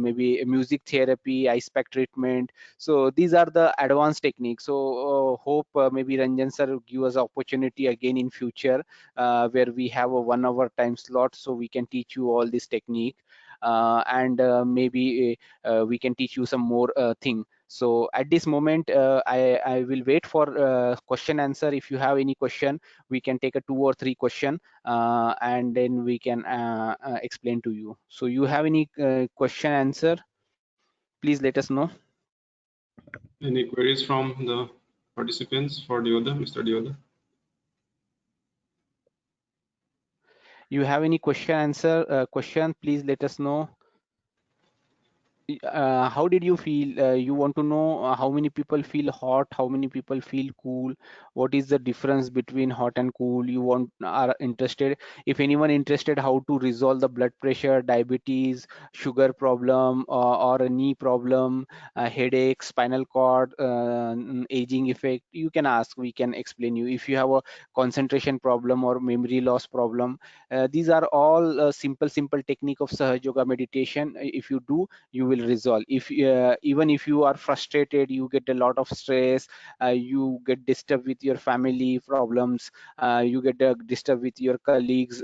maybe music therapy, ice pack treatment. So these are the advanced techniques. So hope maybe Ranjan sir will give us opportunity again in future, where we have a 1 hour time slot, so we can teach you all this technique, and maybe we can teach you some more thing. So at this moment, I will wait for question answer. If you have any question, we can take a 2 or 3 question, and then we can explain to you. So you have any question answer? Please let us know. Any queries from the participants for Dioda, Mr. Dioda? You have any question answer question? Please let us know. How did you feel? You want to know how many people feel hot, how many people feel cool, what is the difference between hot and cool? You are interested. If anyone interested, how to resolve the blood pressure, diabetes, sugar problem, or a knee problem, headache, spinal cord, aging effect, you can ask. We can explain you. If you have a concentration problem or memory loss problem, these are all simple technique of Sahaj Yoga meditation. If you do, you will will resolve. If even if you are frustrated, you get a lot of stress, you get disturbed with your family problems, you get disturbed with your colleagues,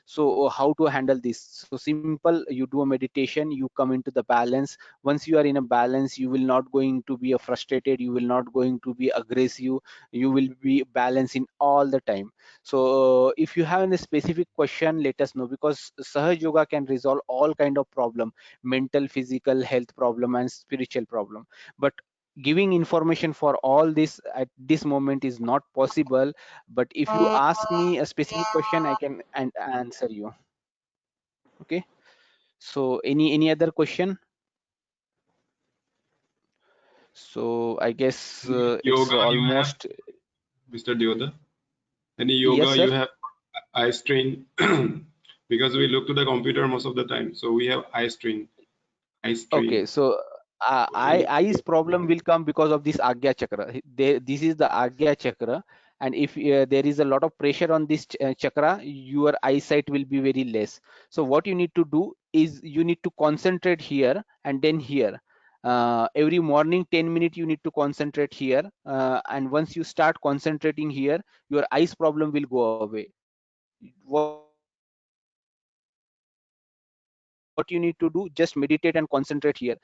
so how to handle this? So simple, you do a meditation, you come into the balance. Once you are in a balance, you will not going to be frustrated, you will not going to be aggressive, you will be balanced in all the time. So if you have a specific question, let us know, because Sahaj Yoga can resolve all kind of problem, mental, physical, health problem and spiritual problem. But giving information for all this at this moment is not possible. But if you ask me a specific question, I can answer you. Okay, so any other question? So I guess Any it's yoga you have, almost. Mr. Deoda? Any Yes, yoga sir. you have eye strain? Because we look to the computer most of the time, so we have eye strain. Eye Okay, strain. so eyes problem will come because of this Agya chakra. This is the Agya chakra, and if there is a lot of pressure on this chakra, your eyesight will be very less. So what you need to do is you need to concentrate here and then here. Every morning 10 minutes you need to concentrate here, and once you start concentrating here, your eyes problem will go away. What you need to do, just meditate and concentrate here.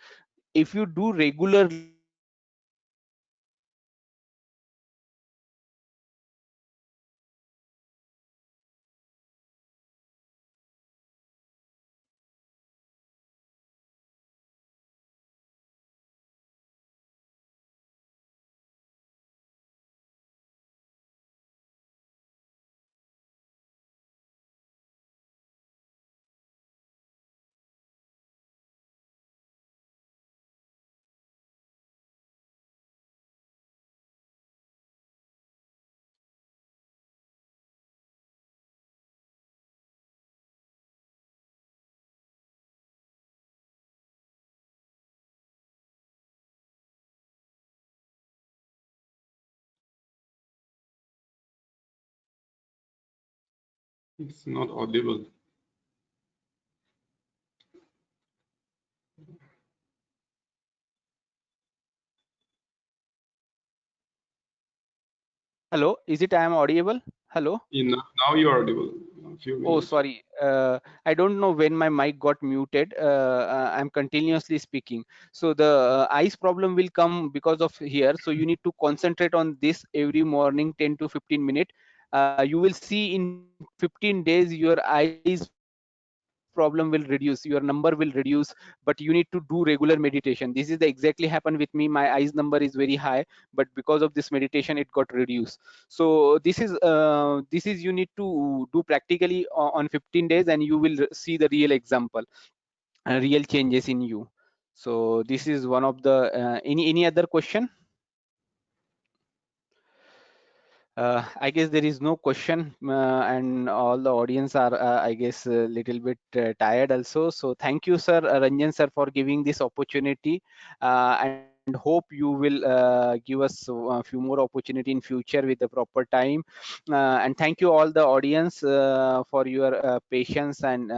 If you do regularly, your eyes problem will go away. What you need to do, just meditate and concentrate here. If you do regularly, your eyes problem will go away. It's not audible. Hello, is it I am audible? Hello. Now you are audible. A few Oh, minutes. sorry. I don't know when my mic got muted. I'm continuously speaking. So the eyes problem will come because of here. So you need to concentrate on this every morning, 10 to 15 minutes. You will see in 15 days your eyes problem will reduce, your number will reduce, but you need to do regular meditation. This is the exactly happened with me. My eyes number is very high, but because of this meditation, it got reduced. So this is you need to do practically on 15 days, and you will see the real example, real changes in you. So this is one of the any other question? I guess there is no question, and all the audience are, I guess, a little bit tired also. So thank you, sir, Ranjan sir, for giving this opportunity, and hope you will give us a few more opportunity in future with the proper time. And thank you all the audience for your patience and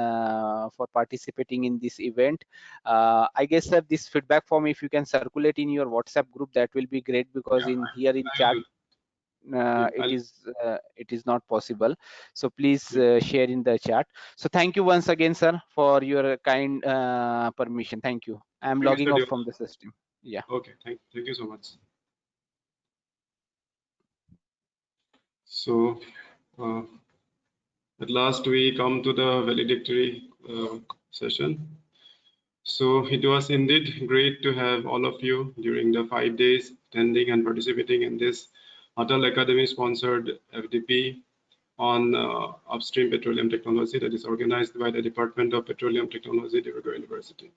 for participating in this event. I guess, sir, this feedback form, if you can circulate in your WhatsApp group, that will be great, because Yeah, in here in I chat will. Yeah, it is not possible. So please yeah. share in the chat. So thank you once again, sir, for your kind permission. Thank you. I'm Thank you, logging Mr. off Deoda. from the system. Yeah. Okay, thank you so much. So uh, at last we come to the valedictory session. So it was indeed great to have all of you during the 5 days attending and participating in this ATAL Academy sponsored FDP on upstream petroleum technology that is organized by the Department of Petroleum Technology, Divrugarh University.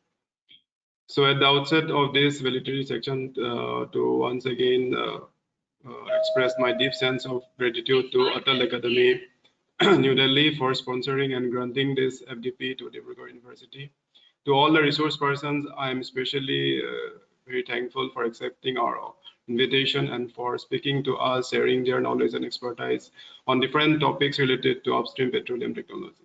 So at the outset of this valedictory section, to once again express my deep sense of gratitude to ATAL Academy, New Delhi, for sponsoring and granting this FDP to Divrugarh University. To all the resource persons, I am especially very thankful for accepting our invitation and for speaking to us, sharing their knowledge and expertise on different topics related to upstream petroleum technology.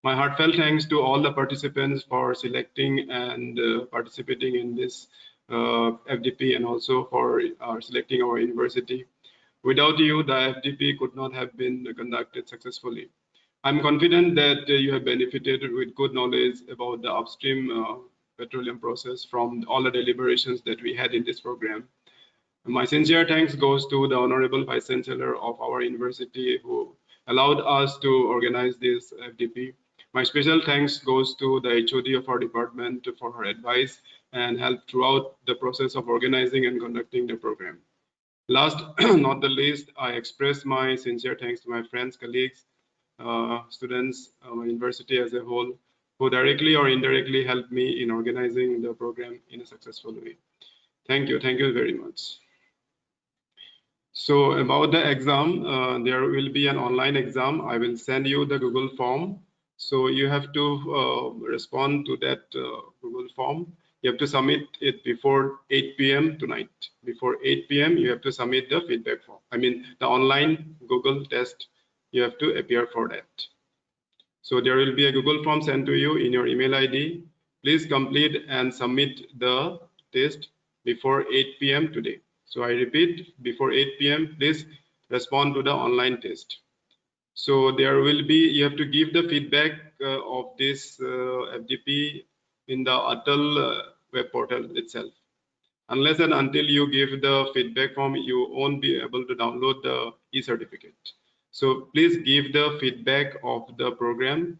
My heartfelt thanks to all the participants for selecting and participating in this FDP, and also for selecting our university. Without you, the FDP could not have been conducted successfully. I'm confident that you have benefited with good knowledge about the upstream petroleum process from all the deliberations that we had in this program. My sincere thanks goes to the Honorable Vice Chancellor of our university who allowed us to organize this FDP. My special thanks goes to the HOD of our department for her advice and help throughout the process of organizing and conducting the program. Last not the least, I express my sincere thanks to my friends, colleagues, students, university as a whole, who directly or indirectly helped me in organizing the program in a successful way. Thank you very much. So about the exam, there will be an online exam. I will send you the Google form. So you have to respond to that Google form. You have to submit it before 8 p.m. tonight. Before 8 p.m. you have to submit the feedback form. I mean the online Google test. You have to appear for that. So there will be a Google form sent to you in your email ID. Please complete and submit the test before 8 p.m. today. So I repeat, before 8 p.m. please respond to the online test. So there will be, you have to give the feedback of this FDP in the ATAL web portal itself. Unless and until you give the feedback form, you won't be able to download the e-certificate. So please give the feedback of the program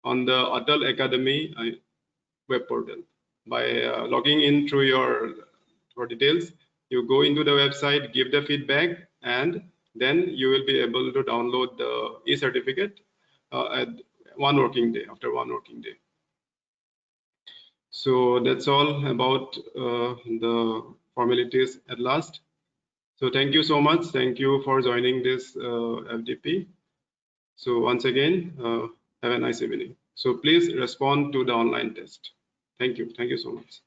on the ATAL Academy web portal by logging in through your details. You go into the website, give the feedback, and then you will be able to download the e-certificate at one working day, after one working day. So that's all about the formalities at last. So thank you so much. Thank you for joining this FDP. So once again, have a nice evening. So please respond to the online test. Thank you so much.